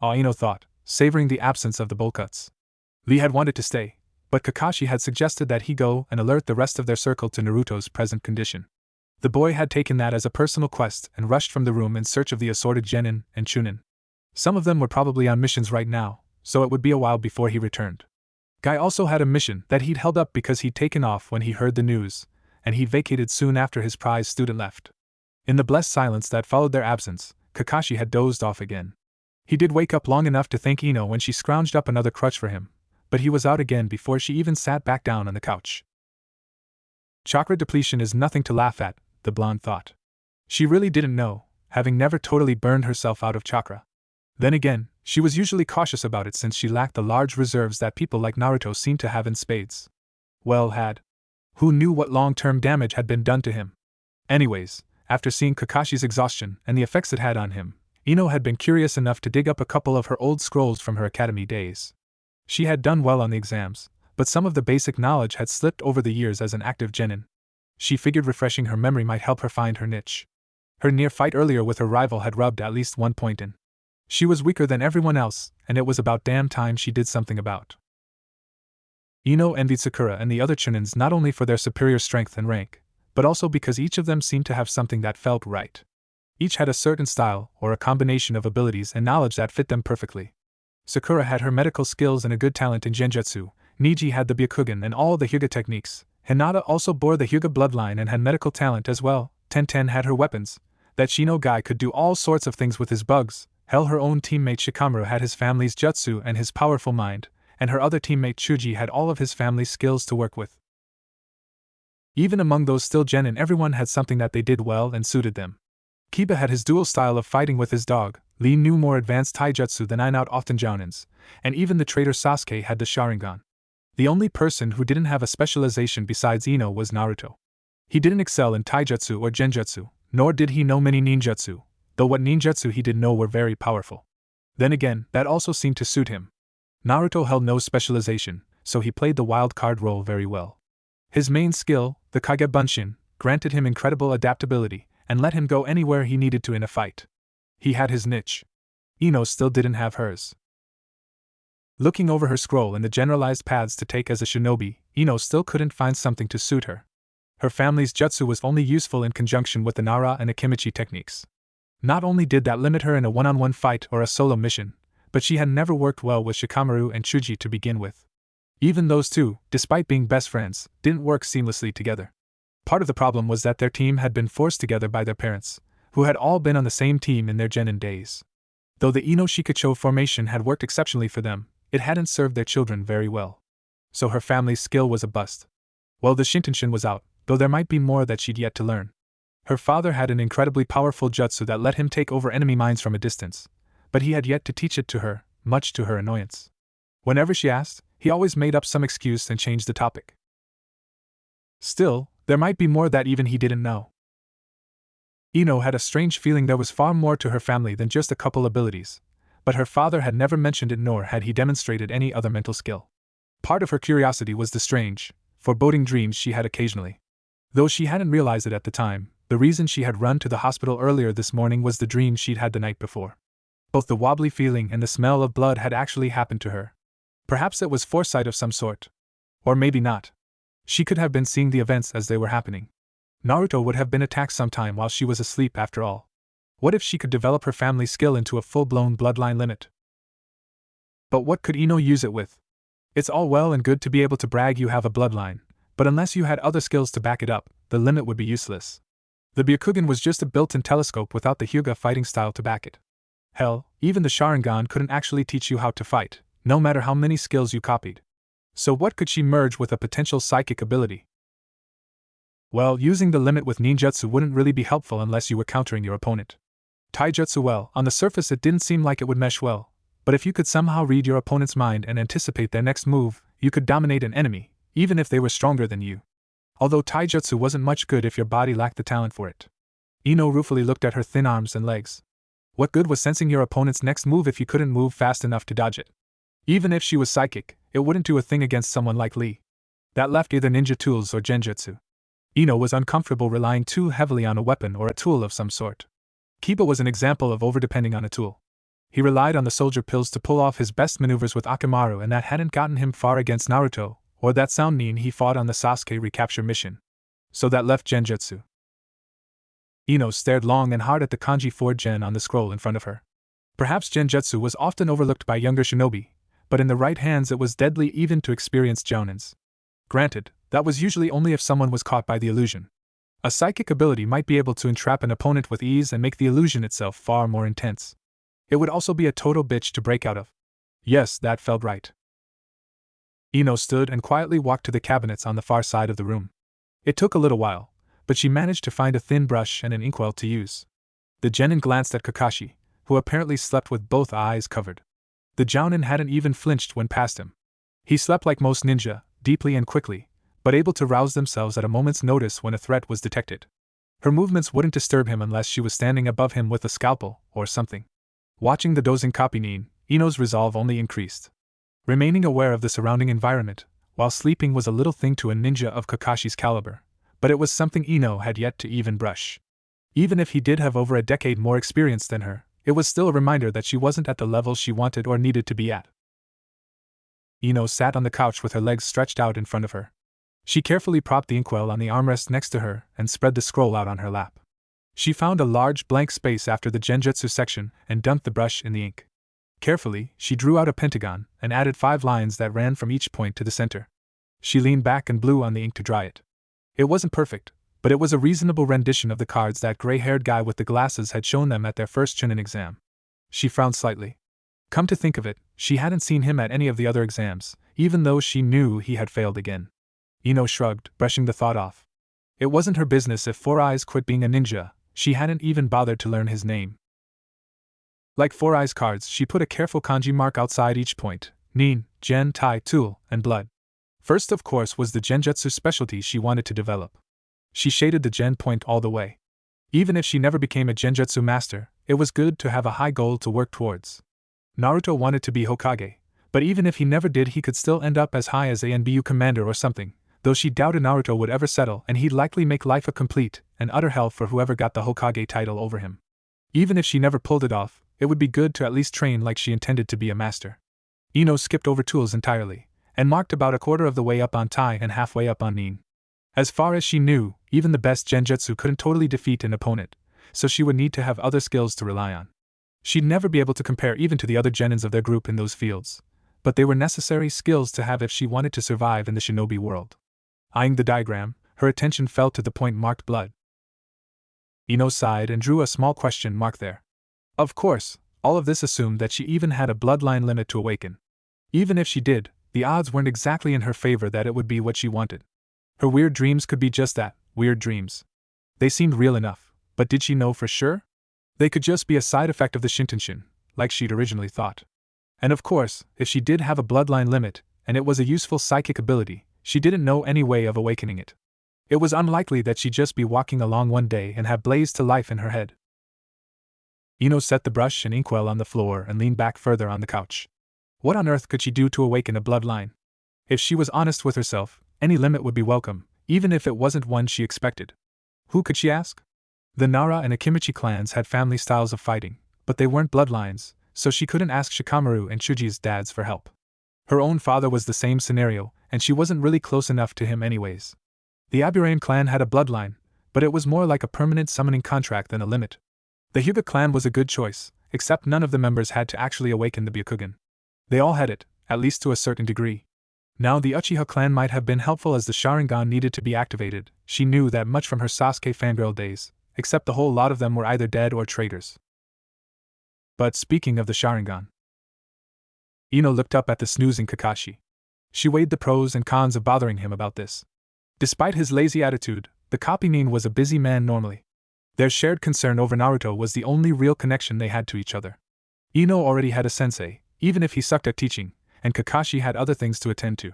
Speaker 1: Ino thought, savoring the absence of the bowl cuts. Lee had wanted to stay, but Kakashi had suggested that he go and alert the rest of their circle to Naruto's present condition. The boy had taken that as a personal quest and rushed from the room in search of the assorted genin and chunin. Some of them were probably on missions right now, so it would be a while before he returned. Guy also had a mission that he'd held up because he'd taken off when he heard the news, and he'd vacated soon after his prize student left. In the blessed silence that followed their absence, Kakashi had dozed off again. He did wake up long enough to thank Ino when she scrounged up another crutch for him, but he was out again before she even sat back down on the couch. Chakra depletion is nothing to laugh at, the blonde thought. She really didn't know, having never totally burned herself out of chakra. Then again, she was usually cautious about it since she lacked the large reserves that people like Naruto seemed to have in spades. Well, who knew what long-term damage had been done to him? Anyways, after seeing Kakashi's exhaustion and the effects it had on him, Ino had been curious enough to dig up a couple of her old scrolls from her academy days. She had done well on the exams, but some of the basic knowledge had slipped over the years as an active genin. She figured refreshing her memory might help her find her niche. Her near fight earlier with her rival had rubbed at least one point in. She was weaker than everyone else, and it was about damn time she did something about. Ino envied Sakura and the other chunins not only for their superior strength and rank, but also because each of them seemed to have something that felt right. Each had a certain style, or a combination of abilities and knowledge that fit them perfectly. Sakura had her medical skills and a good talent in genjutsu, Niji had the Byakugan and all the Hyuga techniques, Hinata also bore the Hyuga bloodline and had medical talent as well, Tenten had her weapons, that Shino guy could do all sorts of things with his bugs, hell her own teammate Shikamaru had his family's jutsu and his powerful mind, and her other teammate Chuji had all of his family's skills to work with. Even among those still genin, everyone had something that they did well and suited them. Kiba had his dual style of fighting with his dog, Lee knew more advanced taijutsu than I often jounins, and even the traitor Sasuke had the Sharingan. The only person who didn't have a specialization besides Ino was Naruto. He didn't excel in taijutsu or genjutsu, nor did he know many ninjutsu, though what ninjutsu he did know were very powerful. Then again, that also seemed to suit him. Naruto held no specialization, so he played the wild card role very well. His main skill, the Kage Bunshin, granted him incredible adaptability, and let him go anywhere he needed to in a fight. He had his niche. Ino still didn't have hers. Looking over her scroll and the generalized paths to take as a shinobi, Ino still couldn't find something to suit her. Her family's jutsu was only useful in conjunction with the Nara and Akimichi techniques. Not only did that limit her in a one-on-one fight or a solo mission, but she had never worked well with Shikamaru and Chuji to begin with. Even those two, despite being best friends, didn't work seamlessly together. Part of the problem was that their team had been forced together by their parents, who had all been on the same team in their genin days. Though the Ino Shikacho formation had worked exceptionally for them, it hadn't served their children very well. So her family's skill was a bust. Well, the Shintenshin was out, though there might be more that she'd yet to learn. Her father had an incredibly powerful jutsu that let him take over enemy minds from a distance, but he had yet to teach it to her, much to her annoyance. Whenever she asked, he always made up some excuse and changed the topic. Still, there might be more that even he didn't know. Ino had a strange feeling there was far more to her family than just a couple abilities, but her father had never mentioned it nor had he demonstrated any other mental skill. Part of her curiosity was the strange, foreboding dreams she had occasionally. Though she hadn't realized it at the time, the reason she had run to the hospital earlier this morning was the dream she'd had the night before. Both the wobbly feeling and the smell of blood had actually happened to her. Perhaps it was foresight of some sort. Or maybe not. She could have been seeing the events as they were happening. Naruto would have been attacked sometime while she was asleep after all. What if she could develop her family skill into a full-blown bloodline limit? But what could Ino use it with? It's all well and good to be able to brag you have a bloodline, but unless you had other skills to back it up, the limit would be useless. The Byakugan was just a built-in telescope without the Hyuga fighting style to back it. Hell, even the Sharingan couldn't actually teach you how to fight, no matter how many skills you copied. So what could she merge with a potential psychic ability? Well, using the limit with ninjutsu wouldn't really be helpful unless you were countering your opponent. Taijutsu, well, on the surface it didn't seem like it would mesh well, but if you could somehow read your opponent's mind and anticipate their next move, you could dominate an enemy, even if they were stronger than you. Although taijutsu wasn't much good if your body lacked the talent for it. Ino ruefully looked at her thin arms and legs. What good was sensing your opponent's next move if you couldn't move fast enough to dodge it? Even if she was psychic, it wouldn't do a thing against someone like Lee. That left either ninja tools or genjutsu. Ino was uncomfortable relying too heavily on a weapon or a tool of some sort. Kiba was an example of overdepending on a tool. He relied on the soldier pills to pull off his best maneuvers with Akamaru, and that hadn't gotten him far against Naruto, or that Sannin he fought on the Sasuke recapture mission. So that left genjutsu. Ino stared long and hard at the kanji 4 gen on the scroll in front of her. Perhaps genjutsu was often overlooked by younger shinobi, but in the right hands it was deadly even to experienced jounins. Granted, that was usually only if someone was caught by the illusion. A psychic ability might be able to entrap an opponent with ease and make the illusion itself far more intense. It would also be a total bitch to break out of. Yes, that felt right. Ino stood and quietly walked to the cabinets on the far side of the room. It took a little while, but she managed to find a thin brush and an inkwell to use. The genin glanced at Kakashi, who apparently slept with both eyes covered. The Jounin hadn't even flinched when past him. He slept like most ninja, deeply and quickly, but able to rouse themselves at a moment's notice when a threat was detected. Her movements wouldn't disturb him unless she was standing above him with a scalpel, or something. Watching the dozing copy Ino's resolve only increased. Remaining aware of the surrounding environment, while sleeping was a little thing to a ninja of Kakashi's caliber, but it was something Ino had yet to even brush. Even if he did have over a decade more experience than her, it was still a reminder that she wasn't at the level she wanted or needed to be at. Ino sat on the couch with her legs stretched out in front of her. She carefully propped the inkwell on the armrest next to her and spread the scroll out on her lap. She found a large blank space after the genjutsu section and dumped the brush in the ink. Carefully, she drew out a pentagon and added 5 lines that ran from each point to the center. She leaned back and blew on the ink to dry it. It wasn't perfect, but it was a reasonable rendition of the cards that gray-haired guy with the glasses had shown them at their first Chunin exam. She frowned slightly. Come to think of it, she hadn't seen him at any of the other exams, even though she knew he had failed again. Ino shrugged, brushing the thought off. It wasn't her business if Four Eyes quit being a ninja. She hadn't even bothered to learn his name. Like Four Eyes cards, she put a careful kanji mark outside each point: nin, gen, tai, tool, and blood. First, of course, was the genjutsu specialty she wanted to develop. She shaded the gen point all the way. Even if she never became a genjutsu master, it was good to have a high goal to work towards. Naruto wanted to be Hokage, but even if he never did, he could still end up as high as a NBU commander or something, though she doubted Naruto would ever settle, and he'd likely make life a complete and utter hell for whoever got the Hokage title over him. Even if she never pulled it off, it would be good to at least train like she intended to be a master. Ino skipped over tools entirely, and marked about a quarter of the way up on Tai and halfway up on Nin. As far as she knew, even the best genjutsu couldn't totally defeat an opponent, so she would need to have other skills to rely on. She'd never be able to compare even to the other genins of their group in those fields, but they were necessary skills to have if she wanted to survive in the shinobi world. Eyeing the diagram, her attention fell to the point marked blood. Ino sighed and drew a small question mark there. Of course, all of this assumed that she even had a bloodline limit to awaken. Even if she did, the odds weren't exactly in her favor that it would be what she wanted. Her weird dreams could be just that, weird dreams. They seemed real enough, but did she know for sure? They could just be a side effect of the Shintenshin, like she'd originally thought. And of course, if she did have a bloodline limit, and it was a useful psychic ability, she didn't know any way of awakening it. It was unlikely that she'd just be walking along one day and have blazed to life in her head. Ino set the brush and inkwell on the floor and leaned back further on the couch. What on earth could she do to awaken a bloodline? If she was honest with herself, any limit would be welcome, even if it wasn't one she expected. Who could she ask? The Nara and Akimichi clans had family styles of fighting, but they weren't bloodlines, so she couldn't ask Shikamaru and Chuji's dads for help. Her own father was the same scenario, and she wasn't really close enough to him anyways. The Aburane clan had a bloodline, but it was more like a permanent summoning contract than a limit. The Hyuga clan was a good choice, except none of the members had to actually awaken the Byakugan. They all had it, at least to a certain degree. Now the Uchiha clan might have been helpful as the Sharingan needed to be activated. She knew that much from her Sasuke fangirl days, except the whole lot of them were either dead or traitors. But speaking of the Sharingan, Ino looked up at the snoozing Kakashi. She weighed the pros and cons of bothering him about this. Despite his lazy attitude, the copy-nin was a busy man normally. Their shared concern over Naruto was the only real connection they had to each other. Ino already had a sensei, even if he sucked at teaching, and Kakashi had other things to attend to.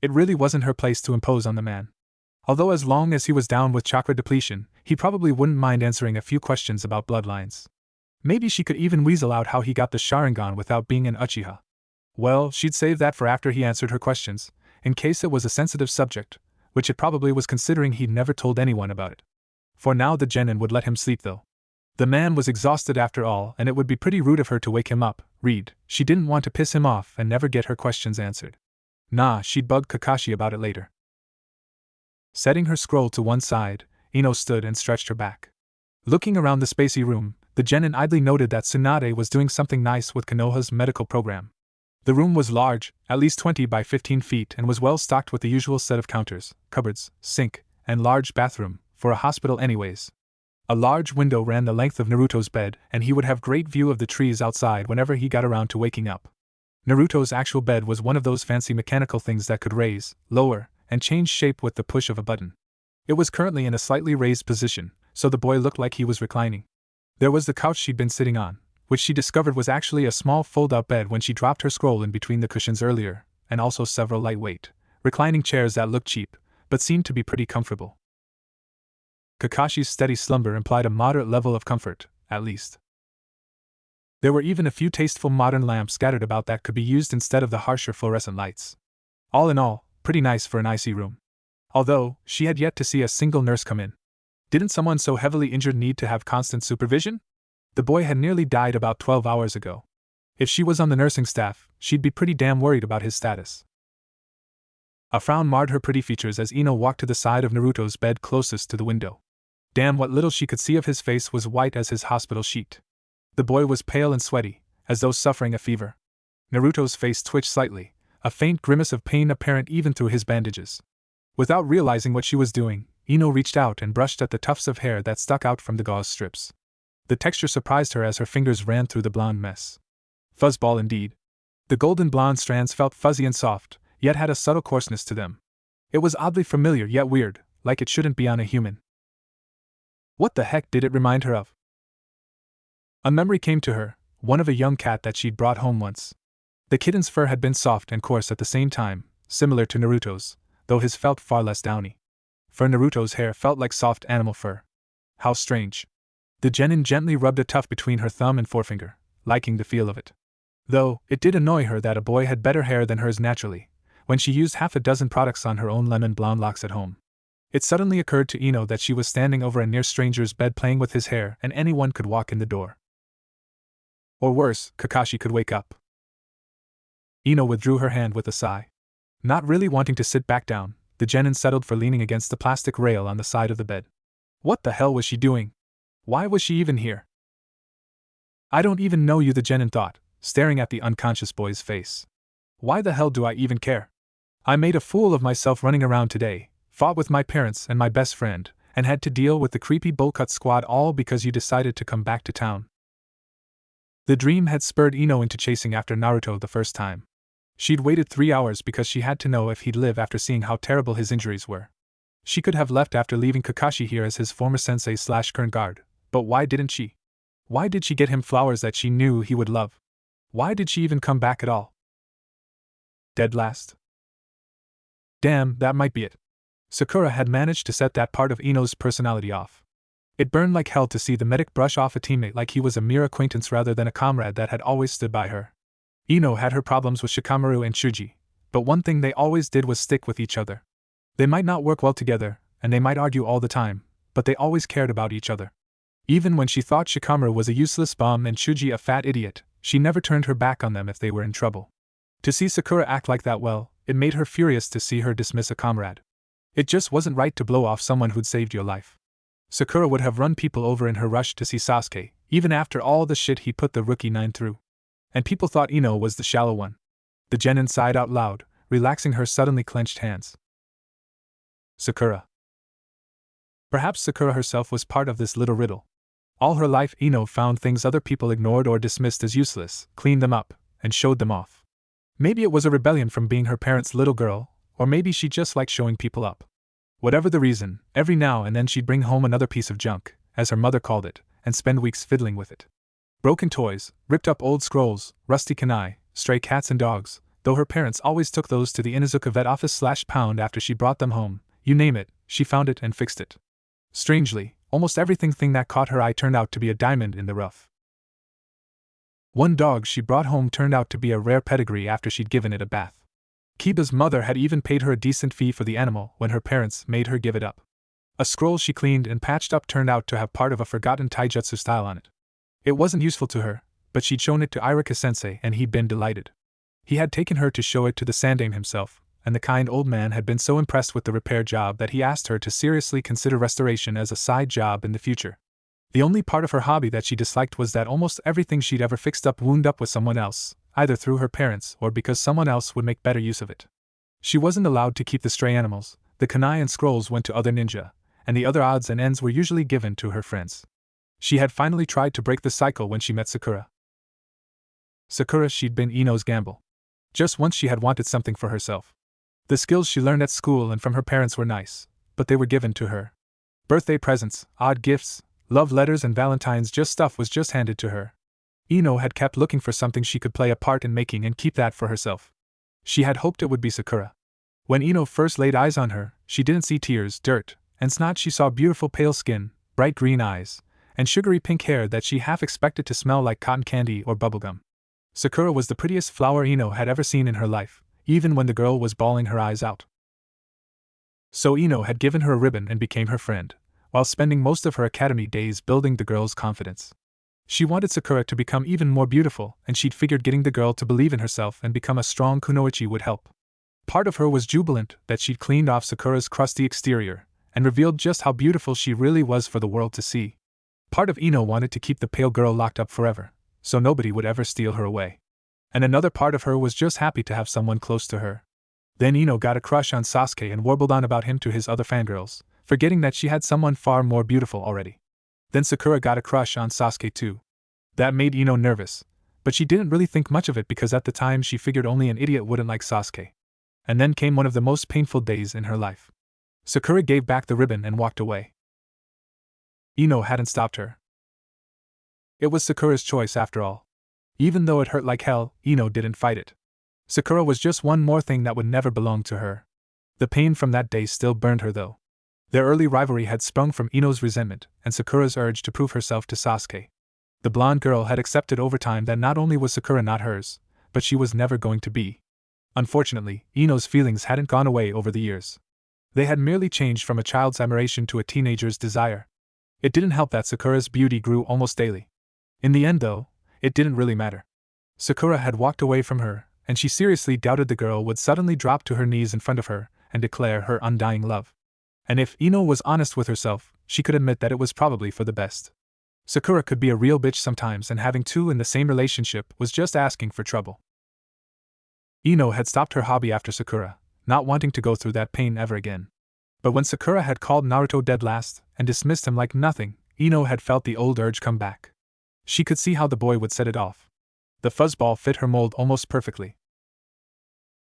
Speaker 1: It really wasn't her place to impose on the man. Although as long as he was down with chakra depletion, he probably wouldn't mind answering a few questions about bloodlines. Maybe she could even weasel out how he got the Sharingan without being an Uchiha. Well, she'd save that for after he answered her questions, in case it was a sensitive subject, which it probably was considering he'd never told anyone about it. For now the genin would let him sleep though. The man was exhausted after all, and it would be pretty rude of her to wake him up. She didn't want to piss him off and never get her questions answered. Nah, she'd bug Kakashi about it later. Setting her scroll to one side, Ino stood and stretched her back. Looking around the spacey room, the genin idly noted that Tsunade was doing something nice with Konoha's medical program. The room was large, at least 20 by 15 feet, and was well stocked with the usual set of counters, cupboards, sink, and large bathroom, for a hospital anyways. A large window ran the length of Naruto's bed, and he would have great view of the trees outside whenever he got around to waking up. Naruto's actual bed was one of those fancy mechanical things that could raise, lower, and change shape with the push of a button. It was currently in a slightly raised position, so the boy looked like he was reclining. There was the couch she'd been sitting on, which she discovered was actually a small fold-out bed when she dropped her scroll in between the cushions earlier, and also several lightweight, reclining chairs that looked cheap, but seemed to be pretty comfortable. Kakashi's steady slumber implied a moderate level of comfort, at least. There were even a few tasteful modern lamps scattered about that could be used instead of the harsher fluorescent lights. All in all, pretty nice for an IC room. Although, she had yet to see a single nurse come in. Didn't someone so heavily injured need to have constant supervision? The boy had nearly died about 12 hours ago. If she was on the nursing staff, she'd be pretty damn worried about his status. A frown marred her pretty features as Ino walked to the side of Naruto's bed closest to the window. Damn, what little she could see of his face was white as his hospital sheet. The boy was pale and sweaty, as though suffering a fever. Naruto's face twitched slightly, a faint grimace of pain apparent even through his bandages. Without realizing what she was doing, Ino reached out and brushed at the tufts of hair that stuck out from the gauze strips. The texture surprised her as her fingers ran through the blonde mess. Fuzzball indeed. The golden blonde strands felt fuzzy and soft, yet had a subtle coarseness to them. It was oddly familiar yet weird, like it shouldn't be on a human. What the heck did it remind her of? A memory came to her, one of a young cat that she'd brought home once. The kitten's fur had been soft and coarse at the same time, similar to Naruto's, though his felt far less downy. For Naruto's hair felt like soft animal fur. How strange. The genin gently rubbed a tuft between her thumb and forefinger, liking the feel of it. Though, it did annoy her that a boy had better hair than hers naturally, when she used half a dozen products on her own lemon blonde locks at home. It suddenly occurred to Ino that she was standing over a near stranger's bed playing with his hair and anyone could walk in the door. Or worse, Kakashi could wake up. Ino withdrew her hand with a sigh. Not really wanting to sit back down, the genin settled for leaning against the plastic rail on the side of the bed. What the hell was she doing? Why was she even here? I don't even know you, the genin thought, staring at the unconscious boy's face. Why the hell do I even care? I made a fool of myself running around today, fought with my parents and my best friend, and had to deal with the creepy bowl-cut squad all because you decided to come back to town. The dream had spurred Ino into chasing after Naruto the first time. She'd waited 3 hours because she had to know if he'd live after seeing how terrible his injuries were. She could have left after leaving Kakashi here as his former sensei/current guard, but why didn't she? Why did she get him flowers that she knew he would love? Why did she even come back at all? Dead last? Damn, that might be it. Sakura had managed to set that part of Ino's personality off. It burned like hell to see the medic brush off a teammate like he was a mere acquaintance rather than a comrade that had always stood by her. Ino had her problems with Shikamaru and Shuji, but one thing they always did was stick with each other. They might not work well together, and they might argue all the time, but they always cared about each other. Even when she thought Shikamaru was a useless bum and Shuji a fat idiot, she never turned her back on them if they were in trouble. To see Sakura act like that, well, it made her furious to see her dismiss a comrade. It just wasn't right to blow off someone who'd saved your life. Sakura would have run people over in her rush to see Sasuke, even after all the shit he put the rookie 9 through. And people thought Ino was the shallow one. The genin sighed out loud, relaxing her suddenly clenched hands. Sakura. Perhaps Sakura herself was part of this little riddle. All her life Ino found things other people ignored or dismissed as useless, cleaned them up, and showed them off. Maybe it was a rebellion from being her parents' little girl, or maybe she just liked showing people up. Whatever the reason, every now and then she'd bring home another piece of junk, as her mother called it, and spend weeks fiddling with it. Broken toys, ripped up old scrolls, rusty kunai, stray cats and dogs, though her parents always took those to the Inuzuka vet office/pound after she brought them home, you name it, she found it and fixed it. Strangely, almost everything that caught her eye turned out to be a diamond in the rough. One dog she brought home turned out to be a rare pedigree after she'd given it a bath. Kiba's mother had even paid her a decent fee for the animal when her parents made her give it up. A scroll she cleaned and patched up turned out to have part of a forgotten taijutsu style on it. It wasn't useful to her, but she'd shown it to Irika-sensei and he'd been delighted. He had taken her to show it to the Sandame himself, and the kind old man had been so impressed with the repair job that he asked her to seriously consider restoration as a side job in the future. The only part of her hobby that she disliked was that almost everything she'd ever fixed up wound up with someone else, either through her parents or because someone else would make better use of it. She wasn't allowed to keep the stray animals, the kunai and scrolls went to other ninja, and the other odds and ends were usually given to her friends. She had finally tried to break the cycle when she met Sakura. Sakura she'd been Ino's gamble. Just once she had wanted something for herself. The skills she learned at school and from her parents were nice, but they were given to her. Birthday presents, odd gifts, love letters and Valentine's stuff was just handed to her. Ino had kept looking for something she could play a part in making and keep that for herself. She had hoped it would be Sakura. When Ino first laid eyes on her, she didn't see tears, dirt, and snot. She saw beautiful pale skin, bright green eyes, and sugary pink hair that she half expected to smell like cotton candy or bubblegum. Sakura was the prettiest flower Ino had ever seen in her life, even when the girl was bawling her eyes out. So Ino had given her a ribbon and became her friend, while spending most of her academy days building the girl's confidence. She wanted Sakura to become even more beautiful, and she'd figured getting the girl to believe in herself and become a strong kunoichi would help. Part of her was jubilant that she'd cleaned off Sakura's crusty exterior, and revealed just how beautiful she really was for the world to see. Part of Ino wanted to keep the pale girl locked up forever, so nobody would ever steal her away. And another part of her was just happy to have someone close to her. Then Ino got a crush on Sasuke and warbled on about him to his other fangirls, forgetting that she had someone far more beautiful already. Then Sakura got a crush on Sasuke too. That made Ino nervous, but she didn't really think much of it because at the time she figured only an idiot wouldn't like Sasuke. And then came one of the most painful days in her life. Sakura gave back the ribbon and walked away. Ino hadn't stopped her. It was Sakura's choice after all. Even though it hurt like hell, Ino didn't fight it. Sakura was just one more thing that would never belong to her. The pain from that day still burned her though. Their early rivalry had sprung from Ino's resentment and Sakura's urge to prove herself to Sasuke. The blonde girl had accepted over time that not only was Sakura not hers, but she was never going to be. Unfortunately, Ino's feelings hadn't gone away over the years. They had merely changed from a child's admiration to a teenager's desire. It didn't help that Sakura's beauty grew almost daily. In the end though, it didn't really matter. Sakura had walked away from her, and she seriously doubted the girl would suddenly drop to her knees in front of her and declare her undying love. And if Ino was honest with herself, she could admit that it was probably for the best. Sakura could be a real bitch sometimes, and having two in the same relationship was just asking for trouble. Ino had stopped her hobby after Sakura, not wanting to go through that pain ever again. But when Sakura had called Naruto dead last and dismissed him like nothing, Ino had felt the old urge come back. She could see how the boy would set it off. The fuzzball fit her mold almost perfectly.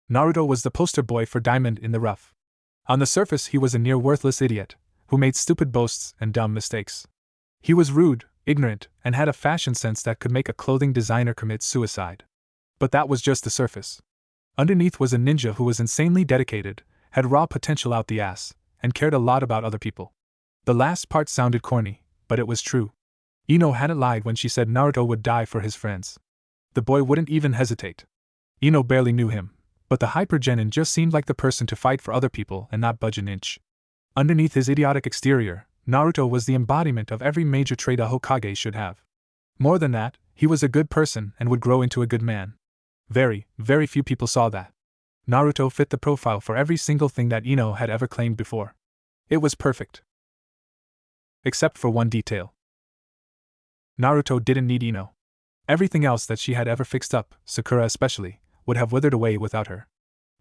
Speaker 1: Naruto was the poster boy for diamond in the rough. On the surface he was a near worthless idiot, who made stupid boasts and dumb mistakes. He was rude, ignorant, and had a fashion sense that could make a clothing designer commit suicide. But that was just the surface. Underneath was a ninja who was insanely dedicated, had raw potential out the ass, and cared a lot about other people. The last part sounded corny, but it was true. Ino hadn't lied when she said Naruto would die for his friends. The boy wouldn't even hesitate. Ino barely knew him, but the hyper-genin just seemed like the person to fight for other people and not budge an inch. Underneath his idiotic exterior, Naruto was the embodiment of every major trait a Hokage should have. More than that, he was a good person and would grow into a good man. Very, very few people saw that. Naruto fit the profile for every single thing that Ino had ever claimed before. It was perfect. Except for one detail. Naruto didn't need Ino. Everything else that she had ever fixed up, Sakura especially, would have withered away without her.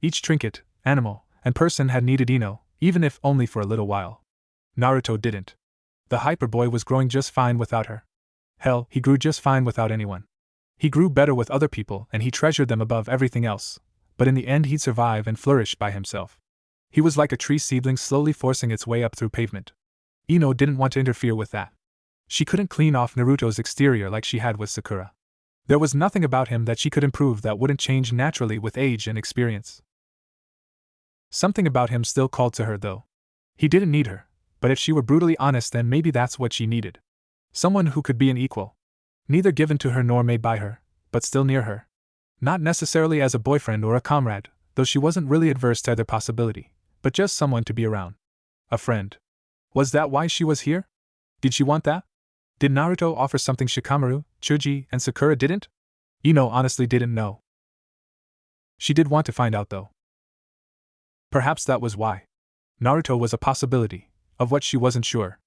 Speaker 1: Each trinket, animal, and person had needed Ino, even if only for a little while. Naruto didn't. The hyperboy was growing just fine without her. Hell, he grew just fine without anyone. He grew better with other people and he treasured them above everything else, but in the end he'd survive and flourish by himself. He was like a tree seedling slowly forcing its way up through pavement. Ino didn't want to interfere with that. She couldn't clean off Naruto's exterior like she had with Sakura. There was nothing about him that she could improve that wouldn't change naturally with age and experience. Something about him still called to her though. He didn't need her, but if she were brutally honest then maybe that's what she needed. Someone who could be an equal. Neither given to her nor made by her, but still near her. Not necessarily as a boyfriend or a comrade, though she wasn't really adverse to either possibility, but just someone to be around. A friend. Was that why she was here? Did she want that? Did Naruto offer something Shikamaru, Chuji, and Sakura didn't? Ino honestly didn't know. She did want to find out though. Perhaps that was why. Naruto was a possibility, of what she wasn't sure.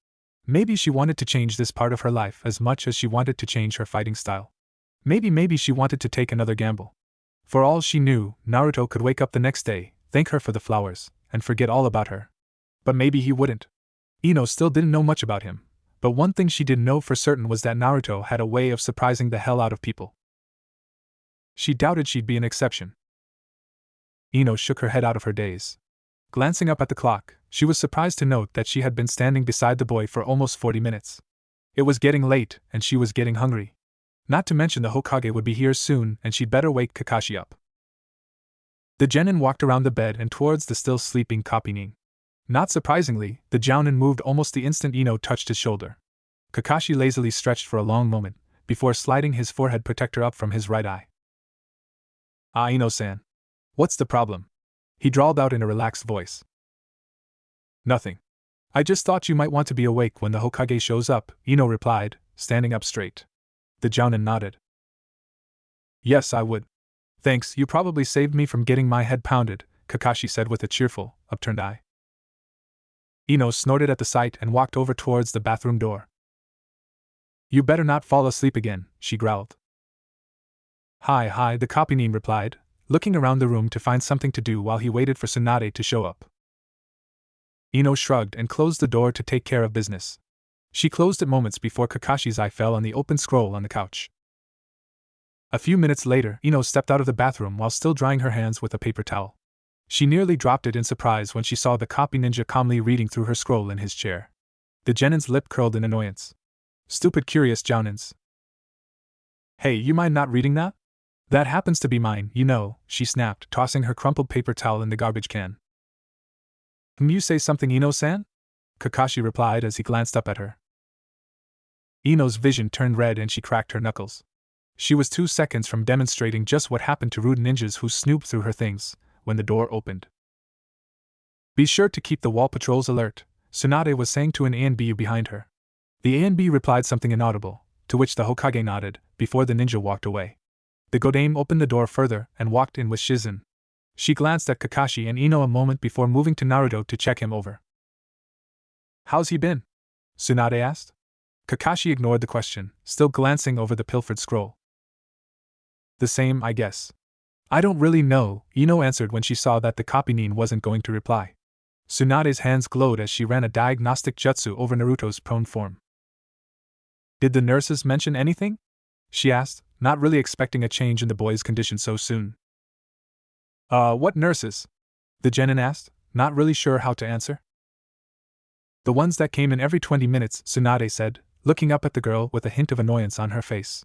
Speaker 1: Maybe she wanted to change this part of her life as much as she wanted to change her fighting style. Maybe she wanted to take another gamble. For all she knew, Naruto could wake up the next day, thank her for the flowers, and forget all about her. But maybe he wouldn't. Ino still didn't know much about him, but one thing she did know for certain was that Naruto had a way of surprising the hell out of people. She doubted she'd be an exception. Ino shook her head out of her daze. Glancing up at the clock, she was surprised to note that she had been standing beside the boy for almost 40 minutes. It was getting late, and she was getting hungry. Not to mention the Hokage would be here soon and she'd better wake Kakashi up. The genin walked around the bed and towards the still sleeping Kapinin. Not surprisingly, the jounin moved almost the instant Ino touched his shoulder. Kakashi lazily stretched for a long moment, before sliding his forehead protector up from his right eye. "Ah, Ino-san. What's the problem?" he drawled out in a relaxed voice. "Nothing. I just thought you might want to be awake when the Hokage shows up," Ino replied, standing up straight. The jounin nodded. "Yes, I would. Thanks, you probably saved me from getting my head pounded," Kakashi said with a cheerful, upturned eye. Ino snorted at the sight and walked over towards the bathroom door. "You better not fall asleep again," she growled. Hi, the Kapinin replied, looking around the room to find something to do while he waited for Tsunade to show up. Ino shrugged and closed the door to take care of business. She closed it moments before Kakashi's eye fell on the open scroll on the couch. A few minutes later, Ino stepped out of the bathroom while still drying her hands with a paper towel. She nearly dropped it in surprise when she saw the copy ninja calmly reading through her scroll in his chair. The genin's lip curled in annoyance. "Stupid curious jounins. Hey, you mind not reading that? That happens to be mine, you know," she snapped, tossing her crumpled paper towel in the garbage can. "You say something, Ino-san?" Kakashi replied as he glanced up at her. Ino's vision turned red and she cracked her knuckles. She was 2 seconds from demonstrating just what happened to rude ninjas who snooped through her things, when the door opened. "Be sure to keep the wall patrols alert," Tsunade was saying to an ANBU behind her. The ANB replied something inaudible, to which the Hokage nodded, before the ninja walked away. The Godame opened the door further and walked in with Shizen. She glanced at Kakashi and Ino a moment before moving to Naruto to check him over. "How's he been?" Tsunade asked. Kakashi ignored the question, still glancing over the pilfered scroll. "The same, I guess." "I don't really know," Ino answered when she saw that the Kapinin wasn't going to reply. Tsunade's hands glowed as she ran a diagnostic jutsu over Naruto's prone form. "Did the nurses mention anything?" she asked, not really expecting a change in the boy's condition so soon. What nurses?" the genin asked, not really sure how to answer. "The ones that came in every 20 minutes, Tsunade said, looking up at the girl with a hint of annoyance on her face.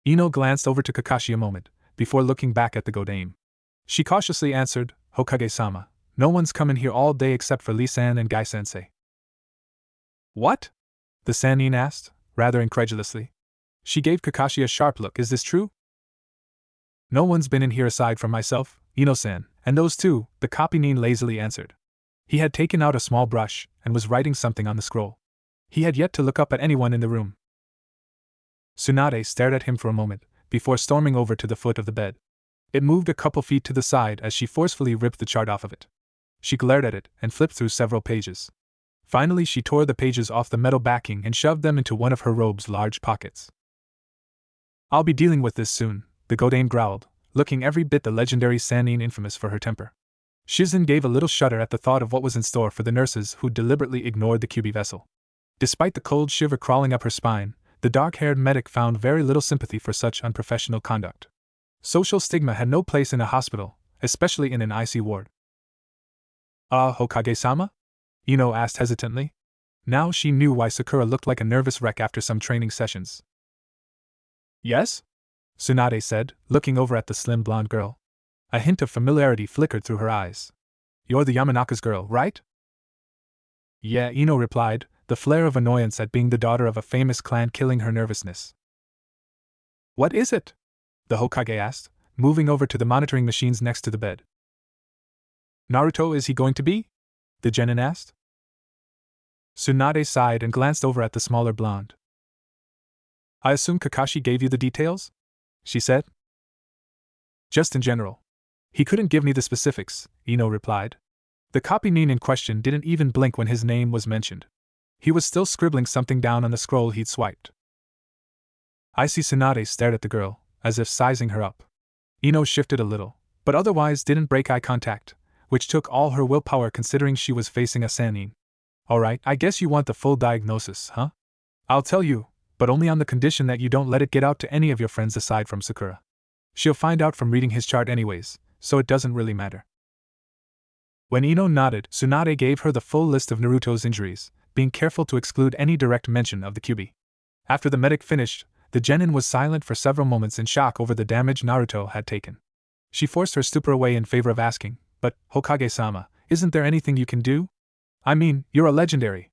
Speaker 1: Ino glanced over to Kakashi a moment, before looking back at the Godame. She cautiously answered, "Hokage-sama, no one's come in here all day except for Lee-san and Gai-sensei." "What?" the Sannin asked, rather incredulously. She gave Kakashi a sharp look. "Is this true?" "No one's been in here aside from myself, Ino-san, and those two," the Kapinin lazily answered. He had taken out a small brush, and was writing something on the scroll. He had yet to look up at anyone in the room. Tsunade stared at him for a moment, before storming over to the foot of the bed. It moved a couple feet to the side as she forcefully ripped the chart off of it. She glared at it, and flipped through several pages. Finally she tore the pages off the metal backing and shoved them into one of her robe's large pockets. "I'll be dealing with this soon," the Godame growled, looking every bit the legendary Sannin infamous for her temper. Shizen gave a little shudder at the thought of what was in store for the nurses who deliberately ignored the Kyuubi vessel. Despite the cold shiver crawling up her spine, the dark-haired medic found very little sympathy for such unprofessional conduct. Social stigma had no place in a hospital, especially in an IC ward. Hokage-sama?" Ino asked hesitantly. Now she knew why Sakura looked like a nervous wreck after some training sessions. "Yes?" Tsunade said, looking over at the slim blonde girl. A hint of familiarity flickered through her eyes. "You're the Yamanaka's girl, right?" "Yeah," Ino replied, the flare of annoyance at being the daughter of a famous clan killing her nervousness. "What is it?" the Hokage asked, moving over to the monitoring machines next to the bed. "Naruto, is he going to be?" the genin asked. Tsunade sighed and glanced over at the smaller blonde. "I assume Kakashi gave you the details?" she said. "Just in general. He couldn't give me the specifics," Ino replied. The Kapinin in question didn't even blink when his name was mentioned. He was still scribbling something down on the scroll he'd swiped. I see. Tsunade stared at the girl, as if sizing her up. Ino shifted a little, but otherwise didn't break eye contact, which took all her willpower considering she was facing a Sannin. "Alright, I guess you want the full diagnosis, huh? I'll tell you, but only on the condition that you don't let it get out to any of your friends aside from Sakura. She'll find out from reading his chart anyways, so it doesn't really matter." When Ino nodded, Tsunade gave her the full list of Naruto's injuries, being careful to exclude any direct mention of the Kyuubi. After the medic finished, The genin was silent for several moments in shock over the damage Naruto had taken. She forced her stupor away in favor of asking, "But, Hokage-sama, isn't there anything you can do? I mean, you're a legendary.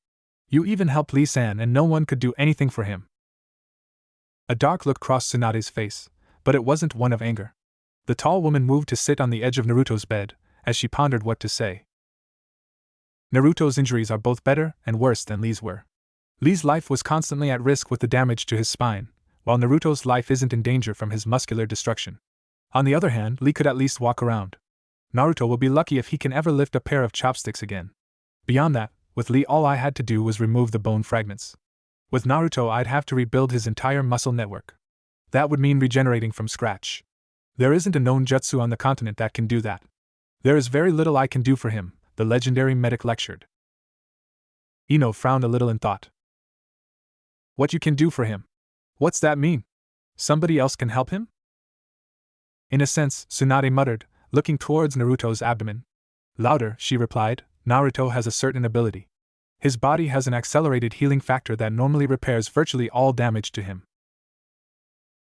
Speaker 1: You even helped Lee-san and no one could do anything for him." A dark look crossed Tsunade's face, but it wasn't one of anger. The tall woman moved to sit on the edge of Naruto's bed, as she pondered what to say. Naruto's injuries are both better and worse than Lee's were. Lee's life was constantly at risk with the damage to his spine, while Naruto's life isn't in danger from his muscular destruction. On the other hand, Lee could at least walk around. Naruto will be lucky if he can ever lift a pair of chopsticks again. Beyond that, with Lee all I had to do was remove the bone fragments. With Naruto I'd have to rebuild his entire muscle network. That would mean regenerating from scratch. There isn't a known jutsu on the continent that can do that. There is very little I can do for him, the legendary medic lectured. Ino frowned a little in thought. What you can do for him? What's that mean? Somebody else can help him? In a sense, Tsunade muttered, looking towards Naruto's abdomen. Louder, she replied, Naruto has a certain ability. His body has an accelerated healing factor that normally repairs virtually all damage to him.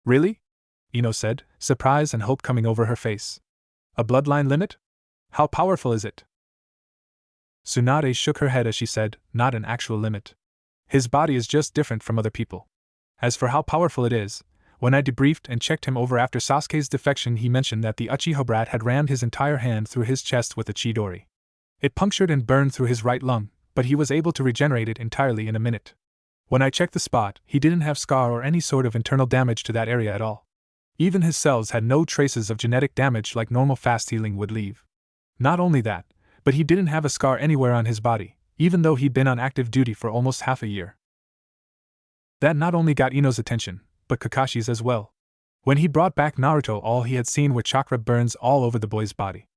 Speaker 1: Really? Ino said, surprise and hope coming over her face. A bloodline limit? How powerful is it? Tsunade shook her head as she said, not an actual limit. His body is just different from other people. As for how powerful it is, when I debriefed and checked him over after Sasuke's defection, he mentioned that the Uchiha brat had rammed his entire hand through his chest with a chidori. It punctured and burned through his right lung, but he was able to regenerate it entirely in a minute. When I checked the spot, he didn't have scar or any sort of internal damage to that area at all. Even his cells had no traces of genetic damage like normal fast healing would leave. Not only that, but he didn't have a scar anywhere on his body, even though he'd been on active duty for almost half a year. That not only got Ino's attention, but Kakashi's as well. When he brought back Naruto, all he had seen were chakra burns all over the boy's body.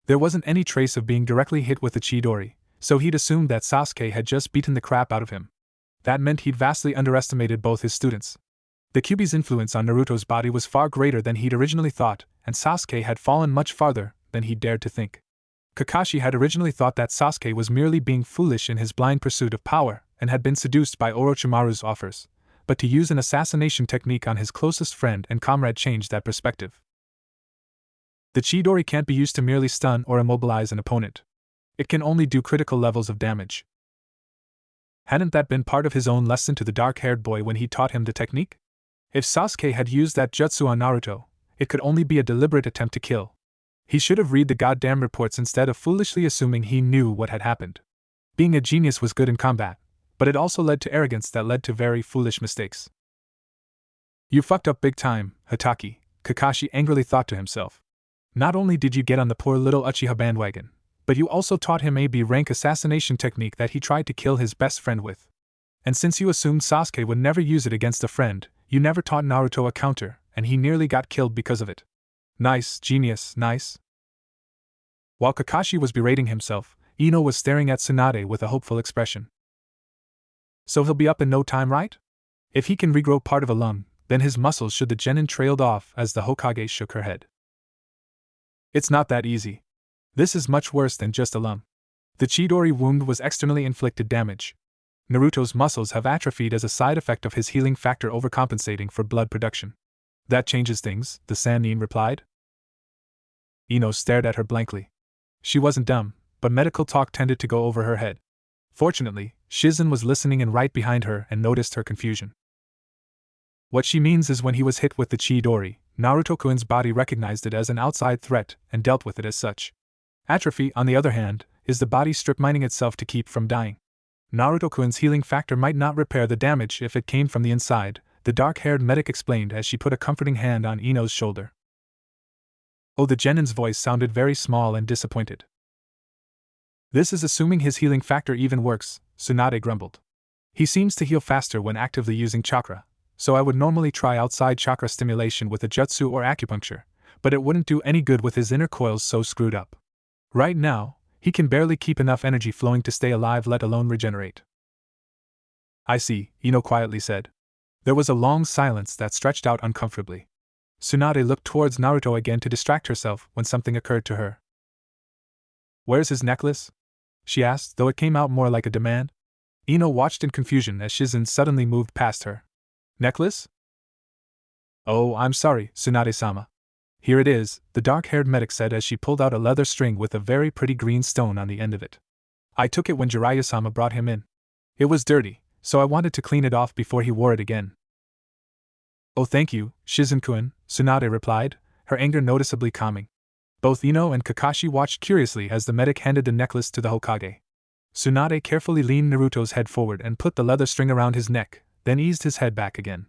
Speaker 1: There wasn't any trace of being directly hit with the chidori, so he'd assumed that Sasuke had just beaten the crap out of him. That meant he'd vastly underestimated both his students. The Kyuubi's influence on Naruto's body was far greater than he'd originally thought, and Sasuke had fallen much farther than he'd dared to think. Kakashi had originally thought that Sasuke was merely being foolish in his blind pursuit of power, and had been seduced by Orochimaru's offers, but to use an assassination technique on his closest friend and comrade changed that perspective. The chidori can't be used to merely stun or immobilize an opponent. It can only do critical levels of damage. Hadn't that been part of his own lesson to the dark-haired boy when he taught him the technique? If Sasuke had used that jutsu on Naruto, it could only be a deliberate attempt to kill. He should have read the goddamn reports instead of foolishly assuming he knew what had happened. Being a genius was good in combat, but it also led to arrogance that led to very foolish mistakes. You fucked up big time, Hatake, Kakashi angrily thought to himself. Not only did you get on the poor little Uchiha bandwagon, but you also taught him a B-rank assassination technique that he tried to kill his best friend with. And since you assumed Sasuke would never use it against a friend, you never taught Naruto a counter, and he nearly got killed because of it. Nice, genius, nice. While Kakashi was berating himself, Ino was staring at Tsunade with a hopeful expression. So he'll be up in no time, right? If he can regrow part of a lung, then his muscles should. The genin trailed off as the Hokage shook her head. It's not that easy. This is much worse than just a lung. The chidori wound was externally inflicted damage. Naruto's muscles have atrophied as a side effect of his healing factor overcompensating for blood production. That changes things, the Sannin replied. Ino stared at her blankly. She wasn't dumb, but medical talk tended to go over her head. Fortunately, Shizen was listening in right behind her and noticed her confusion. What she means is when he was hit with the chidori, Naruto-kun's body recognized it as an outside threat and dealt with it as such. Atrophy, on the other hand, is the body strip mining itself to keep from dying. Naruto-kun's healing factor might not repair the damage if it came from the inside, the dark-haired medic explained as she put a comforting hand on Ino's shoulder. Oh, the genin's voice sounded very small and disappointed. This is assuming his healing factor even works, Tsunade grumbled. He seems to heal faster when actively using chakra, so I would normally try outside chakra stimulation with a jutsu or acupuncture, but it wouldn't do any good with his inner coils so screwed up. Right now, he can barely keep enough energy flowing to stay alive, let alone regenerate. I see, Ino quietly said. There was a long silence that stretched out uncomfortably. Tsunade looked towards Naruto again to distract herself when something occurred to her. Where's his necklace? She asked, though it came out more like a demand. Ino watched in confusion as Shizen suddenly moved past her. Necklace? Oh, I'm sorry, Tsunade-sama. Here it is, the dark-haired medic said as she pulled out a leather string with a very pretty green stone on the end of it. I took it when Jiraiya-sama brought him in. It was dirty, so I wanted to clean it off before he wore it again. Oh, thank you, Shizen-kun, Tsunade replied, her anger noticeably calming. Both Ino and Kakashi watched curiously as the medic handed the necklace to the Hokage. Tsunade carefully leaned Naruto's head forward and put the leather string around his neck, then eased his head back again.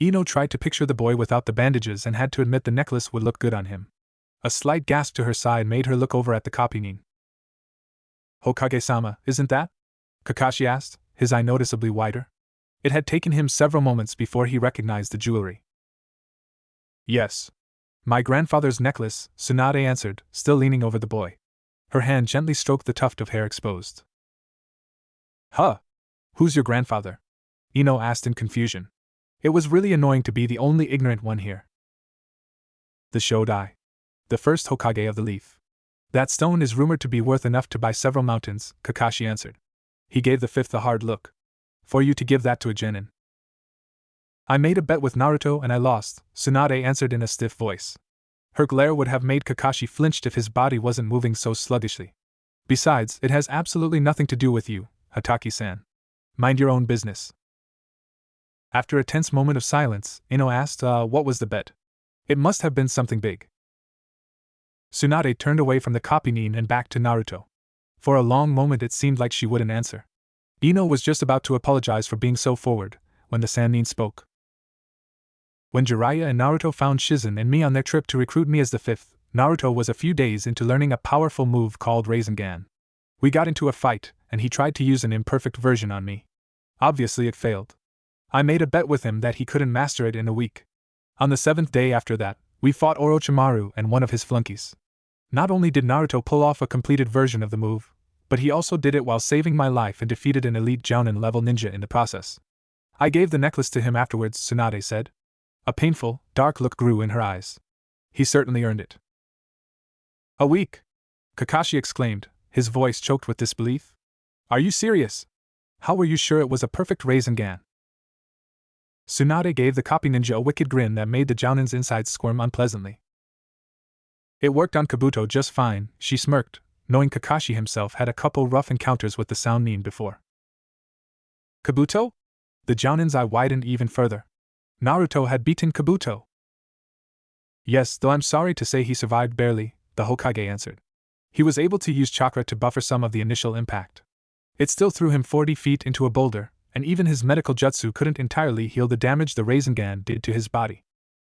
Speaker 1: Ino tried to picture the boy without the bandages and had to admit the necklace would look good on him. A slight gasp to her side made her look over at the copy. Hokage-sama, isn't that? Kakashi asked, his eye noticeably wider. It had taken him several moments before he recognized the jewelry. Yes. My grandfather's necklace, Tsunade answered, still leaning over the boy. Her hand gently stroked the tuft of hair exposed. Huh? Who's your grandfather? Ino asked in confusion. It was really annoying to be the only ignorant one here. The Shodai. The first Hokage of the Leaf. That stone is rumored to be worth enough to buy several mountains, Kakashi answered. He gave the fifth a hard look. For you to give that to a genin. I made a bet with Naruto and I lost, Tsunade answered in a stiff voice. Her glare would have made Kakashi flinched if his body wasn't moving so sluggishly. Besides, it has absolutely nothing to do with you, Hataki-san. Mind your own business. After a tense moment of silence, Ino asked, what was the bet? It must have been something big. Tsunade turned away from the copy-nin and back to Naruto. For a long moment it seemed like she wouldn't answer. Ino was just about to apologize for being so forward, when the Sannin spoke. When Jiraiya and Naruto found Shizen and me on their trip to recruit me as the fifth, Naruto was a few days into learning a powerful move called Rasengan. We got into a fight, and he tried to use an imperfect version on me. Obviously it failed. I made a bet with him that he couldn't master it in a week. On the 7th day after that, we fought Orochimaru and one of his flunkies. Not only did Naruto pull off a completed version of the move, but he also did it while saving my life and defeated an elite Jounin-level ninja in the process. I gave the necklace to him afterwards, Tsunade said. A painful, dark look grew in her eyes. He certainly earned it. A week? Kakashi exclaimed, his voice choked with disbelief. Are you serious? How were you sure it was a perfect Rasengan? Tsunade gave the copy ninja a wicked grin that made the Jounin's insides squirm unpleasantly. It worked on Kabuto just fine, she smirked, knowing Kakashi himself had a couple rough encounters with the Sannin before. Kabuto? The Jounin's eye widened even further. Naruto had beaten Kabuto. Yes, though I'm sorry to say he survived barely, the Hokage answered. He was able to use chakra to buffer some of the initial impact. It still threw him 40 feet into a boulder, and even his medical jutsu couldn't entirely heal the damage the Rasengan did to his body.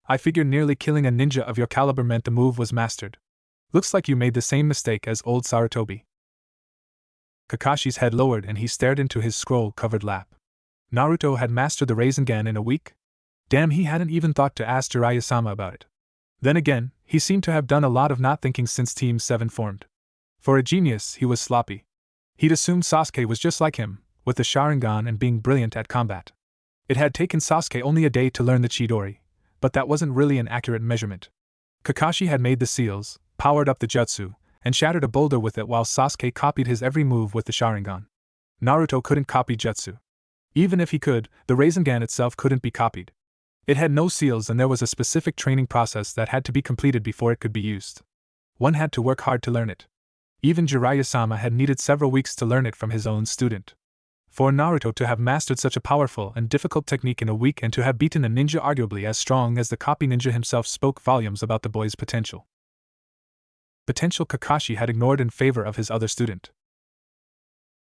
Speaker 1: I figured nearly killing a ninja of your caliber meant the move was mastered. Looks like you made the same mistake as old Sarutobi. Kakashi's head lowered and he stared into his scroll-covered lap. Naruto had mastered the Rasengan in a week? Damn, he hadn't even thought to ask Jiraiya-sama about it. Then again, he seemed to have done a lot of not thinking since Team 7 formed. For a genius, he was sloppy. He'd assumed Sasuke was just like him, with the Sharingan and being brilliant at combat. It had taken Sasuke only a day to learn the Chidori, but that wasn't really an accurate measurement. Kakashi had made the seals, powered up the jutsu, and shattered a boulder with it while Sasuke copied his every move with the Sharingan. Naruto couldn't copy jutsu. Even if he could, the Rasengan itself couldn't be copied. It had no seals and there was a specific training process that had to be completed before it could be used. One had to work hard to learn it. Even Jiraiya-sama had needed several weeks to learn it from his own student. For Naruto to have mastered such a powerful and difficult technique in a week and to have beaten a ninja arguably as strong as the copy ninja himself spoke volumes about the boy's potential. Potential Kakashi had ignored in favor of his other student.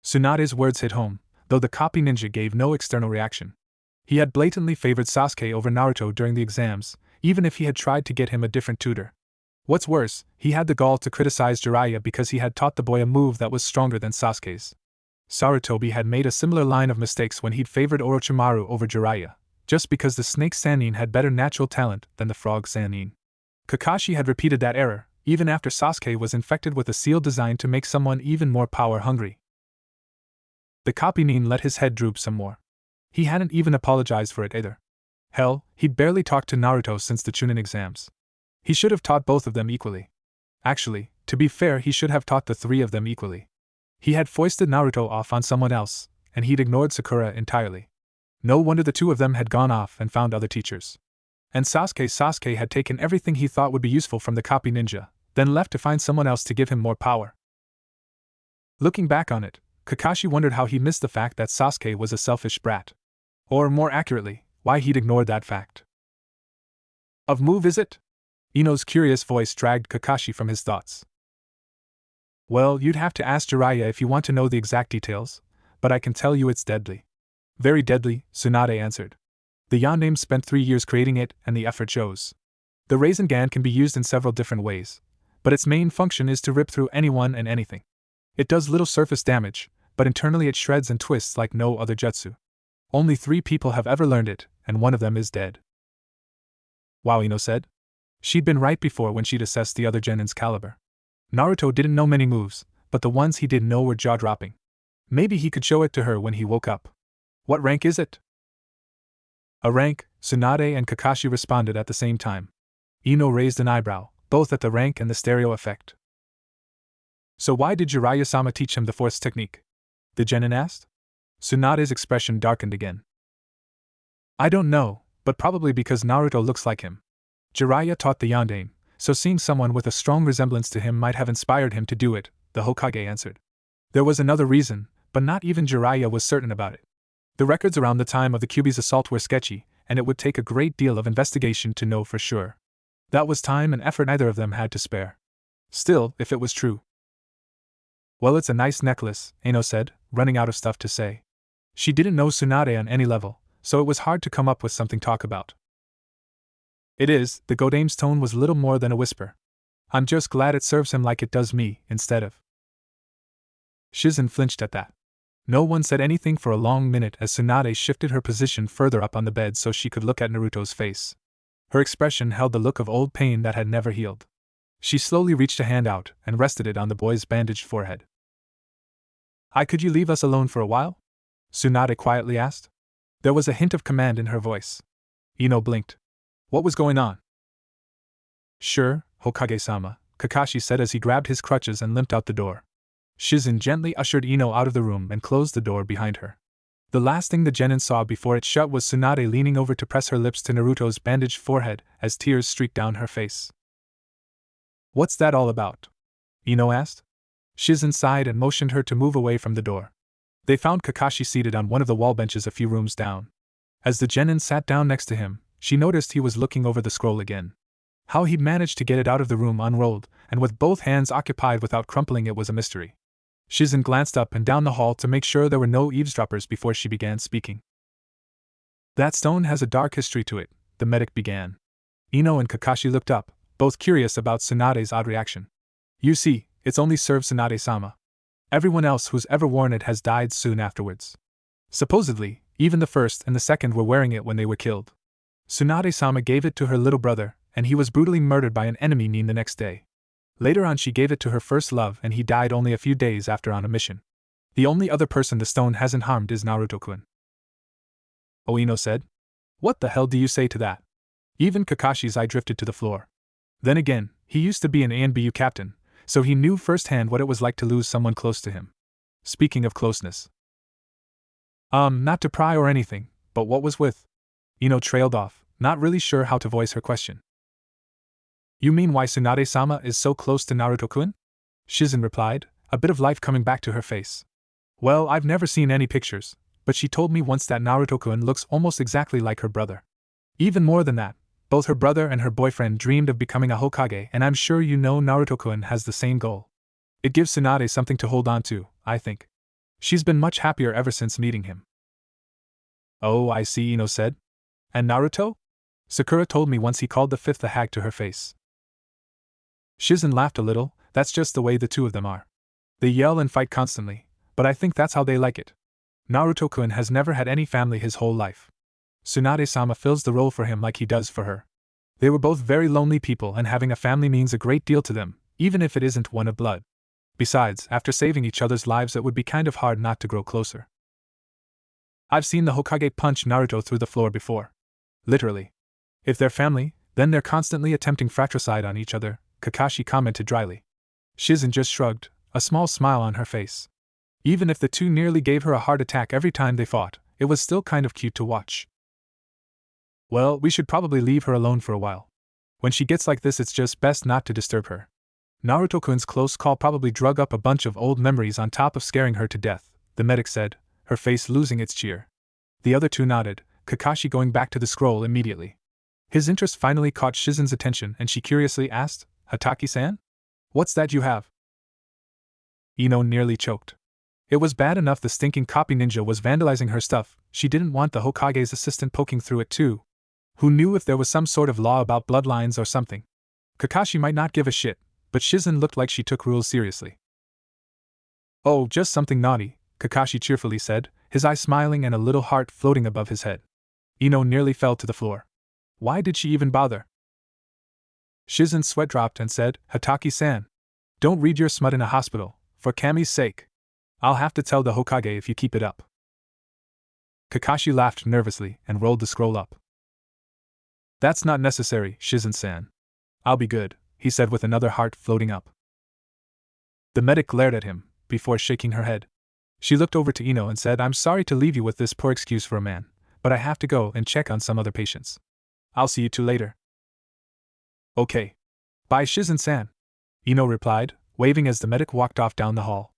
Speaker 1: Tsunade's words hit home, though the copy ninja gave no external reaction. He had blatantly favored Sasuke over Naruto during the exams, even if he had tried to get him a different tutor. What's worse, he had the gall to criticize Jiraiya because he had taught the boy a move that was stronger than Sasuke's. Sarutobi had made a similar line of mistakes when he'd favored Orochimaru over Jiraiya, just because the snake Sannin had better natural talent than the frog Sannin. Kakashi had repeated that error, even after Sasuke was infected with a seal designed to make someone even more power-hungry. The copy-nin let his head droop some more. He hadn't even apologized for it either. Hell, he'd barely talked to Naruto since the Chunin exams. He should have taught both of them equally. Actually, to be fair, he should have taught the three of them equally. He had foisted Naruto off on someone else, and he'd ignored Sakura entirely. No wonder the two of them had gone off and found other teachers. And Sasuke had taken everything he thought would be useful from the copy ninja, then left to find someone else to give him more power. Looking back on it, Kakashi wondered how he missed the fact that Sasuke was a selfish brat. Or more accurately, why he'd ignored that fact. Of move is it? Ino's curious voice dragged Kakashi from his thoughts. Well, you'd have to ask Jiraiya if you want to know the exact details, but I can tell you it's deadly. Very deadly, Tsunade answered. The Yondaime spent 3 years creating it, and the effort shows. The Rasengan can be used in several different ways, but its main function is to rip through anyone and anything. It does little surface damage, but internally it shreds and twists like no other jutsu. Only 3 people have ever learned it, and one of them is dead. Wow, Ino said. She'd been right before when she'd assessed the other genin's caliber. Naruto didn't know many moves, but the ones he did know were jaw-dropping. Maybe he could show it to her when he woke up. What rank is it? A rank, Tsunade and Kakashi responded at the same time. Ino raised an eyebrow, both at the rank and the stereo effect. So why did Jiraiya-sama teach him the force technique? The genin asked. Tsunade's expression darkened again. I don't know, but probably because Naruto looks like him. Jiraiya taught the Yondaime, so seeing someone with a strong resemblance to him might have inspired him to do it, the Hokage answered. There was another reason, but not even Jiraiya was certain about it. The records around the time of the Kyuubi's assault were sketchy, and it would take a great deal of investigation to know for sure. That was time and effort neither of them had to spare. Still, if it was true. Well, it's a nice necklace, Ino said, running out of stuff to say. She didn't know Tsunade on any level, so it was hard to come up with something to talk about. It is, the Godaime's tone was little more than a whisper. I'm just glad it serves him like it does me, instead of. Shizen flinched at that. No one said anything for a long minute as Tsunade shifted her position further up on the bed so she could look at Naruto's face. Her expression held the look of old pain that had never healed. She slowly reached a hand out and rested it on the boy's bandaged forehead. Could you leave us alone for a while? Tsunade quietly asked. There was a hint of command in her voice. Ino blinked. What was going on? Sure, Hokage-sama, Kakashi said as he grabbed his crutches and limped out the door. Shizen gently ushered Ino out of the room and closed the door behind her. The last thing the genin saw before it shut was Tsunade leaning over to press her lips to Naruto's bandaged forehead as tears streaked down her face. What's that all about? Ino asked. Shizen sighed and motioned her to move away from the door. They found Kakashi seated on one of the wall benches a few rooms down. As the genin sat down next to him, she noticed he was looking over the scroll again. How he managed to get it out of the room unrolled, and with both hands occupied without crumpling it was a mystery. Shizen glanced up and down the hall to make sure there were no eavesdroppers before she began speaking. That stone has a dark history to it, the medic began. Ino and Kakashi looked up, both curious about Tsunade's odd reaction. You see, it's only served Tsunade-sama. Everyone else who's ever worn it has died soon afterwards. Supposedly, even the first and the second were wearing it when they were killed. Tsunade-sama gave it to her little brother, and he was brutally murdered by an enemy Nin the next day. Later on she gave it to her first love and he died only a few days after on a mission. The only other person the stone hasn't harmed is Naruto-kun. Ino said. What the hell do you say to that? Even Kakashi's eye drifted to the floor. Then again, he used to be an ANBU captain, so he knew firsthand what it was like to lose someone close to him. Speaking of closeness. Not to pry or anything, but what was with? Ino trailed off, not really sure how to voice her question. You mean why Tsunade-sama is so close to Naruto-kun? Shizen replied, a bit of life coming back to her face. Well, I've never seen any pictures, but she told me once that Naruto-kun looks almost exactly like her brother. Even more than that, both her brother and her boyfriend dreamed of becoming a Hokage, and I'm sure you know Naruto-kun has the same goal. It gives Tsunade something to hold on to, I think. She's been much happier ever since meeting him. Oh, I see, Ino said. And Naruto? Sakura told me once he called the fifth a hag to her face. Shizen laughed a little, that's just the way the two of them are. They yell and fight constantly, but I think that's how they like it. Naruto-kun has never had any family his whole life. Tsunade-sama fills the role for him like he does for her. They were both very lonely people and having a family means a great deal to them, even if it isn't one of blood. Besides, after saving each other's lives it would be kind of hard not to grow closer. I've seen the Hokage punch Naruto through the floor before. Literally. If they're family, then they're constantly attempting fratricide on each other, Kakashi commented dryly. Shizen just shrugged, a small smile on her face. Even if the two nearly gave her a heart attack every time they fought, it was still kind of cute to watch. Well, we should probably leave her alone for a while. When she gets like this, it's just best not to disturb her. Naruto-kun's close call probably drug up a bunch of old memories on top of scaring her to death, the medic said, her face losing its cheer. The other two nodded, Kakashi going back to the scroll immediately. His interest finally caught Shizen's attention and she curiously asked, Hataki-san? What's that you have? Ino nearly choked. It was bad enough the stinking copy ninja was vandalizing her stuff, she didn't want the Hokage's assistant poking through it too. Who knew if there was some sort of law about bloodlines or something? Kakashi might not give a shit, but Shizen looked like she took rules seriously. Oh, just something naughty, Kakashi cheerfully said, his eye smiling and a little heart floating above his head. Ino nearly fell to the floor. Why did she even bother? Shizen's sweat dropped and said, Hataki-san, don't read your smut in a hospital, for Kami's sake. I'll have to tell the Hokage if you keep it up. Kakashi laughed nervously and rolled the scroll up. That's not necessary, Shizen-san. I'll be good, he said with another heart floating up. The medic glared at him, before shaking her head. She looked over to Ino and said, I'm sorry to leave you with this poor excuse for a man, but I have to go and check on some other patients. I'll see you two later. Okay. Bye, Shizen-san, Ino replied, waving as the medic walked off down the hall.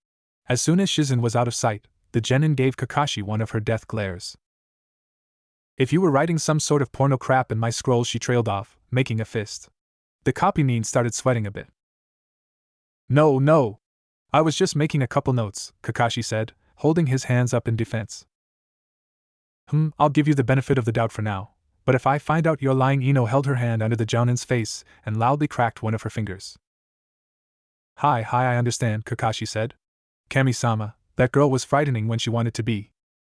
Speaker 1: As soon as Shizen was out of sight, the genin gave Kakashi one of her death glares. If you were writing some sort of porno crap in my scroll, she trailed off, making a fist. The copy nin started sweating a bit. No. I was just making a couple notes, Kakashi said, holding his hands up in defense. I'll give you the benefit of the doubt for now, but if I find out you're lying. Ino held her hand under the jounin's face and loudly cracked one of her fingers. Hi, I understand, Kakashi said. Kami-sama, that girl was frightening when she wanted to be.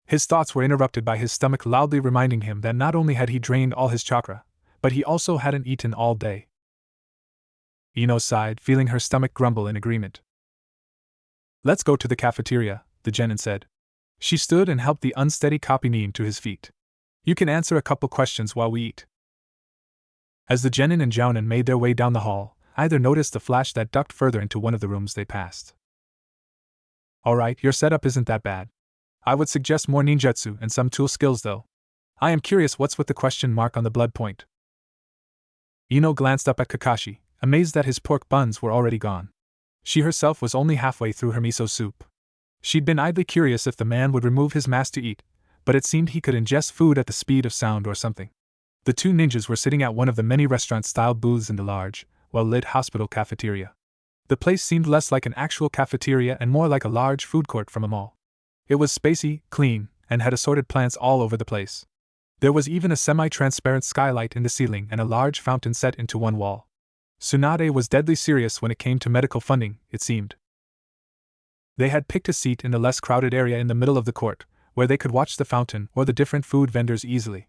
Speaker 1: His thoughts were interrupted by his stomach loudly reminding him that not only had he drained all his chakra, but he also hadn't eaten all day. Ino sighed, feeling her stomach grumble in agreement. Let's go to the cafeteria, the genin said. She stood and helped the unsteady copy nin to his feet. You can answer a couple questions while we eat. As the genin and jounin made their way down the hall, either noticed a flash that ducked further into one of the rooms they passed. Alright, your setup isn't that bad. I would suggest more ninjutsu and some tool skills though. I am curious what's with the question mark on the blood point. Ino glanced up at Kakashi, amazed that his pork buns were already gone. She herself was only halfway through her miso soup. She'd been idly curious if the man would remove his mask to eat, but it seemed he could ingest food at the speed of sound or something. The two ninjas were sitting at one of the many restaurant-style booths in the large, well-lit hospital cafeteria. The place seemed less like an actual cafeteria and more like a large food court from a mall. It was spacey, clean, and had assorted plants all over the place. There was even a semi-transparent skylight in the ceiling and a large fountain set into one wall. Tsunade was deadly serious when it came to medical funding, it seemed. They had picked a seat in the less crowded area in the middle of the court, where they could watch the fountain or the different food vendors easily.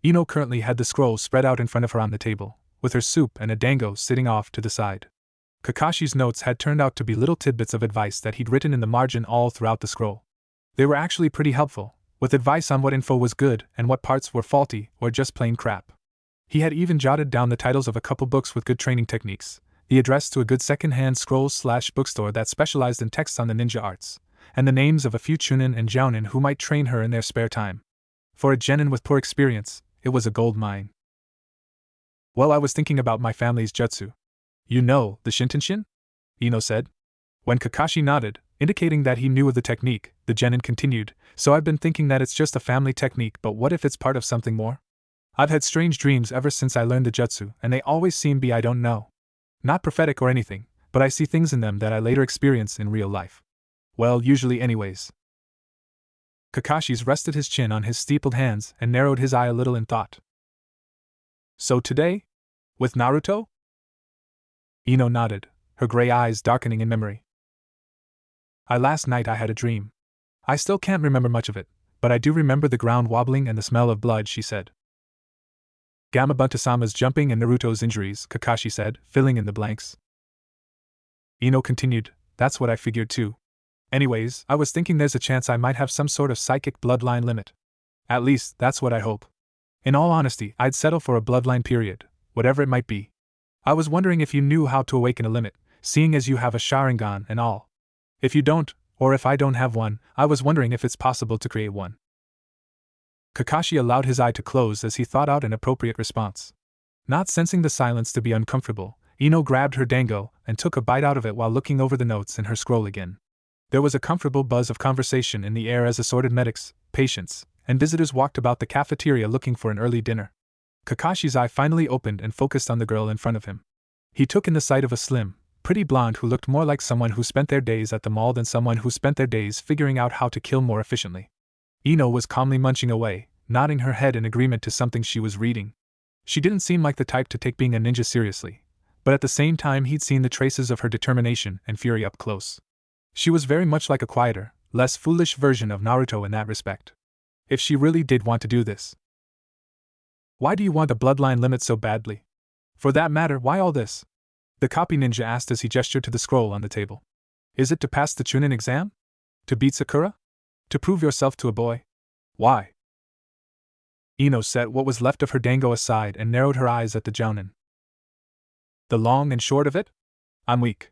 Speaker 1: Ino currently had the scroll spread out in front of her on the table, with her soup and a dango sitting off to the side. Kakashi's notes had turned out to be little tidbits of advice that he'd written in the margin all throughout the scroll. They were actually pretty helpful, with advice on what info was good and what parts were faulty or just plain crap. He had even jotted down the titles of a couple books with good training techniques, the address to a good second-hand scrolls/bookstore that specialized in texts on the ninja arts, and the names of a few chunin and jounin who might train her in their spare time. For a genin with poor experience, it was a gold mine. Well, I was thinking about my family's jutsu. You know, the Shintenshin? Ino said. When Kakashi nodded, indicating that he knew of the technique, the genin continued, so I've been thinking that it's just a family technique, but what if it's part of something more? I've had strange dreams ever since I learned the jutsu, and they always seem I don't know. Not prophetic or anything, but I see things in them that I later experience in real life. Well, usually anyways. Kakashi's rested his chin on his steepled hands and narrowed his eye a little in thought. So today? With Naruto? Ino nodded, her gray eyes darkening in memory. Last night I had a dream. I still can't remember much of it, but I do remember the ground wobbling and the smell of blood, she said. Gamabunta-sama's jumping and Naruto's injuries, Kakashi said, filling in the blanks. Ino continued, that's what I figured too. Anyways, I was thinking there's a chance I might have some sort of psychic bloodline limit. At least, that's what I hope. In all honesty, I'd settle for a bloodline period, whatever it might be. I was wondering if you knew how to awaken a limit, seeing as you have a Sharingan and all. If you don't, or if I don't have one, I was wondering if it's possible to create one. Kakashi allowed his eye to close as he thought out an appropriate response. Not sensing the silence to be uncomfortable, Ino grabbed her dango and took a bite out of it while looking over the notes in her scroll again. There was a comfortable buzz of conversation in the air as assorted medics, patients, and visitors walked about the cafeteria looking for an early dinner. Kakashi's eye finally opened and focused on the girl in front of him. He took in the sight of a slim, pretty blonde who looked more like someone who spent their days at the mall than someone who spent their days figuring out how to kill more efficiently. Ino was calmly munching away, nodding her head in agreement to something she was reading. She didn't seem like the type to take being a ninja seriously, but at the same time he'd seen the traces of her determination and fury up close. She was very much like a quieter, less foolish version of Naruto in that respect. If she really did want to do this. Why do you want the bloodline limit so badly? For that matter, why all this? The copy ninja asked as he gestured to the scroll on the table. Is it to pass the Chunin exam? To beat Sakura? To prove yourself to a boy? Why? Ino set what was left of her dango aside and narrowed her eyes at the jounin. The long and short of it? I'm weak.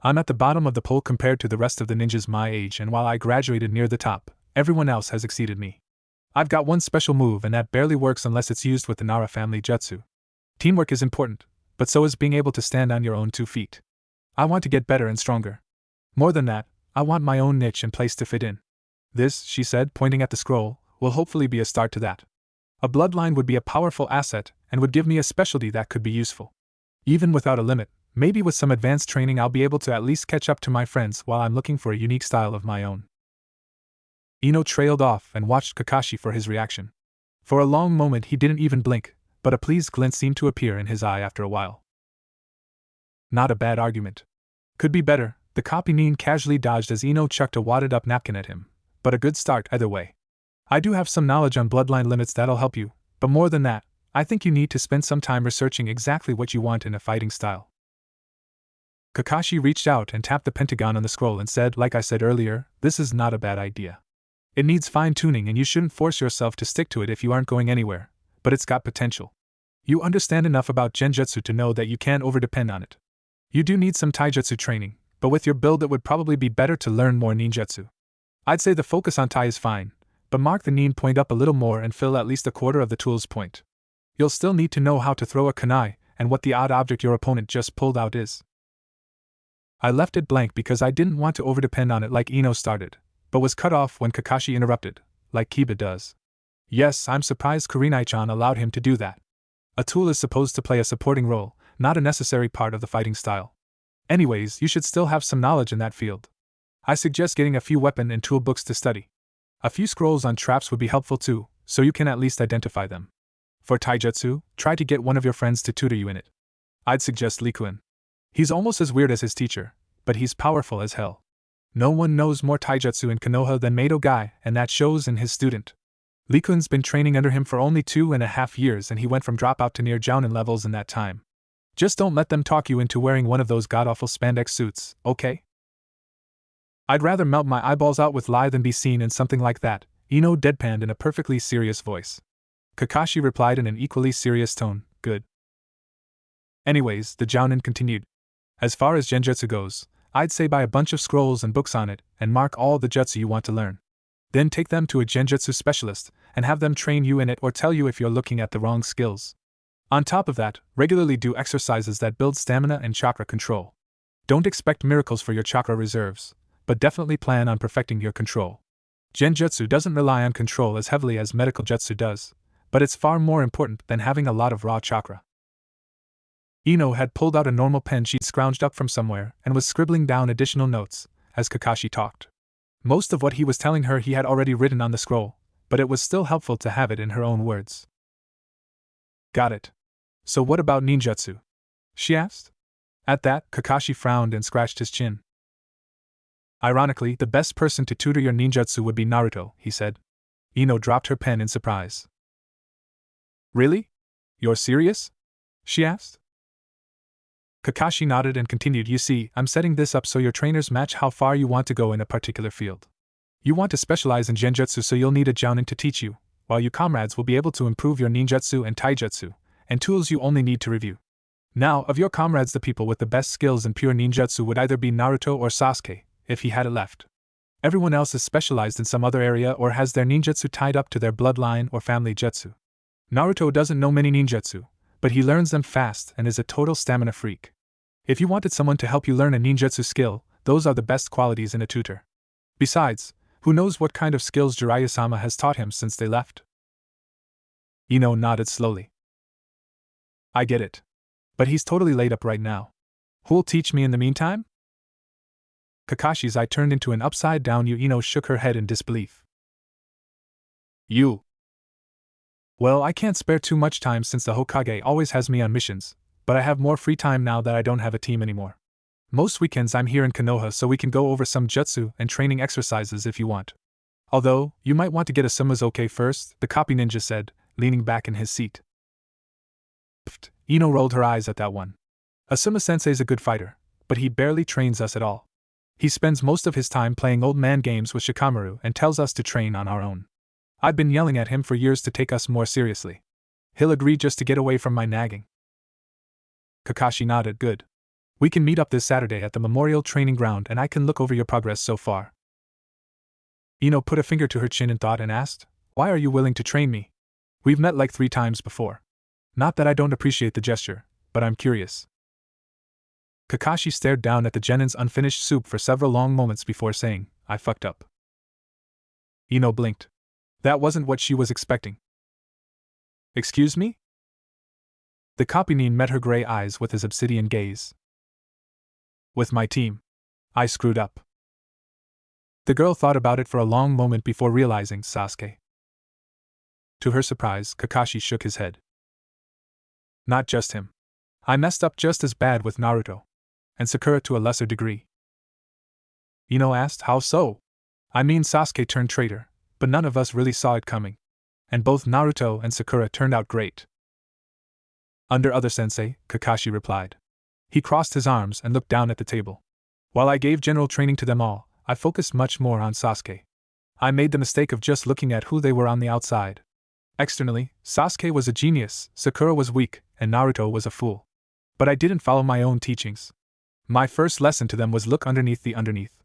Speaker 1: I'm at the bottom of the pole compared to the rest of the ninjas my age, and while I graduated near the top, everyone else has exceeded me. I've got one special move and that barely works unless it's used with the Nara family jutsu. Teamwork is important, but so is being able to stand on your own 2 feet. I want to get better and stronger. More than that, I want my own niche and place to fit in. This, she said, pointing at the scroll, will hopefully be a start to that. A bloodline would be a powerful asset and would give me a specialty that could be useful. Even without a limit, maybe with some advanced training I'll be able to at least catch up to my friends while I'm looking for a unique style of my own. Ino trailed off and watched Kakashi for his reaction. For a long moment he didn't even blink, but a pleased glint seemed to appear in his eye after a while. Not a bad argument. Could be better, the copy nin casually dodged as Ino chucked a wadded-up napkin at him, but a good start either way. I do have some knowledge on bloodline limits that'll help you, but more than that, I think you need to spend some time researching exactly what you want in a fighting style. Kakashi reached out and tapped the pentagon on the scroll and said, like I said earlier, this is not a bad idea. It needs fine-tuning and you shouldn't force yourself to stick to it if you aren't going anywhere, but it's got potential. You understand enough about genjutsu to know that you can't overdepend on it. You do need some taijutsu training, but with your build it would probably be better to learn more ninjutsu. I'd say the focus on tai is fine, but mark the nin point up a little more and fill at least a quarter of the tool's point. You'll still need to know how to throw a kunai and what the odd object your opponent just pulled out is. I left it blank because I didn't want to overdepend on it like Ino started, but was cut off when Kakashi interrupted, like Kiba does. Yes, I'm surprised Kurenai-chan allowed him to do that. A tool is supposed to play a supporting role, not a necessary part of the fighting style. Anyways, you should still have some knowledge in that field. I suggest getting a few weapon and tool books to study. A few scrolls on traps would be helpful too, so you can at least identify them. For taijutsu, try to get one of your friends to tutor you in it. I'd suggest Likuin. He's almost as weird as his teacher, but he's powerful as hell. No one knows more taijutsu in Konoha than Mado Guy, and that shows in his student. Likuin's been training under him for only 2.5 years and he went from dropout to near jounin levels in that time. Just don't let them talk you into wearing one of those god-awful spandex suits, okay? I'd rather melt my eyeballs out with lie than be seen in something like that, Ino deadpanned in a perfectly serious voice. Kakashi replied in an equally serious tone, good. Anyways, the jounin continued. As far as genjutsu goes, I'd say buy a bunch of scrolls and books on it, and mark all the jutsu you want to learn. Then take them to a genjutsu specialist, and have them train you in it or tell you if you're looking at the wrong skills. On top of that, regularly do exercises that build stamina and chakra control. Don't expect miracles for your chakra reserves, but definitely plan on perfecting your control. Genjutsu doesn't rely on control as heavily as medical jutsu does, but it's far more important than having a lot of raw chakra. Ino had pulled out a normal pen she'd scrounged up from somewhere and was scribbling down additional notes as Kakashi talked. Most of what he was telling her he had already written on the scroll, but it was still helpful to have it in her own words. Got it. So what about ninjutsu? She asked. At that, Kakashi frowned and scratched his chin. Ironically, the best person to tutor your ninjutsu would be Naruto, he said. Ino dropped her pen in surprise. Really? You're serious? She asked. Kakashi nodded and continued, you see, I'm setting this up so your trainers match how far you want to go in a particular field. You want to specialize in genjutsu so you'll need a jounin to teach you, while your comrades will be able to improve your ninjutsu and taijutsu, and tools you only need to review. Now, of your comrades the people with the best skills in pure ninjutsu would either be Naruto or Sasuke, if he had it left. Everyone else is specialized in some other area or has their ninjutsu tied up to their bloodline or family jutsu. Naruto doesn't know many ninjutsu, but he learns them fast and is a total stamina freak. If you wanted someone to help you learn a ninjutsu skill, those are the best qualities in a tutor. Besides, who knows what kind of skills Jiraiya-sama has taught him since they left? Ino nodded slowly. I get it. But he's totally laid up right now. Who'll teach me in the meantime? Kakashi's eye turned into an upside-down U. Ino shook her head in disbelief. You. Well, I can't spare too much time since the Hokage always has me on missions, but I have more free time now that I don't have a team anymore. Most weekends I'm here in Konoha so we can go over some jutsu and training exercises if you want. Although, you might want to get a Sumazoke first, the copy ninja said, leaning back in his seat. Pfft, Ino rolled her eyes at that one. Asuma-sensei's a good fighter, but he barely trains us at all. He spends most of his time playing old man games with Shikamaru and tells us to train on our own. I've been yelling at him for years to take us more seriously. He'll agree just to get away from my nagging. Kakashi nodded. Good. We can meet up this Saturday at the Memorial Training Ground and I can look over your progress so far. Ino put a finger to her chin in thought and asked, Why are you willing to train me? We've met like 3 times before. Not that I don't appreciate the gesture, but I'm curious. Kakashi stared down at the genin's unfinished soup for several long moments before saying, I fucked up. Ino blinked. That wasn't what she was expecting. Excuse me? The copy-nin met her gray eyes with his obsidian gaze. With my team. I screwed up. The girl thought about it for a long moment before realizing Sasuke. To her surprise, Kakashi shook his head. Not just him. I messed up just as bad with Naruto. And Sakura to a lesser degree. Ino asked, How so? I mean, Sasuke turned traitor, but none of us really saw it coming. And both Naruto and Sakura turned out great. Under other sensei, Kakashi replied. He crossed his arms and looked down at the table. While I gave general training to them all, I focused much more on Sasuke. I made the mistake of just looking at who they were on the outside. Externally, Sasuke was a genius, Sakura was weak, and Naruto was a fool. But I didn't follow my own teachings. My first lesson to them was look underneath the underneath.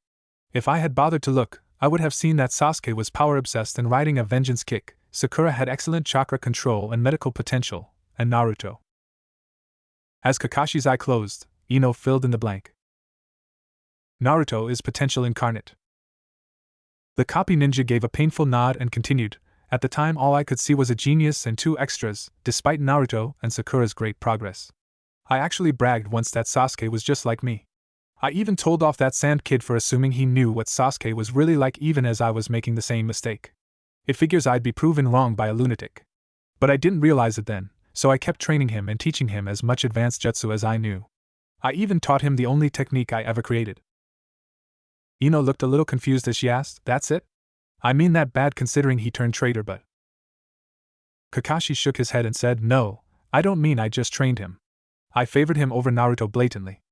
Speaker 1: If I had bothered to look, I would have seen that Sasuke was power-obsessed and riding a vengeance kick, Sakura had excellent chakra control and medical potential, and Naruto. As Kakashi's eye closed, Ino filled in the blank. Naruto is potential incarnate. The copy ninja gave a painful nod and continued, At the time all I could see was a genius and 2 extras, despite Naruto and Sakura's great progress. I actually bragged once that Sasuke was just like me. I even told off that sand kid for assuming he knew what Sasuke was really like even as I was making the same mistake. It figures I'd be proven wrong by a lunatic. But I didn't realize it then, so I kept training him and teaching him as much advanced jutsu as I knew. I even taught him the only technique I ever created. Ino looked a little confused as she asked, That's it? I mean that bad considering he turned traitor, but... Kakashi shook his head and said, No, I don't mean I just trained him. I favored him over Naruto blatantly.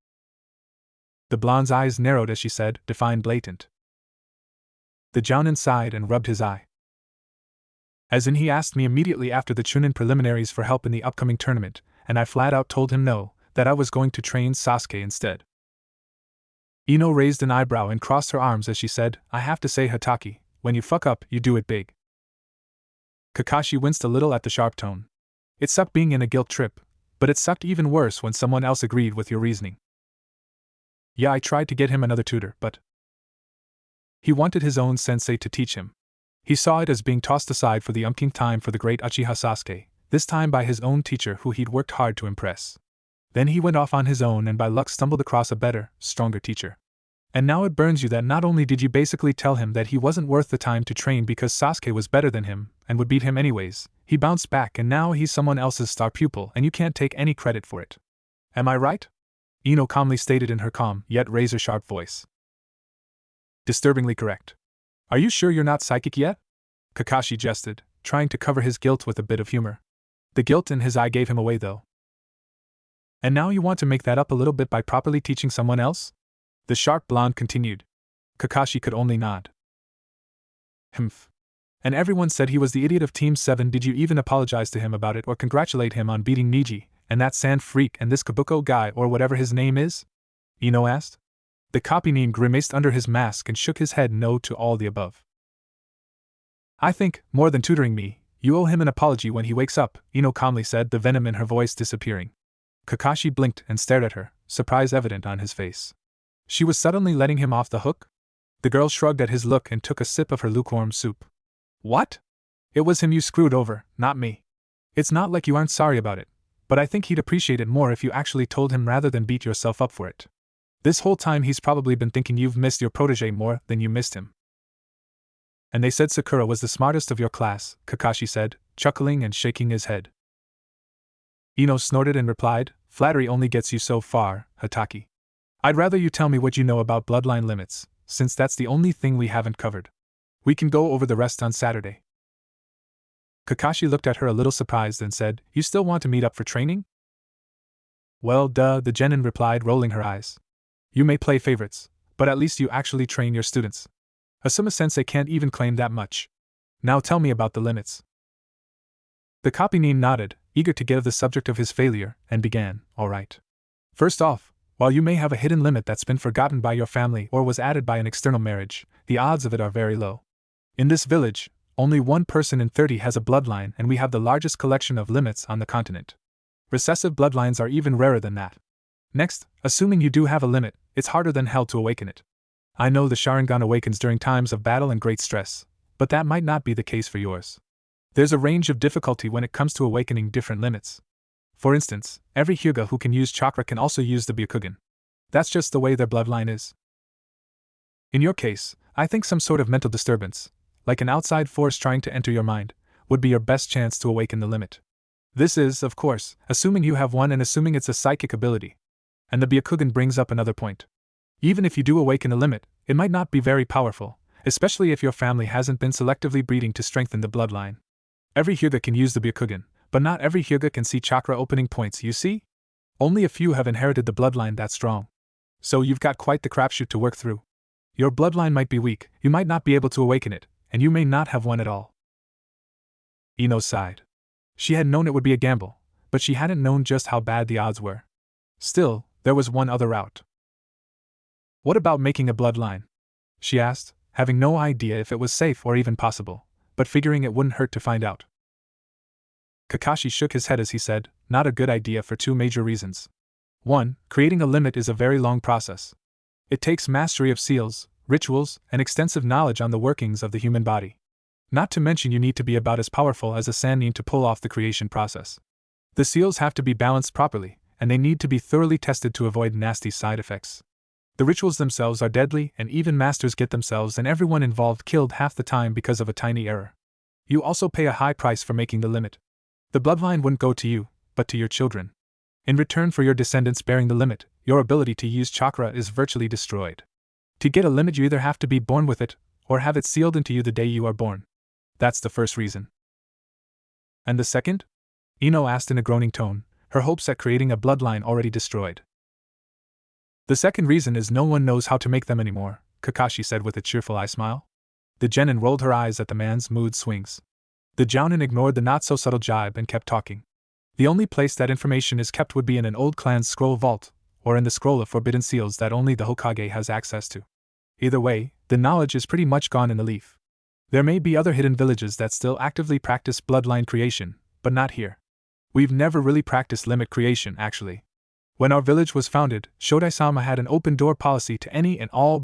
Speaker 1: The blonde's eyes narrowed as she said, Define blatant. The Jounin sighed and rubbed his eye. As in he asked me immediately after the Chunin preliminaries for help in the upcoming tournament, and I flat out told him no, that I was going to train Sasuke instead. Ino raised an eyebrow and crossed her arms as she said, I have to say Hataki, when you fuck up, you do it big. Kakashi winced a little at the sharp tone. It sucked being in a guilt trip, but it sucked even worse when someone else agreed with your reasoning. Yeah, I tried to get him another tutor, but... He wanted his own sensei to teach him. He saw it as being tossed aside for the umpteenth time for the great Uchiha Sasuke, this time by his own teacher who he'd worked hard to impress. Then he went off on his own and by luck stumbled across a better, stronger teacher. And now it burns you that not only did you basically tell him that he wasn't worth the time to train because Sasuke was better than him, and would beat him anyways, he bounced back and now he's someone else's star pupil and you can't take any credit for it. Am I right? Ino calmly stated in her calm, yet razor-sharp voice. Disturbingly correct. Are you sure you're not psychic yet? Kakashi jested, trying to cover his guilt with a bit of humor. The guilt in his eye gave him away though. And now you want to make that up a little bit by properly teaching someone else? The sharp blonde continued. Kakashi could only nod. Humph. And everyone said he was the idiot of Team 7. Did you even apologize to him about it or congratulate him on beating Niji, and that sand freak and this Kabuko guy or whatever his name is? Ino asked. The copy grimaced under his mask and shook his head no to all the above. I think, more than tutoring me, you owe him an apology when he wakes up, Ino calmly said, the venom in her voice disappearing. Kakashi blinked and stared at her, surprise evident on his face. She was suddenly letting him off the hook? The girl shrugged at his look and took a sip of her lukewarm soup. What? It was him you screwed over, not me. It's not like you aren't sorry about it, but I think he'd appreciate it more if you actually told him rather than beat yourself up for it. This whole time he's probably been thinking you've missed your protege more than you missed him. And they said Sakura was the smartest of your class, Kakashi said, chuckling and shaking his head. Ino snorted and replied, flattery only gets you so far, Hataki. I'd rather you tell me what you know about bloodline limits, since that's the only thing we haven't covered. We can go over the rest on Saturday. Kakashi looked at her a little surprised and said, you still want to meet up for training? Well, duh, the genin replied, rolling her eyes. You may play favorites, but at least you actually train your students. Asuma-sensei can't even claim that much. Now tell me about the limits. The copy nodded, eager to get to the subject of his failure, and began, all right. First off, while you may have a hidden limit that's been forgotten by your family or was added by an external marriage, the odds of it are very low. In this village, only 1 person in 30 has a bloodline, and we have the largest collection of limits on the continent. Recessive bloodlines are even rarer than that. Next, assuming you do have a limit, it's harder than hell to awaken it. I know the Sharingan awakens during times of battle and great stress, but that might not be the case for yours. There's a range of difficulty when it comes to awakening different limits. For instance, every Hyuga who can use chakra can also use the Byakugan. That's just the way their bloodline is. In your case, I think some sort of mental disturbance, like an outside force trying to enter your mind, would be your best chance to awaken the limit. This is, of course, assuming you have one and assuming it's a psychic ability. And the Byakugan brings up another point. Even if you do awaken a limit, it might not be very powerful, especially if your family hasn't been selectively breeding to strengthen the bloodline. Every Hyuga can use the Byakugan, but not every Hyuga can see chakra opening points, you see? Only a few have inherited the bloodline that strong. So you've got quite the crapshoot to work through. Your bloodline might be weak, you might not be able to awaken it, and you may not have one at all. Ino sighed. She had known it would be a gamble, but she hadn't known just how bad the odds were. Still, there was one other route. What about making a bloodline? She asked, having no idea if it was safe or even possible, but figuring it wouldn't hurt to find out. Kakashi shook his head as he said, not a good idea for 2 major reasons. 1. Creating a limit is a very long process. It takes mastery of seals, rituals, and extensive knowledge on the workings of the human body. Not to mention you need to be about as powerful as a Sannin to pull off the creation process. The seals have to be balanced properly, and they need to be thoroughly tested to avoid nasty side effects. The rituals themselves are deadly, and even masters get themselves and everyone involved killed half the time because of a tiny error. You also pay a high price for making the limit. The bloodline wouldn't go to you, but to your children. In return for your descendants bearing the limit, your ability to use chakra is virtually destroyed. To get a limit you either have to be born with it, or have it sealed into you the day you are born. That's the first reason. And the second? Ino asked in a groaning tone, her hopes at creating a bloodline already destroyed. The second reason is no one knows how to make them anymore, Kakashi said with a cheerful eye smile. The genin rolled her eyes at the man's mood swings. The jounin ignored the not-so-subtle jibe and kept talking. The only place that information is kept would be in an old clan's scroll vault, or in the scroll of forbidden seals that only the Hokage has access to. Either way, the knowledge is pretty much gone in the leaf. There may be other hidden villages that still actively practice bloodline creation, but not here. We've never really practiced limit creation, actually. When our village was founded, Shodai-sama had an open-door policy to any and all